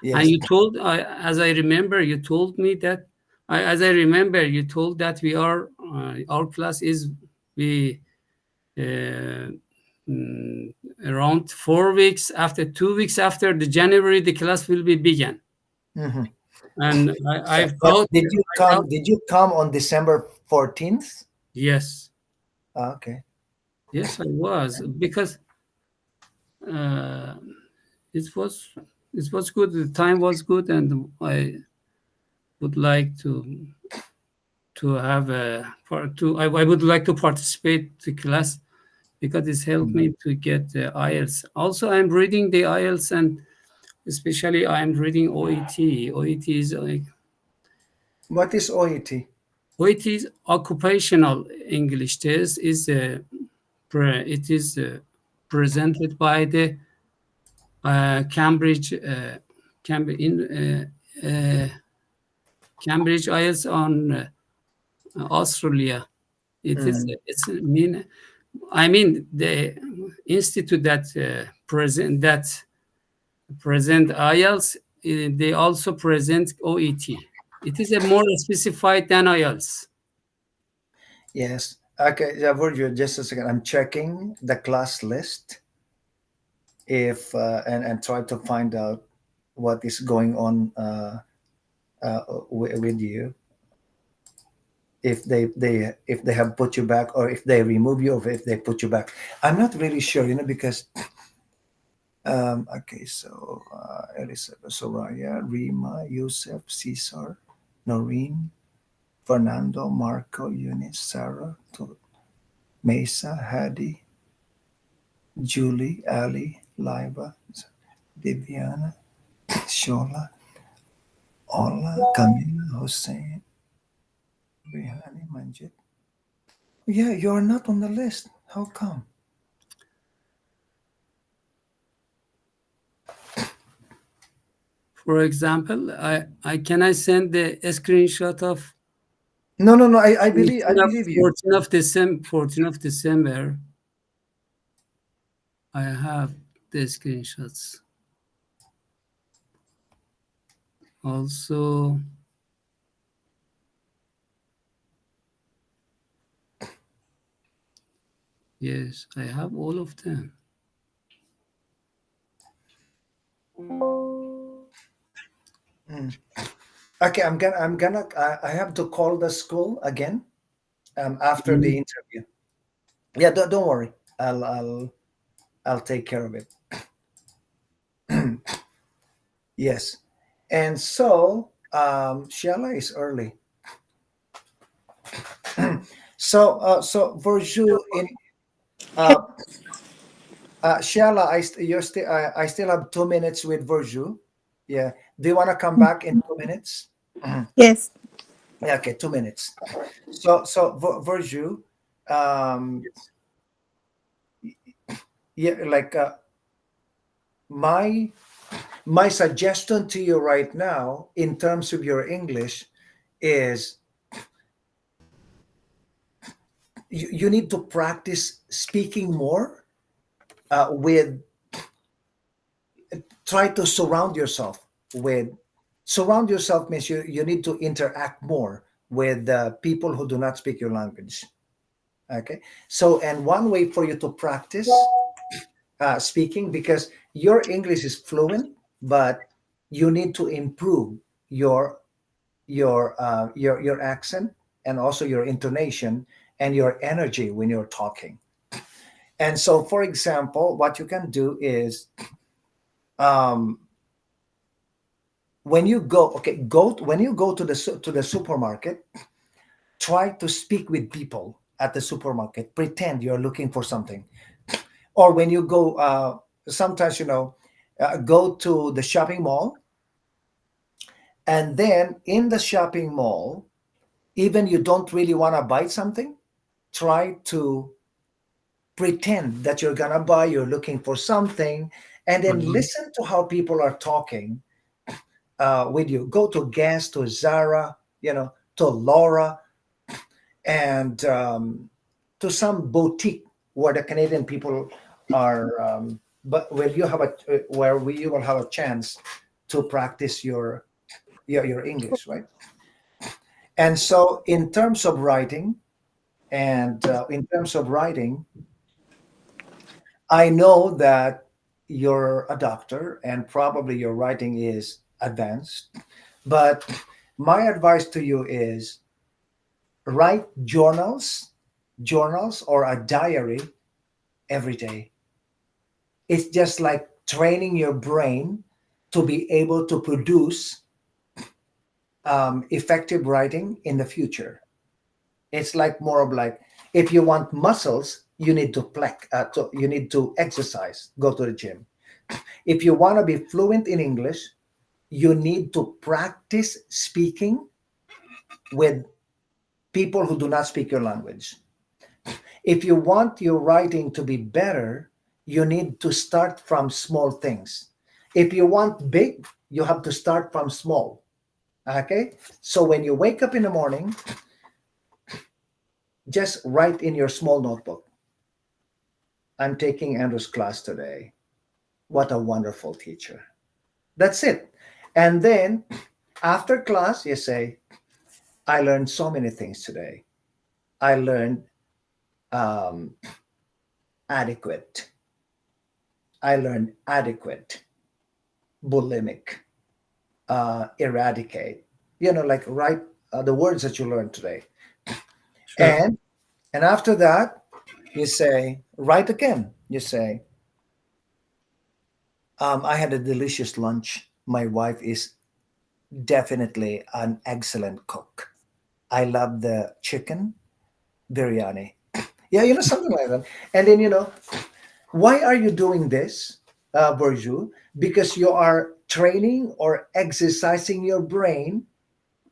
And Yes. you told, as I remember, you told me that, as I remember, you told that our class is we uh, mm, around 4 weeks after, 2 weeks after the January, the class will be began. Hmm. And I But thought, did you I come? thought, Did you come on December 14th? yes, Okay. yes, I was because uh, it was it was good. The time was good, and I would like to have a part to I would like to participate the class because it's helped Mhm. me to get the IELTS. Also, I'm reading the IELTS, and especially I'm reading OET. OET is like What is OET? OET is occupational English test. It is presented by the Cambridge Cambridge in Cambridge IELTS on Australia. Mm. I mean the institute that present IELTS. They also present OET. It is a more specified than IELTS. Yes. Okay, yeah, Virgil, just a second. I'm checking the class list if and try to find out what is going on with you. If they have put you back, or if they remove you, or if they put you back. I'm not really sure, because okay, so Elizabeth, Soraya, Rima, Yusuf, Cesar, Noreen, Fernando, Marco, Eunice, Sarah, Mesa, Hadi, Julie, Ali, Laiba, Viviana, Shola, Ola, Camila, Hussein, Rihani, Manjit. Yeah, you're not on the list. How come? For example, I can I send the screenshot of No, no, no. I believe you. 14 of December. I have the screenshots. Also, yes, I have all of them. Mm. Okay, I have to call the school again after the Mm. interview. Yeah, don't worry. I'll take care of it. Yes. And so, Shella is early. So Verju in uh, Shella, I still have 2 minutes with Verju. Yeah. Do you want to come back in 2 minutes? Mhm. Yes. Yeah. Okay, 2 minutes. So Verju, um, yeah, like my my suggestion to you right now in terms of your English is you need to practice speaking more with try to surround yourself means you need to interact more with people who do not speak your language. Okay, so and one way for you to practice speaking, because your English is fluent, but you need to improve your your accent and also your intonation and your energy when you're talking. And so, for example, what you can do is um, when you go, okay, when you go to to the supermarket, try to speak with people at the supermarket. Pretend you're looking for something, or when you go, sometimes go to the shopping mall, and then in the shopping mall, even you don't really want to buy something, try to pretend that you're gonna buy, you're looking for something, and then Mhm. listen to how people are talking with you. Go to Guess, to Zara, to Laura, and to some boutique where the Canadian people are, but where you will have a chance to practice your English, right? And so, in terms of writing, I know that you're a doctor and probably your writing is advanced, but my advice to you is write journals or a diary every day. It's just like training your brain to be able to produce effective writing in the future. It's like more of like if you want muscles, you need to you need to exercise, go to the gym. If you want to be fluent in English, you need to practice speaking with people who do not speak your language. If you want your writing to be better, you need to start from small things. If you want big, you have to start from small. Okay? So when you wake up in the morning, just write in your small notebook. I'm taking Andrew's class today. What a wonderful teacher. That's it. And then after class, you say, I learned so many things today. I learned um, adequate. I learned adequate, bulimic, eradicate. Like write the words that you learned today. Sure. And after that, you say, write again. You say, I had a delicious lunch. My wife is definitely an excellent cook. I love the chicken biryani. Yeah, something like that. And then, why are you doing this, Burju? Because you are training or exercising your brain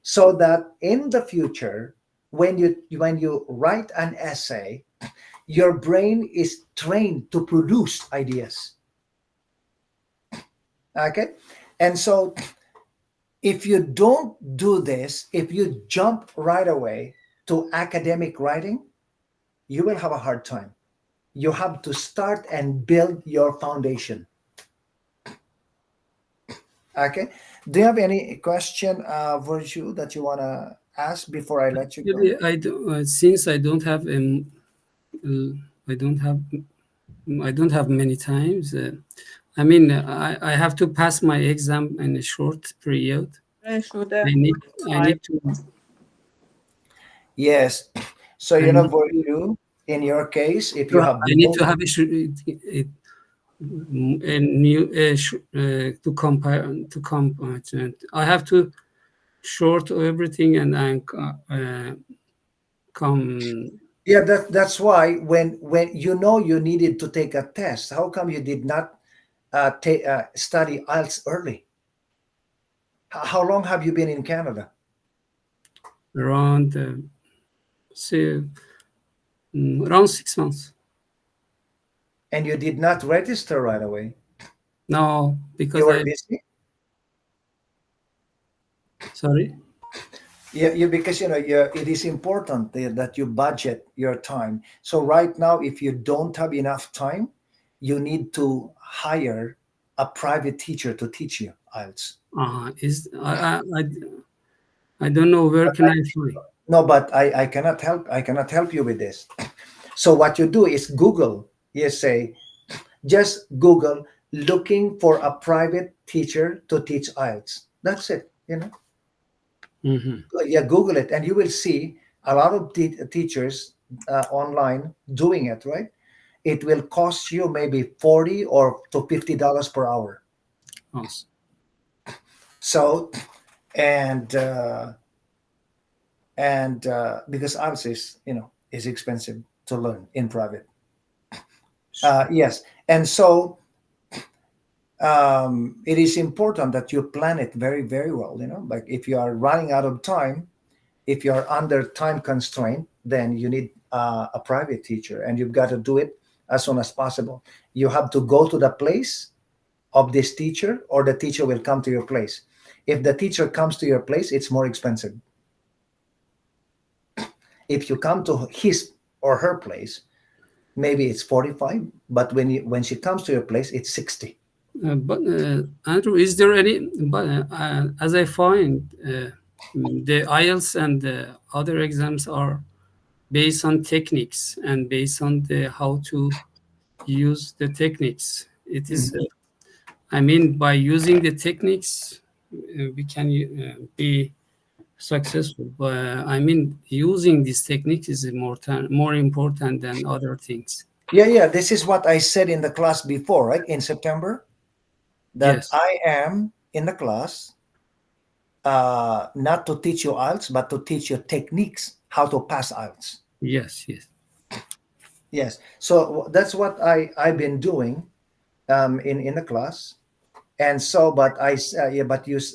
so that in the future, when you write an essay, your brain is trained to produce ideas. Okay, and so If you don't do this, if you jump right away to academic writing, you will have a hard time. You have to start and build your foundation. Okay. Do you have any question, Virtue, that you want to ask before I let you go? Actually, since I don't have many times. I mean, I have to pass my exam in a short period. I need I need to Yes. So, I need to, Virtue, in your case, if you have I need no, to have a new to compare to I have to short everything and come. yeah, that's why when you needed to take a test, how come you did not study IELTS early? How long have you been in Canada? Around say around 6 months. And you did not register right away? No, You because were busy? sorry. Yeah, because it is important that you budget your time. So right now, if you don't have enough time, you need to hire a private teacher to teach you IELTS. Is I don't know where But can I find. no, but I cannot help. I cannot help you with this. So what you do is Google. You say, just Google looking for a private teacher to teach IELTS. That's it. Mhm. Yeah, Google it, and you will see a lot of teachers online doing it. Right? It will cost you maybe $40 to $50 per hour. Awesome. So, and because IELTS is expensive to learn in private. Yes, and so it is important that you plan it very, very well. Like if you are running out of time, if you are under time constraint, then you need a private teacher, and you've got to do it as soon as possible. You have to go to the place of this teacher, or the teacher will come to your place. If the teacher comes to your place, it's more expensive. If you come to his or her place, maybe it's 45, but when she comes to your place, it's 60. But Andrew, is there any? But as I find, the IELTS and the other exams are based on techniques and based on the how to use the techniques. It is, I mean, by using the techniques, we can be successful. But I mean, using these techniques is more important than other things. Yeah, this is what I said in the class before, right? In September, that Yes, I am in the class not to teach you IELTS, but to teach you techniques, how to pass IELTS. yes, yes. Yes. So that's what I've been doing in the class. And so, but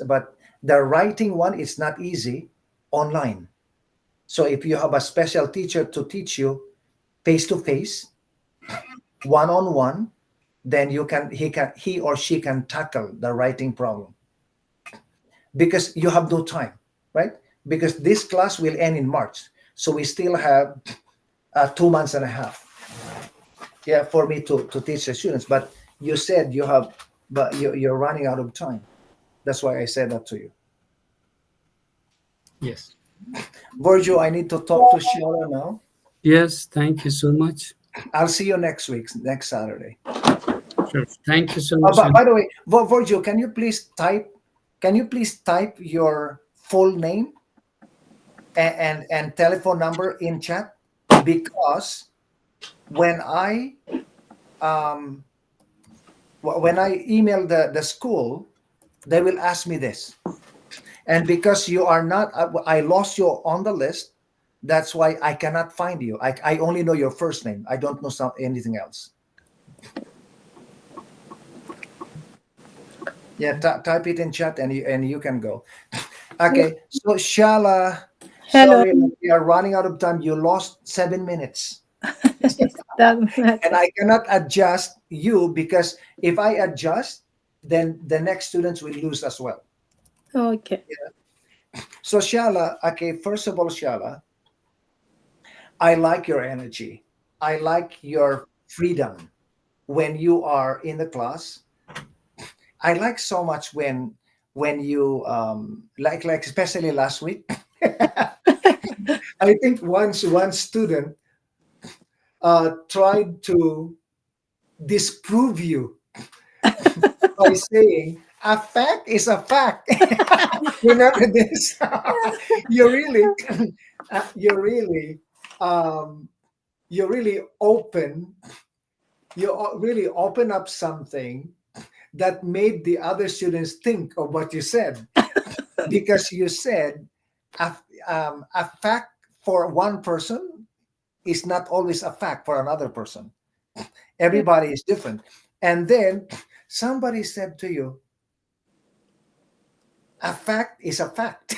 but the writing one is not easy online. So if you have a special teacher to teach you face to face, one on one, then he or she can tackle the writing problem, because you have no time, right? Because this class will end in March, so we still have 2 months and a half, yeah, for me to teach the students. But you said but you're running out of time. That's why I said that to you. Yes. Virgil, I need to talk to Sheila now. Yes, thank you so much. I'll see you next Saturday. Sure. Thank you so much. By the way, Virgil, can you please type your full name and telephone number in chat? Because when I email the school, they will ask me this. And because you are not, I lost you on the list. That's why I cannot find you. I only know your first name. I don't know anything else. Yeah, type it in chat, and you can go. Okay, so Shala, Hello. sorry, we are running out of time. You lost 7 minutes. Doesn't matter. And I cannot adjust you, because if I adjust, then the next students will lose as well. Okay. So Shala, okay, first of all, Shala, I like your energy. I like your freedom when you are in the class. I like so much when you like especially last week. I think once one student tried to disprove you by saying a fact is a fact. Remember this? you really, you really, um, you really open, really open up something that made the other students think of what you said, because you said a, a fact for one person is not always a fact for another person. Everybody is different. And then somebody said to you, a fact is a fact.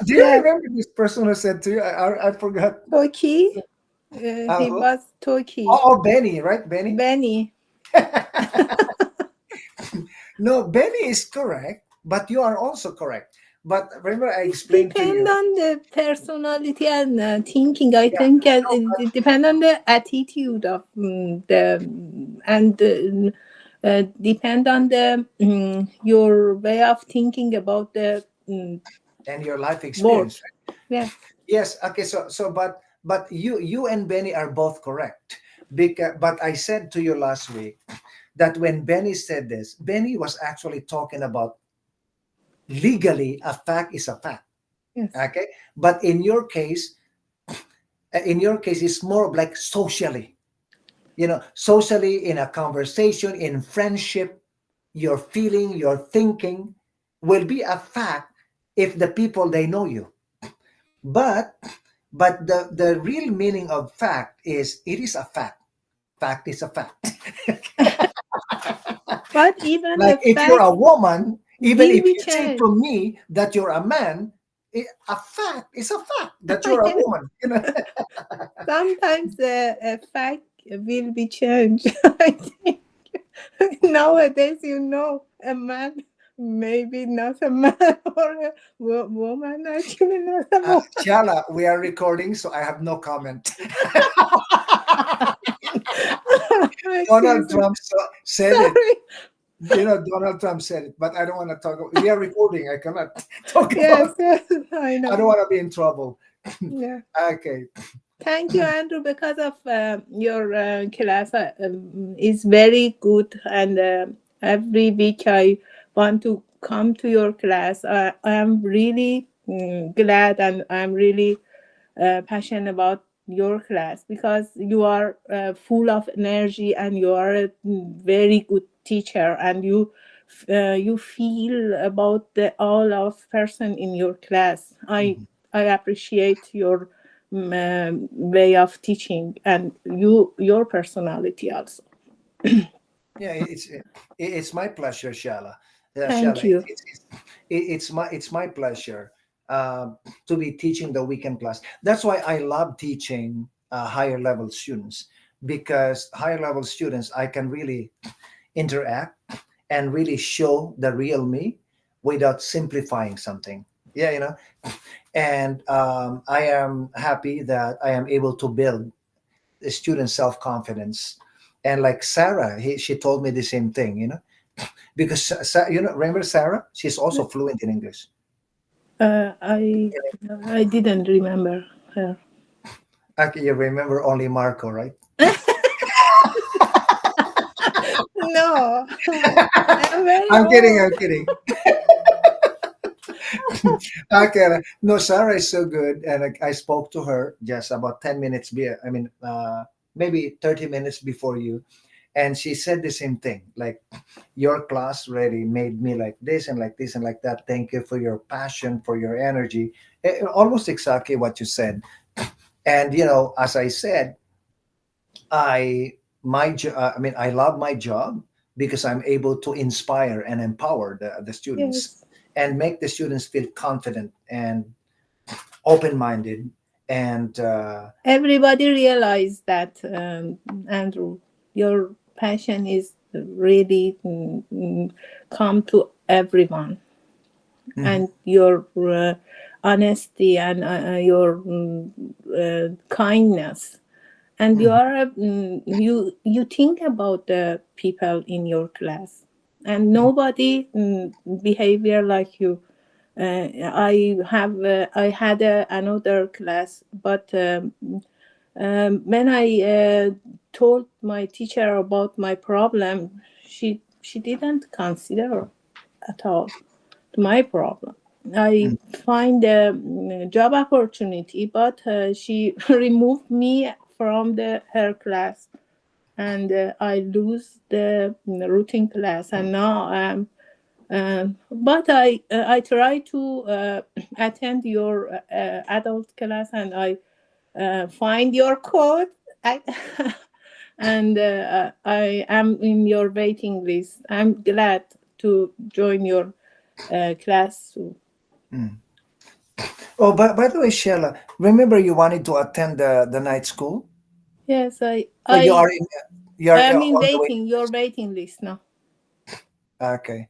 Do you Yeah. remember this person who said to you? I forgot. Turkey. He Who? was Turkey. Oh, Benny, right? Benny? Benny. No, Benny is correct, but you are also correct. But remember, I It explained to depends you. on the personality and thinking. I Yeah, think no, it depends on the attitude of the and depend on the your way of thinking about the and your life word. experience, right? Yeah. Yes. Okay. But you and Benny are both correct. Because but I said to you last week that when Benny said this, Benny was actually talking about legally a fact is a fact. Yes. Okay. But in your case, it's more of like socially. Socially, in a conversation, in friendship, your feeling, your thinking will be a fact if the people they know you. But the real meaning of fact is it is a fact. Fact is a fact. But even Like the if you're fact a woman, even will if be you say changed. to me that you're a man, a fact is a fact that you're a Yes. woman. Sometimes a fact will be changed. I think nowadays, a man maybe not a man or a woman, actually not a woman. Chala, we are recording, so I have no comment. Donald Excuse me. Trump said it. Sorry. Donald Trump said it, but I don't want to talk. We are recording. I cannot talk Yes, about. yes, I I know. don't want to be in trouble. Yeah. Okay. Thank you, Andrew, because of your class is very good, and every week I want to come to your class. I am really glad, and I'm really passionate about your class because you are full of energy, and you are a very good teacher, and you feel about the all of person in your class. I appreciate your way of teaching and your personality also. Yeah, it's my pleasure, Shala. Thank Shala, you. it's my pleasure to be teaching the weekend class. That's why I love teaching higher level students, because higher level students I can really interact and really show the real me without simplifying something. Yeah, and I am happy that I am able to build the student self confidence. And like Sarah, she told me the same thing, because remember Sarah? She's also fluent in English. I didn't remember her. Okay, you remember only Marco, right? No, I'm very I'm kidding. old. I'm kidding. Okay, no, Sarah is so good, and I spoke to her just about 10 minutes. Maybe 30 minutes before you, and she said the same thing. Like, your class really made me like this and like this and like that. Thank you for your passion, for your energy. Almost exactly what you said. And as I said, I love my job because I'm able to inspire and empower the students Yes. and make the students feel confident and open-minded. And Everybody realize that, Andrew, your passion is really come to everyone. and your honesty and your kindness. And you are you think about the people in your class, and nobody behavior like you. I had another class, but when I told my teacher about my problem, she didn't consider at all my problem. I find a job opportunity, but she removed me from her class, and I lose the routine class. And now but I try to attend your adult class, and I find your code. I, and I am in your waiting list. I'm glad to join your class soon. Oh, by the way, Sheila, remember you wanted to attend the night school? Yes, So you are I'm in on the waiting waiting your list. waiting list now. Okay.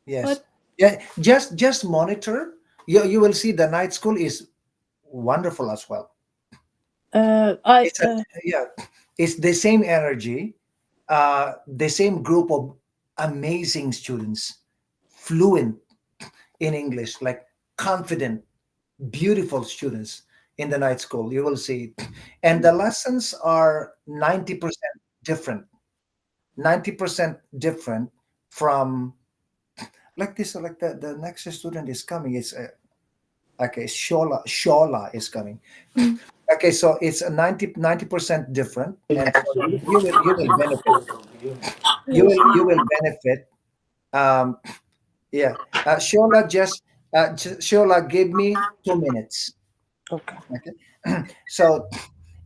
Yes. But Yeah. Just monitor. You will see the night school is wonderful as well. I It's a yeah. It's the same energy, the same group of amazing students, fluent in English, like confident, beautiful students in the night school. You will see, and the lessons are 90% different. 90% different from like this. Like the next student is coming. It's okay. Shola is coming. Okay, so it's a 90% different, and so you will benefit. You will benefit. Um, yeah, Shola Shola, give me 2 minutes. okay. Okay, so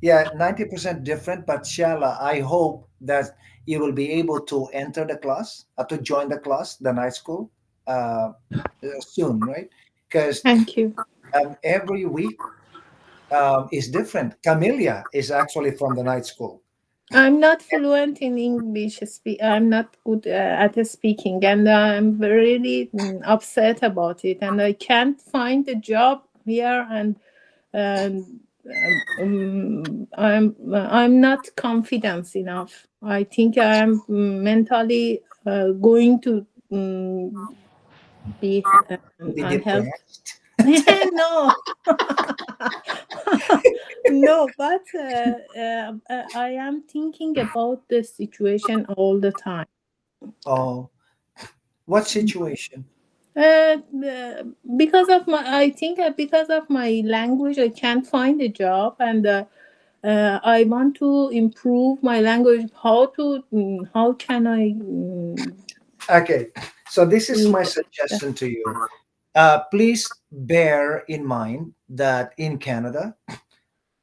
yeah, 90% different, but Shala, I hope that you will be able to enter the class, to join the class, the night school, soon, right? Because Thank you. every week is different. Camellia is actually from the night school. I'm not fluent in English. I'm not good at speaking, and I'm really upset about it. And I can't find a job here, and I'm not confident enough. I think I'm mentally going to be To be unhealthy. depressed. No. No, but I am thinking about the situation all the time. Oh, what situation? Because of I think because of my language, I can't find a job, and I want to improve my language. How can I Okay, so this is do my that? suggestion to you. Please bear in mind that in Canada,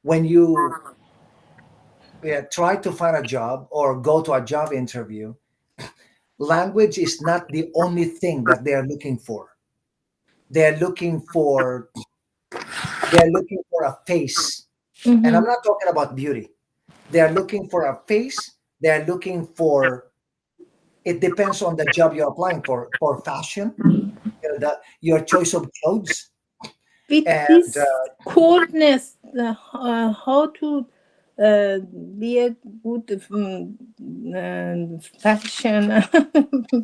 when you try to find a job or go to a job interview, language is not the only thing that they are looking for. They're looking for they're looking for a face. And I'm Mm-hmm. not talking about beauty. They're looking for a face. They're looking for it depends on the job you're applying for fashion, your choice of clothes. With And this coldness, how to be a good fashion,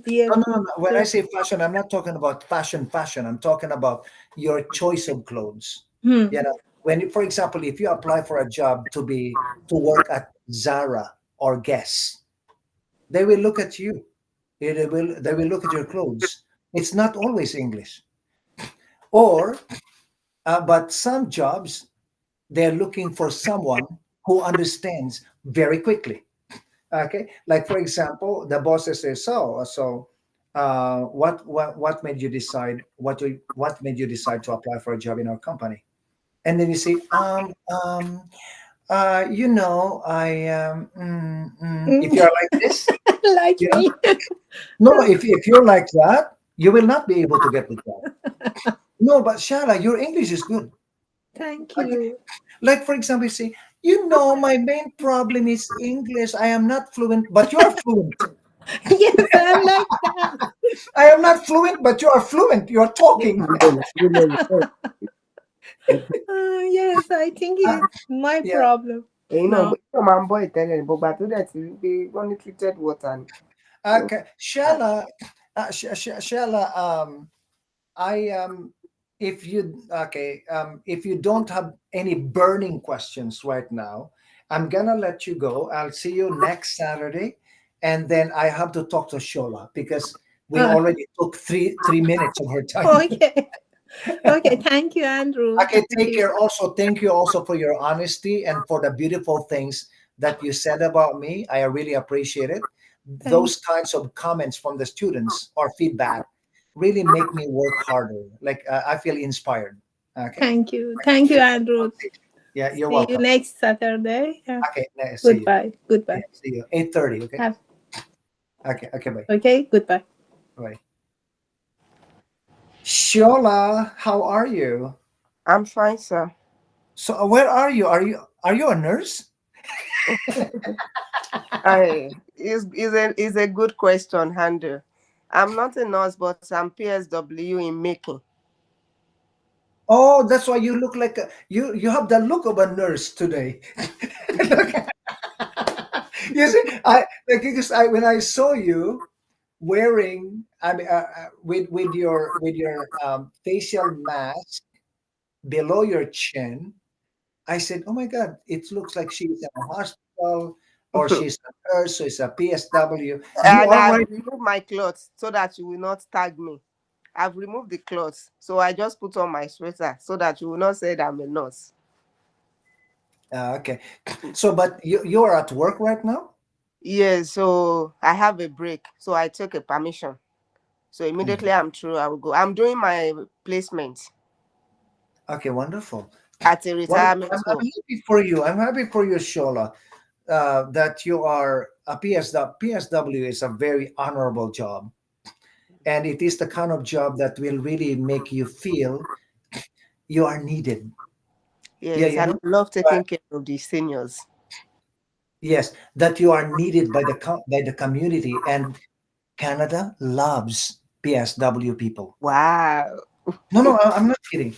be a no, no, good. no, no. When I say fashion, I'm not talking about fashion. I'm talking about your choice of clothes. Hmm. When you, for example, if you apply for a job to work at Zara or Guess, they will look at you. They will look at your clothes. It's not always English. Or but some jobs they're looking for someone who understands very quickly. Okay, like for example, the bosses say, what made you decide what made you decide to apply for a job in our company? And then you say, if you're like this, Like you know, me. no, if you're like that, you will not be able to get the job. No, but Shala, your English is good. Thank Okay, you. like for example, you say, my main problem is English. I am not fluent, but you are fluent. Yes, I'm like that. I am not fluent, but you are fluent. You are talking. Yes, I think Uh, it's my yeah. problem èyí náà now. máa ń bọ́ ìtẹ́lẹ̀ ní gbogbo àti ó dẹ̀ ti rí pé wọ́n ní treated water ni. So, Okay. Shella, Shella, I if you okay, if you don't have any burning questions right now, I'm gonna let you go. I'll see you next Saturday, and then I have to talk to Shola because we Uh, already took three minutes of her time. okay. Okay. Thank you, Andrew. Okay, Thank take you. care. Also, thank you also for your honesty and for the beautiful things that you said about me. I really appreciate it. Thank, Those kinds of comments from the students or feedback really make me work harder. Like I feel inspired. Okay. thank you. Thank you, Andrew. Yeah, you're See you welcome. next Saturday. Yeah. Okay, see you. Goodbye. Yeah, Goodbye. see you. 8:30. Okay. Have, Okay. Bye. okay. Goodbye. Bye. Shola, how are you? I'm fine, sir. So where are you? Are you a nurse? Is a good question, Handle. I'm not a nurse, but I'm PSW in making. Oh, that's why you look like you have the look of a nurse today. You see, I like because I when I saw you wearing, I mean, with your facial mask below your chin, I said, "Oh my God, it looks like she's in a hospital or she's a nurse, so it's a PSW." You And are I've right. removed my clothes so that you will not tag me. I've removed the clothes. So I just put on my sweater so that you will not say that I'm a nurse. Okay, so but you are at work right now. Yes, so I have a break. So I took a permission. So Mhm. immediately I'm through, I will go. I'm doing my placement Okay, wonderful. at a Well, retirement I'm home. happy for you. I'm happy for you, Shola, that you are a PSW. PSW is a very honorable job, and it is the kind of job that will really make you feel you are needed. Yeah, Yes, and I love taking care of the seniors. yes, that you are needed by the community, and Canada loves PSW people. Wow. No, no, I'm not kidding.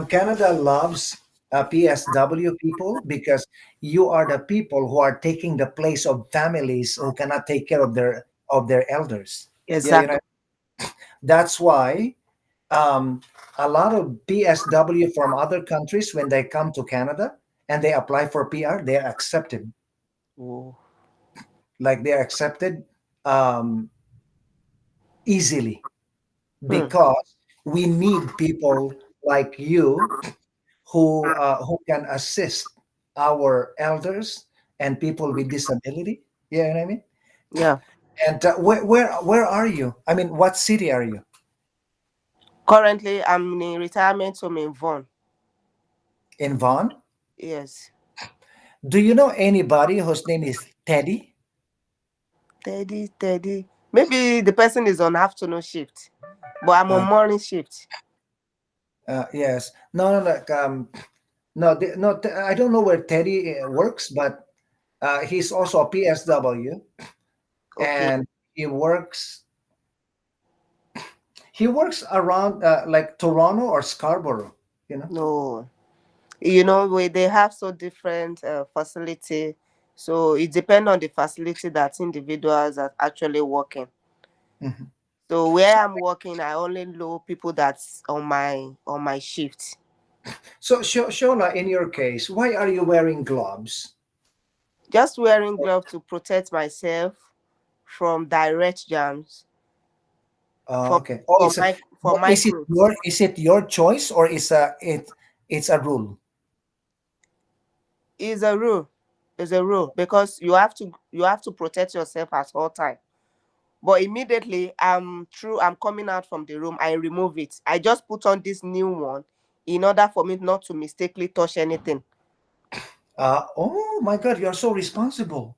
Canada loves PSW people because you are the people who are taking the place of families who cannot take care of their elders. Yeah, Exactly. that's why um, a lot of PSW from other countries when they come to Canada and they apply for PR, they are accepted. Oh. Like they are accepted um, easily Hmm. because we need people like you who can assist our elders and people with disability. You know what I mean? Yeah. And where are you? I mean, what city are you? Currently, I'm in retirement home in Vaughan. In Vaughan? Yes. Do you know anybody whose name is Teddy? Teddy. Maybe the person is on afternoon shift, but I'm on Uh, morning shift. yes. No, no, like no, no. I don't know where Teddy works, but he's also a PSW, Okay. and he works. He works around like Toronto or Scarborough. You know. No. They have so different facility. So it depends on the facility that individuals are actually working. Mhm. So where I'm working, I only know people that's on my shift. So, Shola, in your case, why are you wearing gloves? Just wearing gloves to protect myself from direct jams from Okay. Oh, from my from microbes. is it your choice or it's a rule? Is a rule. Is a rule because you have to protect yourself at all time. But immediately I'm coming out from the room, I remove it. I just put on this new one in order for me not to mistakenly touch anything. Oh my God, you're so responsible.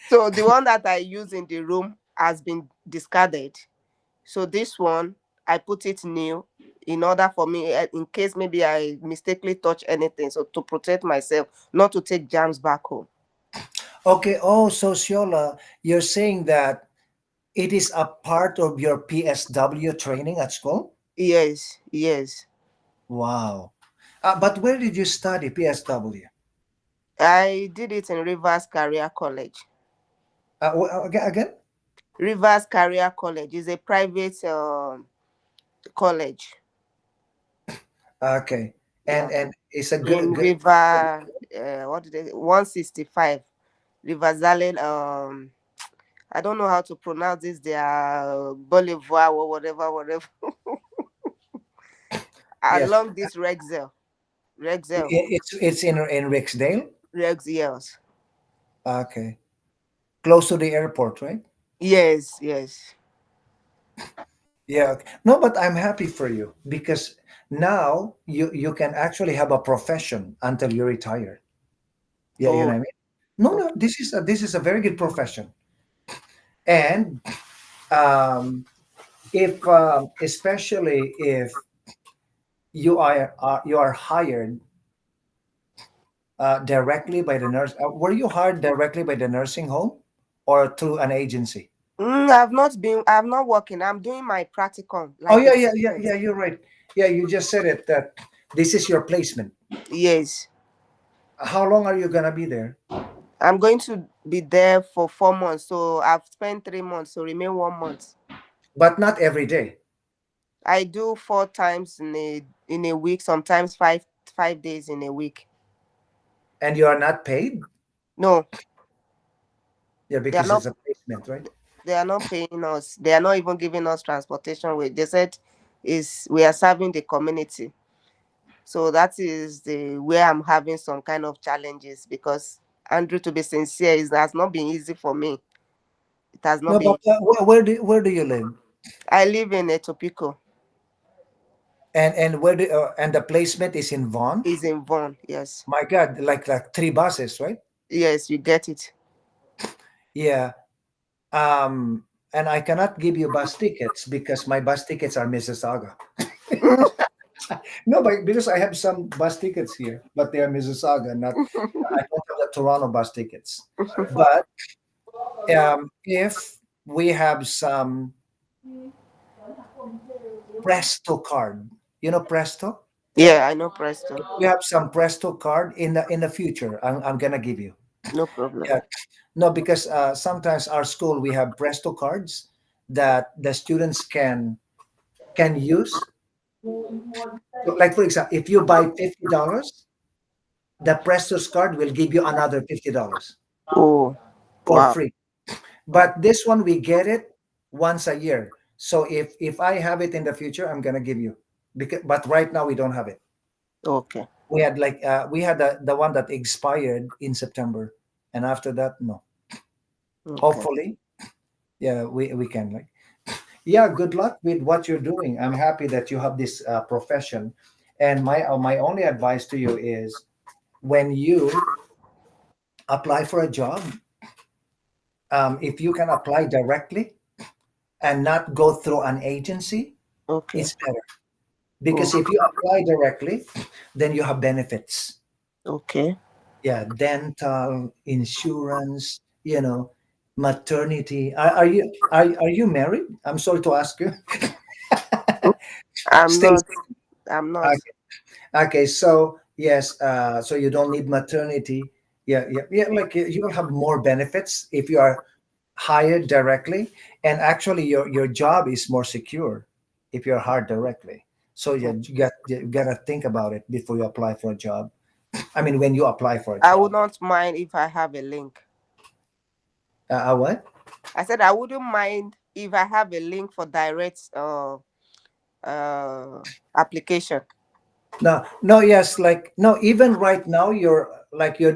So the one that I use in the room has been discarded. So this one I put it new in order for me in case maybe I mistakenly touch anything. So to protect myself, not to take germs back home. Okay. Oh, so Shola, you're saying that it is a part of your PSW training at school? Yes, yes. Wow. But where did you study PSW? I did it in Rivers Career College. Again? Rivers Career College is a private college. Okay. Yeah. And it's a In good. River, what did they 165 River Zalen. I don't know how to pronounce this. Their Bolivar or whatever, whatever. Yes. Along this Rexel, It's in Rixdale. Rexels. Okay. Close to the airport, right? Yes, yes. Yeah. Okay. No, but I'm happy for you because now you can actually have a profession until you retire. Yeah, you know Oh, what I mean? No, no, okay. this is a very good profession. And um, if especially if you are hired directly by the nurse, were you hired directly by the nursing home or through an agency? I'm not working. I'm doing my practicum, Oh like a yeah, yeah, yeah, student. yeah. You're right. Yeah, you just said it that this is your placement. Yes. How long are you gonna be there? I'm going to be there for 4 months. So I've spent 3 months, so remain 1 month. But not every day. I do 4 times in a week, sometimes five days in a week. And you are not paid? No, Yeah, they are because not it's a placement, right? they are not paying us. They are not even giving us transportation wage. They said is we are serving the community. So that is the where I'm having some kind of challenges because Andrew, to be sincere, it has not been easy for me. It has not No, been. but where do you live? I live in Etopico. And and the placement is in Vaughan? Is in Vaughan. Yes. My God, like three buses, right? Yes, you get it. Yeah. And I cannot give you bus tickets because my bus tickets are Mississauga. No, but because I have some bus tickets here, but they are Mississauga, not I don't have the Toronto bus tickets. But if we have some Presto card, Presto? Yeah, I know Preston. If we have some Presto card in the future, I'm gonna give you. No problem. Yeah. No, because sometimes our school we have Presto cards that the students can use. So, like for example, if you buy $50, the Presto's card will give you another $50 Oh, for wow. free. But this one we get it once a year. So if I have it in the future, I'm gonna give you. But right now we don't have it. Okay. We had the one that expired in September, and after that, no. Okay. Hopefully, yeah, we can yeah. Good luck with what you're doing. I'm happy that you have this profession, and my only advice to you is when you apply for a job, if you can apply directly and not go through an agency, Okay. it's better Oh, because if you apply directly, then you have benefits. okay. Yeah, dental, insurance, maternity. Are you married? I'm sorry to ask you. I'm Stay. not. I'm not. Okay. Okay, so yes, so you don't need maternity. Yeah, yeah, yeah. Like you will have more benefits if you are hired directly, and actually your job is more secure if you're hired directly. So yeah, you gotta think about it before you apply for a job. I mean, when you apply for a I would job. not mind if I have a link. What? I said I wouldn't mind if I have a link for direct uh application. No, no, yes, like no, even right now you're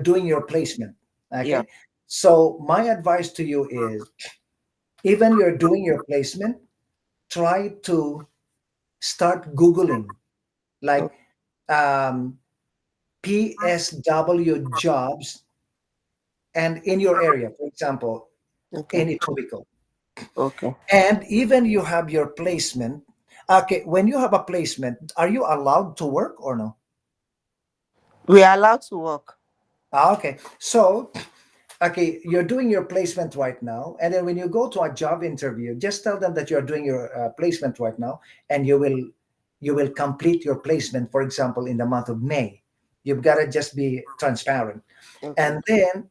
doing your placement. Yeah. Okay. So my advice to you is even you're doing your placement, try to start Googling O- like um, PSW jobs and in your area, for example, Okay. in Etobicoke. Okay. And even you have your placement. Okay, when you have a placement, are you allowed to work or no? We are allowed to work. Okay, so okay, you're doing your placement right now, and then when you go to a job interview, just tell them that you're doing your placement right now, and you will complete your placement, for example, in the month of May. You've got to just be transparent. Okay. And then,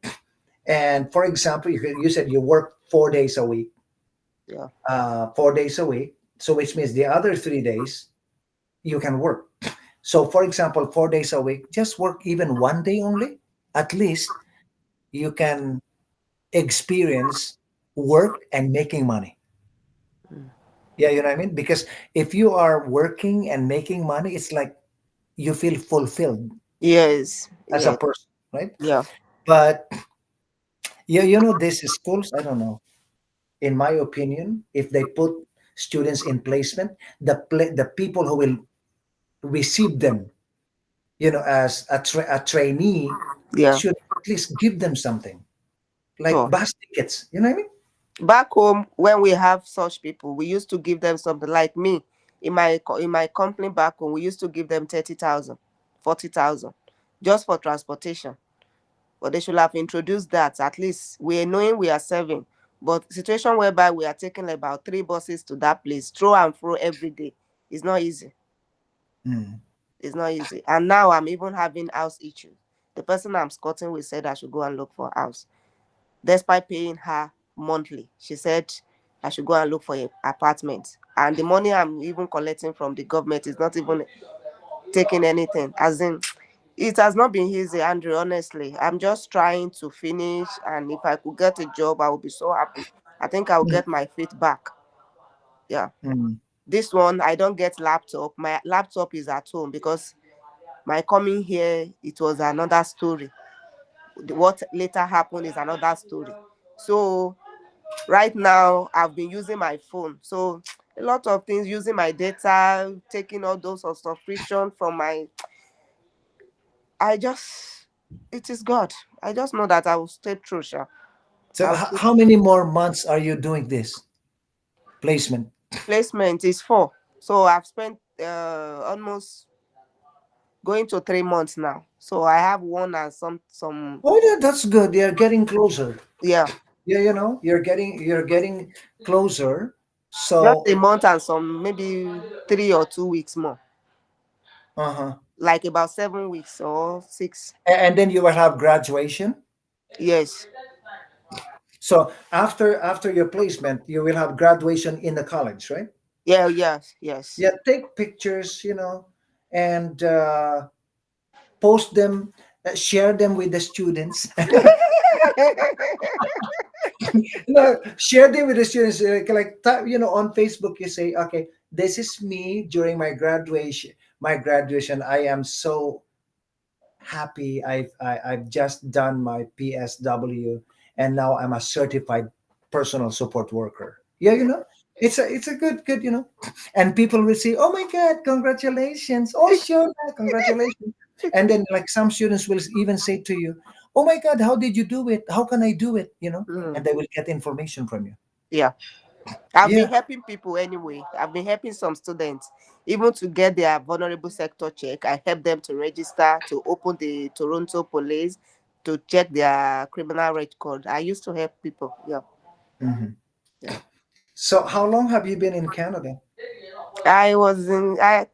and for example, you said you work 4 days a week, Yeah. 4 days a week, so which means the other 3 days you can work. So for example, 4 days a week, just work even one day only. At least you can experience work and making money. Mm. Yeah, you know what I mean? Because if you are working and making money, it's like you feel fulfilled Yes. as a Yes. person, right? Yeah. But yeah, these schools, I don't know. In my opinion, if they put students in placement, the people who will receive them, as a trainee, Yeah. should at least give them something like Sure. bus tickets. You know what I mean? Back home, when we have such people, we used to give them something like me. In my company back home, we used to give them 30,000, 40,000, just for transportation. But they should have introduced that. At least we are knowing we are serving. But situation whereby we are taking about 3 buses to that place, throw and fro every day, is not easy. Mm. It's not easy. And now I'm even having house issues. The person I'm scouting with said I should go and look for a house. Despite paying her monthly, she said I should go and look for an apartment. And the money I'm even collecting from the government is not even taking anything. As in, it has not been easy, Andrew, honestly. I'm just trying to finish, and if I could get a job, I would be so happy. I think I'll Mm. get my feet back. Yeah. Mm. This one, I don't get laptop. My laptop is at home because my coming here, it was another story. What later happened is another story. So right now, I've been using my phone. So a lot of things, using my data, taking all those subscription from my, I just, it is God. I just know that I will stay true, sure. So I'll stay. how many more months are you doing this placement? Placement is 4. So I've spent almost going to 3 months now. So I have one and some Oh, yeah, that's good. You're getting closer. yeah, Yeah, you're getting closer. just So, a month and some maybe 3 or 2 weeks more. uh-huh. Like about 7 weeks or 6. And then you will have graduation. Yes. So after your placement, you will have graduation in the college, right? Yeah, yes, yes. Yeah, take pictures, and post them, share them with the students. No, share them with the students. Like on Facebook, you say, okay, this is me during my graduation. My graduation, I am so happy. I've just done my PSW, and now I'm a certified personal support worker. Yeah, it's a good, and people will say, "Oh my God, congratulations! Oh, sure, congratulations!" And then, like, some students will even say to you, "Oh my God, how did you do it? How can I do it?" And Mm, they will get information from you. yeah. I've Yeah. been helping people anyway. I've been helping some students even to get their vulnerable sector check. I help them to register, to open the Toronto police, to check their criminal record. I used to help people. Yeah. Mhm. Yeah. So, how long have you been in Canada? I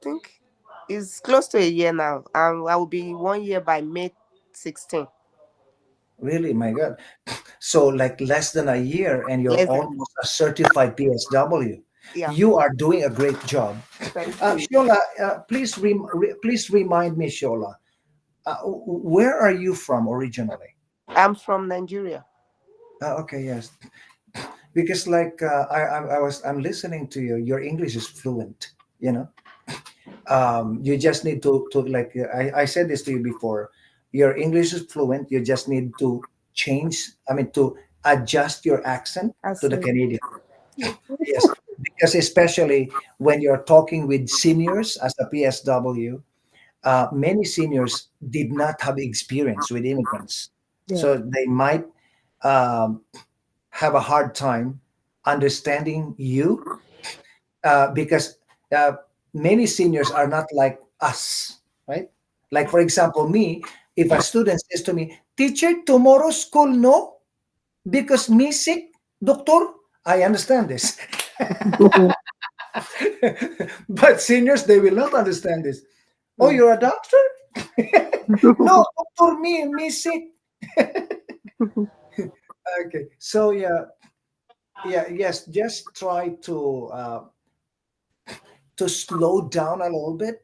think it's close to a year now. I will be 1 year by May 16th. Really, my God. So, like, less than a year, and you're Less than, almost a certified PSW. yeah. You are doing a great job. Thank you. Shola, please remind me, Shola, where are you from originally? I'm from Nigeria. Okay, yes, because like I'm listening to you. Your English is fluent. You just need to like I said this to you before. Your English is fluent. You just need to to adjust your accent to the Accent. Canadian. Yes, because especially when you're talking with seniors as a PSW, many seniors did not have experience with immigrants, Yeah. so they might um, have a hard time understanding you, because uh, many seniors are not like us, right? Like, for example, me, if a student says to me, "Teacher, tomorrow school, no?" Because me sick, doctor, I understand this. But seniors, they will not understand this. Oh, Mm. you're a doctor? No, doctor, me sick. Okay, so yeah, yeah, yes, just try to slow down a little bit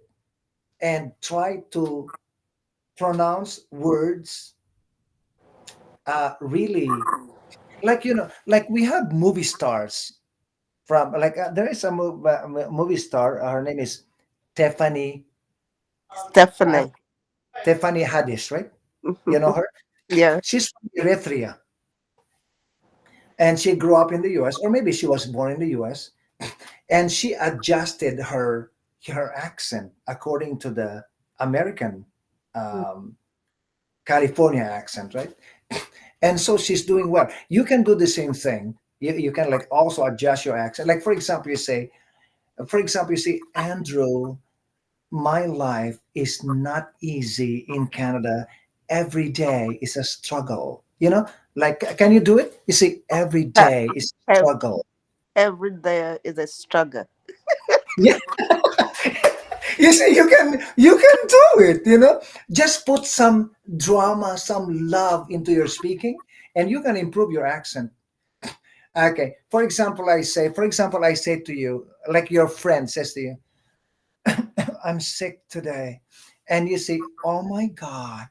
and try to pronounce words really, like, like we have movie stars from, like, there is a movie star. Her name is Tiffany Stephanie. Tiffany Haddish, right? You know her. Yeah. She's from Eritrea, and she grew up in the U.S., or maybe she was born in the U.S., and she adjusted her accent according to the American, um, California accent, right? And so she's doing well. You can do the same thing. You can, like, also adjust your accent. Like, for example, you say, Andrew, my life is not easy in Canada. Every day is a struggle. Like, can you do it? You see, every day is a Ev- struggle. Every day is a struggle. Yeah. You see, you can do it. Just put some drama, some love into your speaking, and you can improve your accent. Okay. For example, I say to you, like your friend says to you, I'm sick today. And you say, oh my God.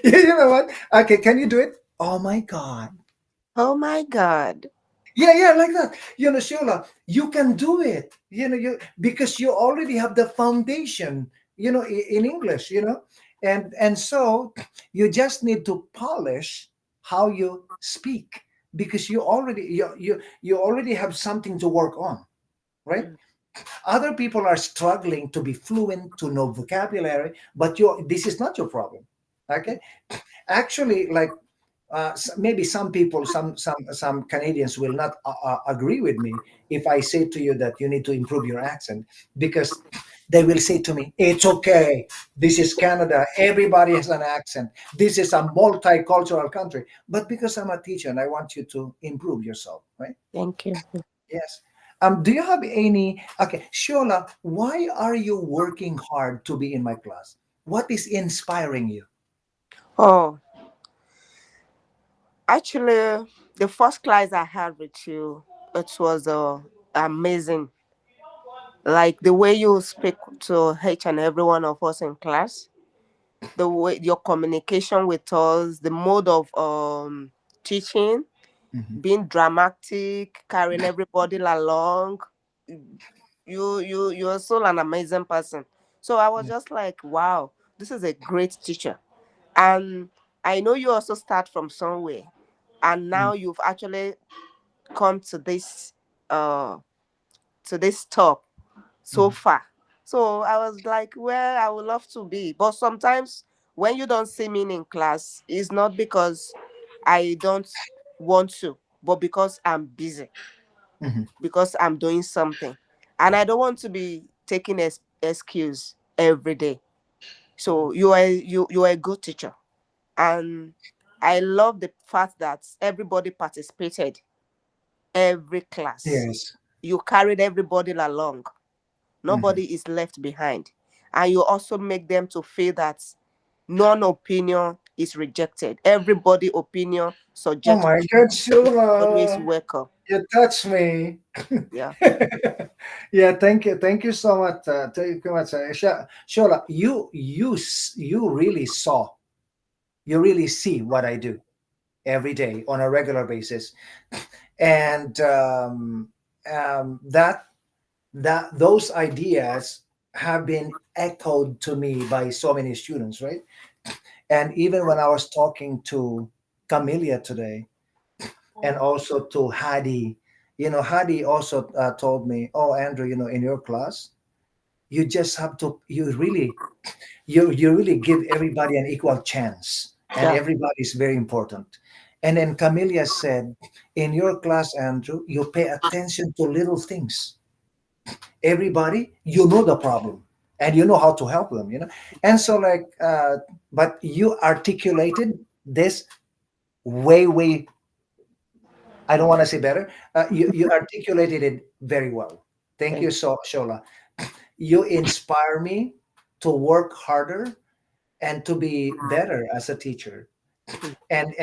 You know what? Okay, can you do it? Oh my God. Oh my God. Yeah, yeah, like that. Sheila, you can do it. Because you already have the foundation, in English, and so you just need to polish how you speak, because you already have something to work on, right? Mm. Other people are struggling to be fluent, to know vocabulary, but this is not your problem. Okay, actually, like, maybe some people, some Canadians will not agree with me if I say to you that you need to improve your accent, because they will say to me, "It's okay. This is Canada. Everybody has an accent. This is a multicultural country." But because I'm a teacher and I want you to improve yourself, right? Thank you. Yes. Do you have any? Okay, Shola, why are you working hard to be in my class? What is inspiring you? Oh, actually, the first class I had with you, it was amazing. Like the way you speak to each and every one of us in class, the way your communication with us, the mode of teaching, Mhm. being dramatic, carrying everybody along. You're so an amazing person. So I was just like, wow, this is a great teacher. And I know you also start from somewhere, and now you've actually come uh to this top so Mhm. far. So I was like, well, I would love to be. But sometimes when you don't see me in class, it's not because I don't want to, but because I'm busy, Mhm. because I'm doing something. And I don't want to be taking excuse every day. So you are a good teacher. And I love the fact that everybody participated every class. Yes. You carried everybody along. Mhm. Nobody is left behind. And you also make them to feel that none opinion is rejected. Everybody opinion, Oh suggestion my God, is always Shola, welcome. you touch me. Yeah. Yeah, thank you so much. Thank you so much, Shola. You really you really see what I do every day on a regular basis, and that those ideas have been echoed to me by so many students, right? And even when I was talking to Camelia today, and also to Hadi, Hadi also told me, "Oh, Andrew, in your class, you just have to, you really give everybody an equal chance, and Yeah. everybody is very important." And then Camelia said, "In your class, Andrew, you pay attention to little things. Everybody, you know the problem, and you know how to help them, and so, like, but you articulated this way, way, I don't want to say better. You articulated it very well. Thank Thank you, Shola. You inspire me to work harder and to be better as a teacher. you. And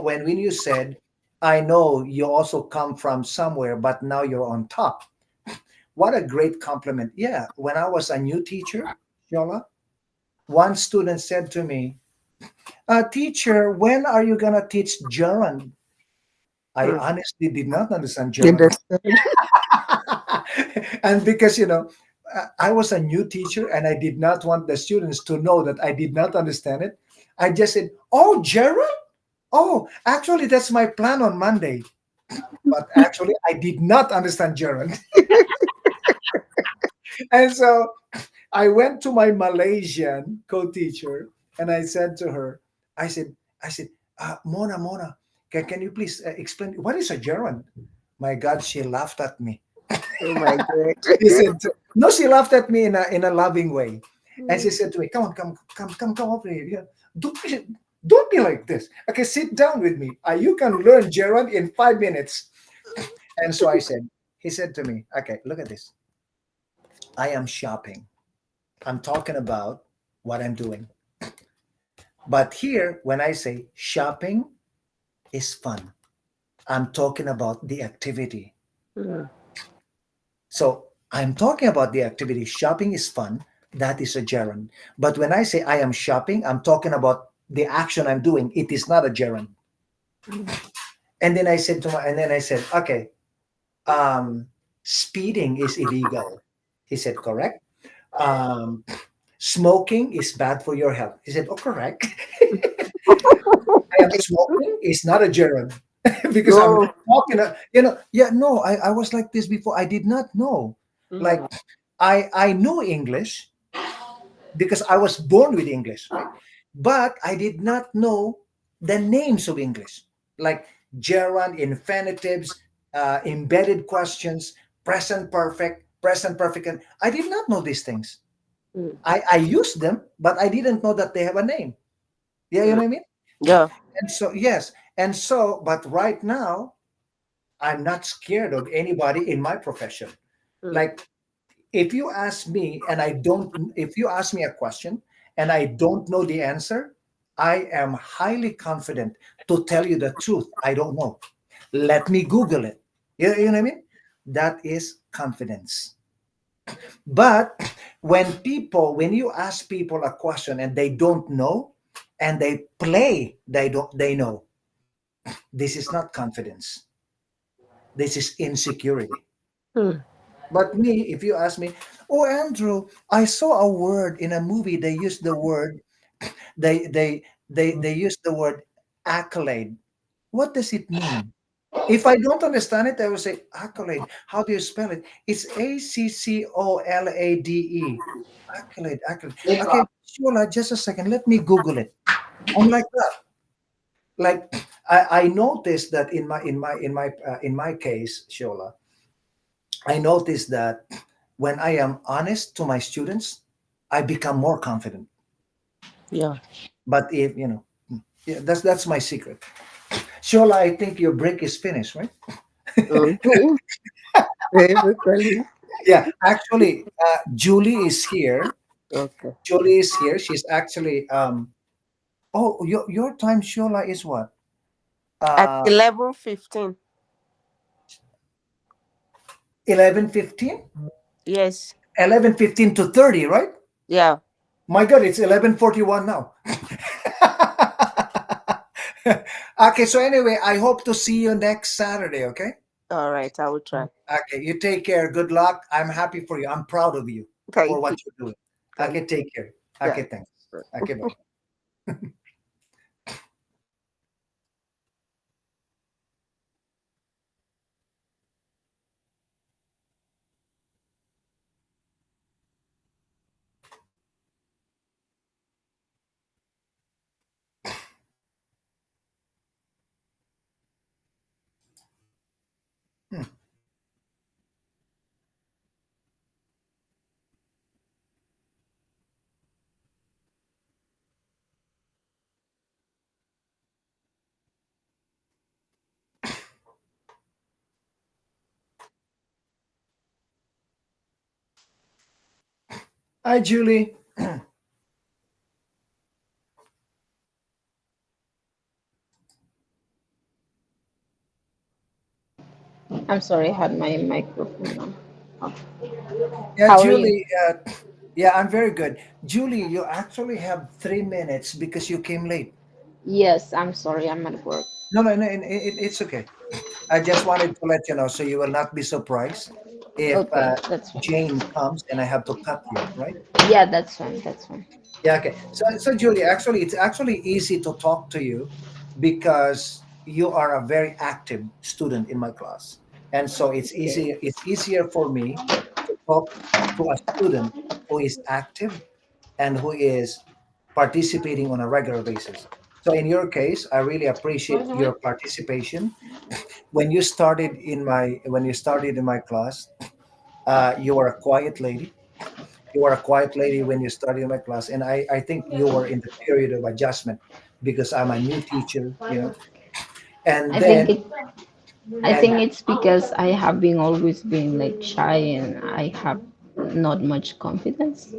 when you said, I know you also come from somewhere, but now you're on top. What a great compliment. Yeah, when I was a new teacher, Shola, one student said to me, teacher, when are you gonna teach gerund? I Mm. honestly did not understand You gerund. understand? And because I was a new teacher and I did not want the students to know that I did not understand it. I just said, oh, gerund? Oh, actually, that's my plan on Monday. But actually, I did not understand gerund. And so I went to my Malaysian co-teacher and I said to her, I said, Mona, can you please explain what is a gerund? My God, she laughed at me. Oh my God. She said, no, she laughed at me in a loving way. And she Mm. said to me, come on, come over here. Don't be like this. Okay, sit down with me. You can learn gerund in 5 minutes. And so he said to me, okay, look at this. I am shopping. I'm talking about what I'm doing. But here, when I say shopping is fun, I'm talking about the activity. Mm. So I'm talking about the activity. Shopping is fun. That is a gerund. But when I say I am shopping, I'm talking about the action I'm doing. It is not a gerund. Mm. And then I said, okay, um, speeding is illegal. He said, correct. Um, smoking is bad for your health. He said, oh, correct. I am smoking is not a gerund because I'm No. talking, yeah, no, I was like this before. I did not know. Like, Mm. I knew English because I was born with English, right? But I did not know the names of English, like gerund, infinitives, embedded questions, present perfect. And I did not know these things. Mm. I used them, but I didn't know that they have a name. Yeah, you know Mm. what I mean? Yeah. And so, yes. And so, but right now, I'm not scared of anybody in my profession. Mm. Like, if you ask me a question and I don't know the answer, I am highly confident to tell you the truth. I don't know. Let me Google it. You know what I mean? That is confidence. But when you ask people a question and they don't know and they play, they know. This is not confidence. This is insecurity. Mm. But me, if you ask me, oh Andrew, I saw a word in a movie. They used the word they used the word accolade. What does it mean? If I don't understand it, I will say accolade. How do you spell it? It's ACCOLADE. Accolade, accolade. Okay, sure. Just a second. Let me Google it. I'm like that. Like I noticed that in my case, Shola, I noticed that when I am honest to my students, I become more confident. Yeah. But if yeah, that's my secret. Shola, I think your break is finished, right? Mm. Basically. Yeah, actually, Julie is here. Okay. Julie is here. She's actually oh, your time, Shola, is what? At Uh 11:15. 11:15? Yes. 11:15 to 30, right? Yeah. My God, it's 11:41 now. Okay, so anyway, I hope to see you next Saturday, okay? All right. I will try. Okay, you take care. Good luck. I'm happy for you. I'm proud of you for Thank what you. you're doing. Thank Okay, take care. you. Okay, thanks. Okay, bye. Hmm. Hi, Julie. I'm sorry, I had my microphone on. Yeah, How are you? Julie. Yeah, I'm very good. Julie, you actually have 3 minutes because you came late. Yes, I'm sorry, I'm at work. No, no, no, it's okay. I just wanted to let you know so you will not be surprised if Okay, that's fine. Jane comes and I have to cut you, right? Yeah, that's fine. That's fine. Yeah, okay. So Julie, actually, it's actually easy to talk to you because you are a very active student in my class, and so it's Okay. easy. It's easier for me to talk to a student who is active and who is participating on a regular basis. So in your case, I really appreciate your participation. When you started in my class, you were a quiet lady. You were a quiet lady when you started in my class, and I think you were in the period of adjustment because I'm a new teacher, and I think then it. I and think it's because I have been always been like shy and I have not much confidence.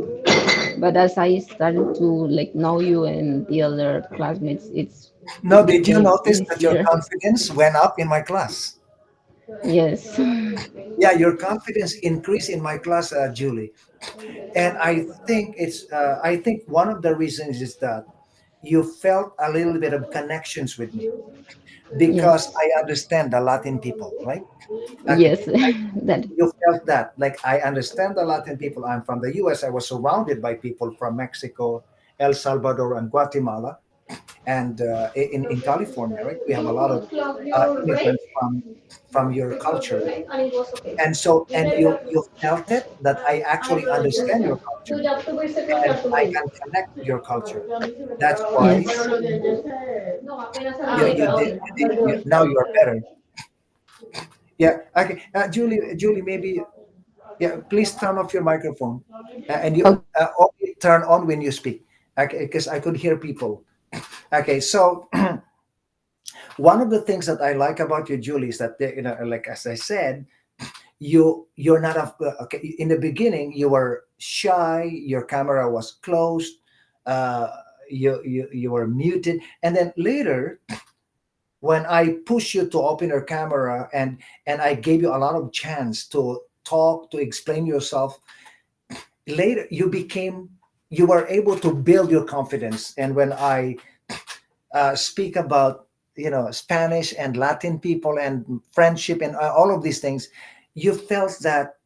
But as I started to like know you and the other classmates, no, it's did you became notice that your easier. confidence went up in my class? Yes. Yeah, your confidence increased in my class, Julie. And I think one of the reasons is that you felt a little bit of connections with me because Yes. I understand the Latin people, right? Okay, Yes. That. you felt that, like, I understand the Latin people. I'm from the US. I was surrounded by people from Mexico, El Salvador, and Guatemala, and in California, right? We have a lot of immigrants from your culture, and so and you felt it that I actually understand your culture and I can connect with your culture. That's why Yes. now you are better. Yeah. Okay. Julie, maybe, yeah. Please turn off your microphone, and you only turn on when you speak. Okay, because I could hear people. Okay. So one of the things that I like about you, Julie, is that like as I said, you're not a, okay. In the beginning, you were shy. Your camera was closed. Uh, you were muted, and then later when I push you to open your camera and I gave you a lot of chance to talk, to explain yourself, later you were able to build your confidence. And when I speak about Spanish and Latin people and friendship and all of these things, you felt that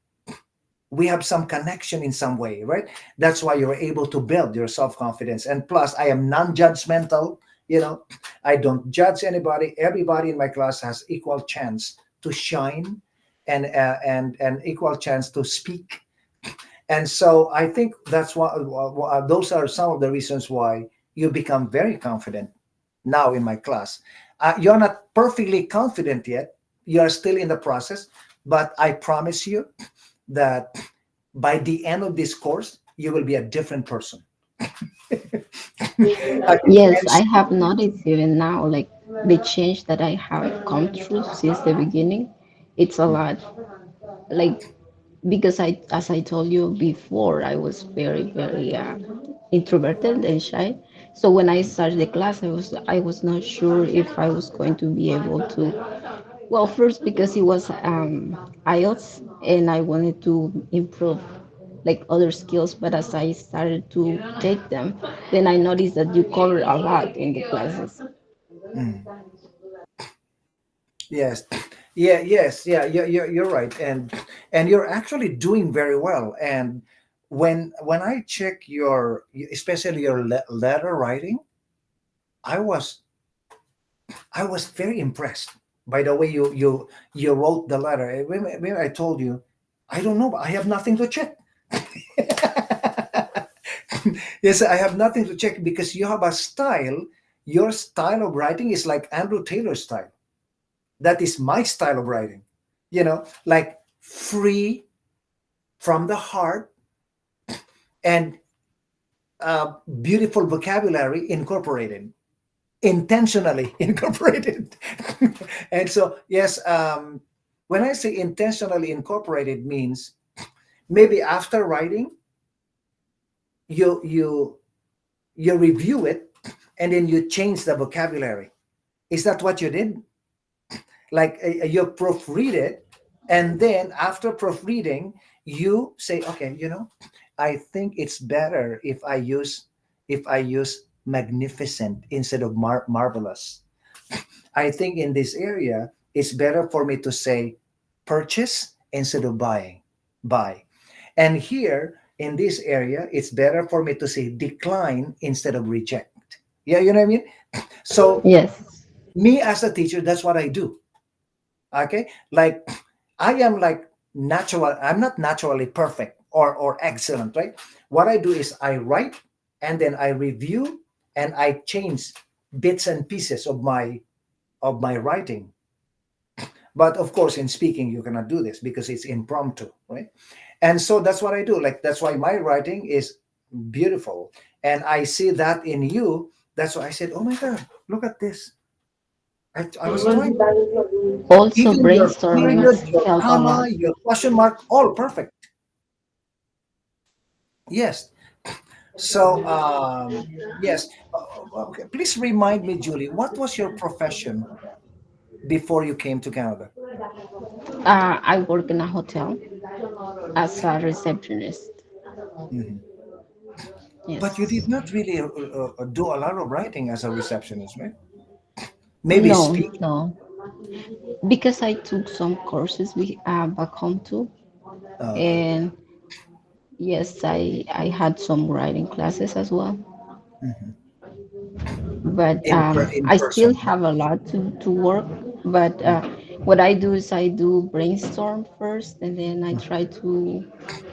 we have some connection in some way, right? That's why you're able to build your self-confidence. And plus, I am non-judgmental. I don't judge anybody. Everybody in my class has equal chance to shine and equal chance to speak. And so I think that's why those are some of the reasons why you become very confident now in my class. You're not perfectly confident yet. You're still in the process, but I promise you that by the end of this course, you will be a different person. Okay. Yes, And I have noticed even now, like the change that I have come through since the beginning. It's a lot. Like because as I told you before, I was very introverted and shy. So when I started the class, I was not sure if I was going to be able to. Well, first because it was IELTS, and I wanted to improve like other skills. But as I started to take them, then I noticed that you cover a lot in the classes. mm, yes, yeah, yes, yeah, you're right, and you're actually doing very well. And when I check especially your letter writing, I was I was very impressed by the way you wrote the letter. When I told you, I don't know, I have nothing to check. Yes, I have nothing to check because you have a style. Your style of writing is like Andrew Taylor's style. That is my style of writing. Like free from the heart and beautiful vocabulary incorporated, intentionally incorporated. And so, yes, when I say intentionally incorporated means maybe after writing, you you review it, and then you change the vocabulary. Is that what you did? Like you proofread it, and then after proofreading, you say, okay, I think it's better if I use magnificent instead of marvelous. I think in this area it's better for me to say purchase instead of buy. And here in this area, it's better for me to say decline instead of reject. Yeah, you know what I mean? So Yes. me as a teacher, that's what I do. Okay, like I am like natural. I'm not naturally perfect or excellent, right? What I do is I write, and then I review, and I change bits and pieces of my writing. But of course, in speaking, you cannot do this because it's impromptu, right? And so that's what I do. Like that's why my writing is beautiful, and I see that in you. That's why I said, "Oh my God, look at this." I was trying. Also, Even your brainstorming period, has your helped a comma, lot. your question mark, all perfect. Yes. So, yes. Okay. Please remind me, Julie, what was your profession before you came to Canada? I work in a hotel as a receptionist. Mhm. But you did Yes. not really do a lot of writing as a receptionist, right? Maybe No, speak. no, because I took some courses back home too, Okay. and yes, I had some writing classes as well. Mhm. But In I still person, right? have a lot to work. But what I do is I do brainstorm first, and then I try to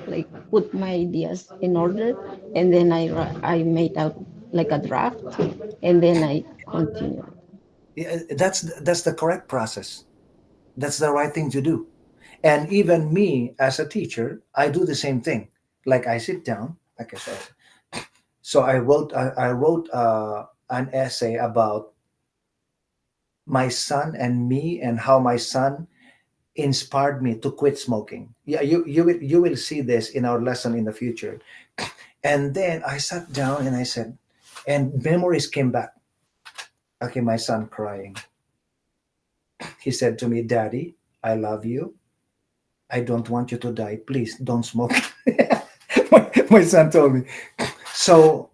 like put my ideas in order, and then I made out like a draft, and then I continue. Yeah, that's the correct process. That's the right thing to do. And even me as a teacher, I do the same thing. Like I sit down. Okay, so I wrote an essay about my son and me, and how my son inspired me to quit smoking. Yeah, you will see this in our lesson in the future. And then I sat down and I said, and memories came back. Okay, my son crying. He said to me, "Daddy, I love you. I don't want you to die. Please don't smoke." My son told me. So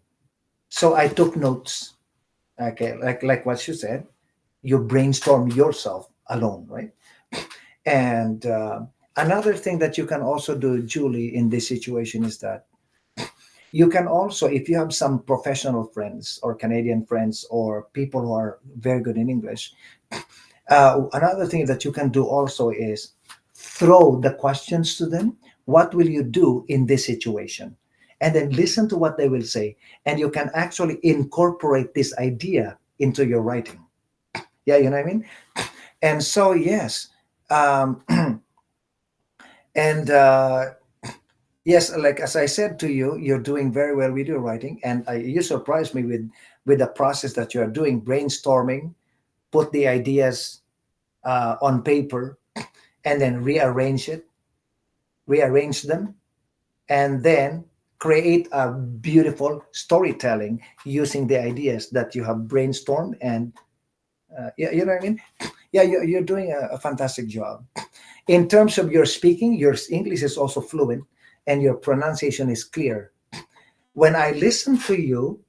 I took notes. Okay, like what you said, you brainstorm yourself alone, right? And another thing that you can also do, Julie, in this situation is that you can also, if you have some professional friends or Canadian friends or people who are very good in English, another thing that you can do also is throw the questions to them. What will you do in this situation? And then listen to what they will say. And you can actually incorporate this idea into your writing. Yeah, you know what I mean? And so, yes. Um, and yes, like as I said to you, you're doing very well with your writing. And you surprised me with the process that you are doing, brainstorming, put the ideas on paper, and then rearrange them, and then create a beautiful storytelling using the ideas that you have brainstormed. And yeah, you know what I mean? Yeah, you're doing a fantastic job. In terms of your speaking, your English is also fluent, and your pronunciation is clear. When I listen to you,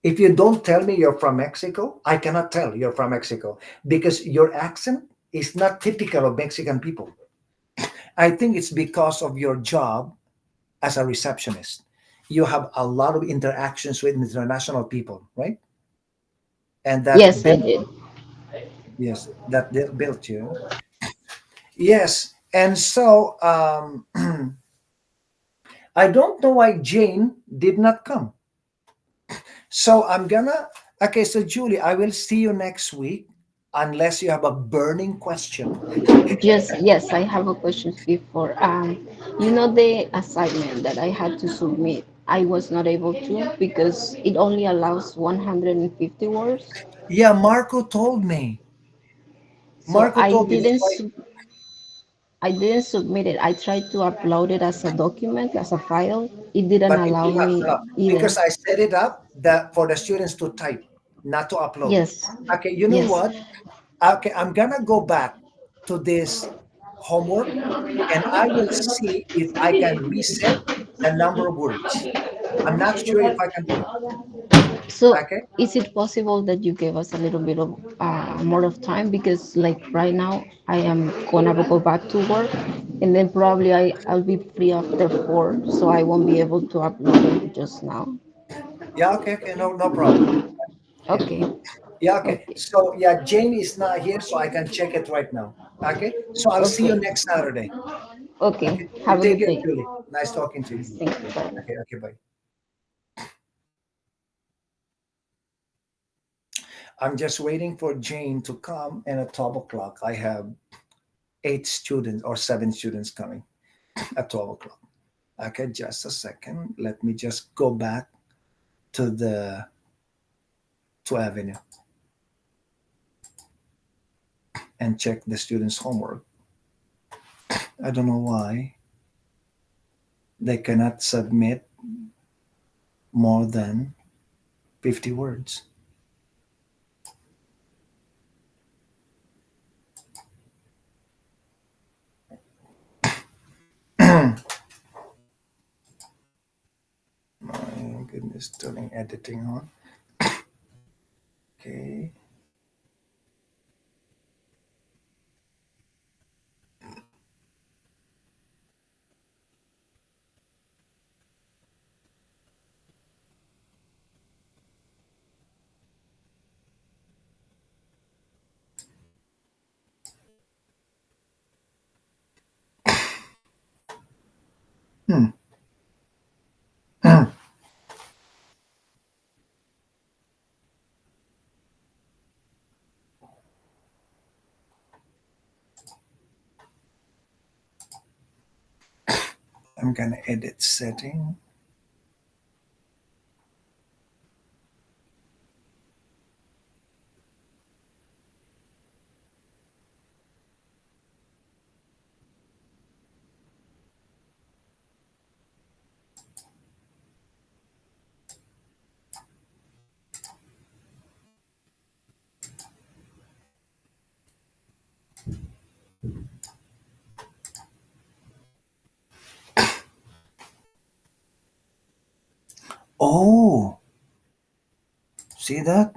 if you don't tell me you're from Mexico, I cannot tell you're from Mexico, because your accent is not typical of Mexican people. I think it's because of your job as a receptionist. You have a lot of interactions with international people, right? And that Yes, I built, did. yes, that built you. Yes. And so I don't know why Jane did not come. So I'm gonna, okay, so Julie, I will see you next week unless you have a burning question. Just yes, I have a question before. You know the assignment that I had to submit. I was not able to because it only allows 150 words. Yeah, Marco told me. So Marco I told me that's didn't why. I didn't submit it. I tried to upload it as a document, as a file. It didn't But it allow will not, me no, either. because I set it up that for the students to type, not to upload. Yes, Okay, you know yes. what? Okay, I'm gonna go back to this homework and I will see if I can reset the number of words. I'm not sure if I can do it. So, Okay. is it possible that you give us a little bit of more of time? Because like right now, I am gonna go back to work, and then probably I'll be free after 4, so I won't be able to upload it just now. Yeah. Okay. Okay. No. No problem. Yeah. Okay, Yeah. Okay. okay, So yeah, Jane is not here, so I can check it right now. Okay. So I'll see you okay, next Saturday. okay. Okay. You Have a take good care, day. Julie. Nice talking to you. Thank you. Bye. Okay. Okay. Bye. I'm just waiting for Jane to come, and at 12 o'clock, I have 8 students or 7 students coming at 12 o'clock. Okay, just a second. Let me just go back to the to Avenue and check the students' homework. I don't know why they cannot submit more than 50 words. My goodness, turning editing on. Okay. Hmm. I'm gonna edit setting. Oh, see that?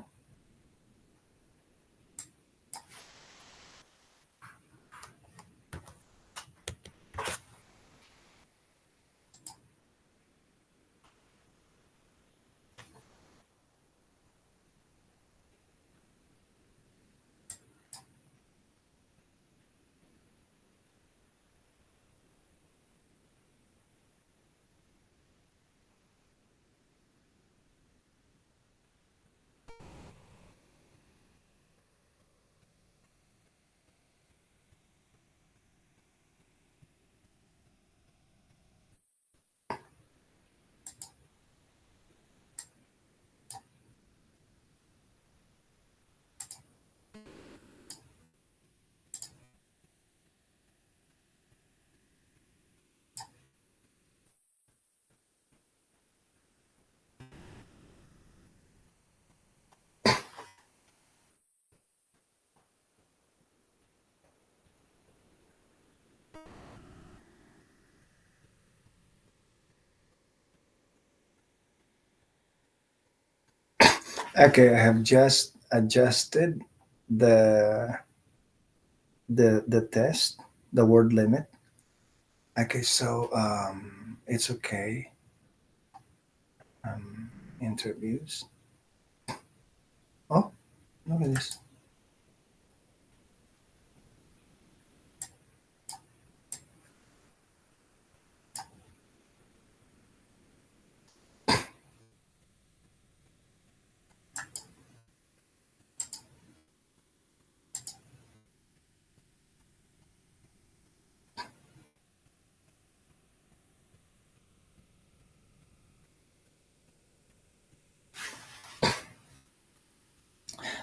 Okay, I have just adjusted the the test, the word limit. Okay, so it's okay. Interviews. Oh, look at this.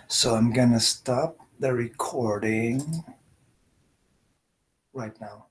So I'm gonna stop the recording right now.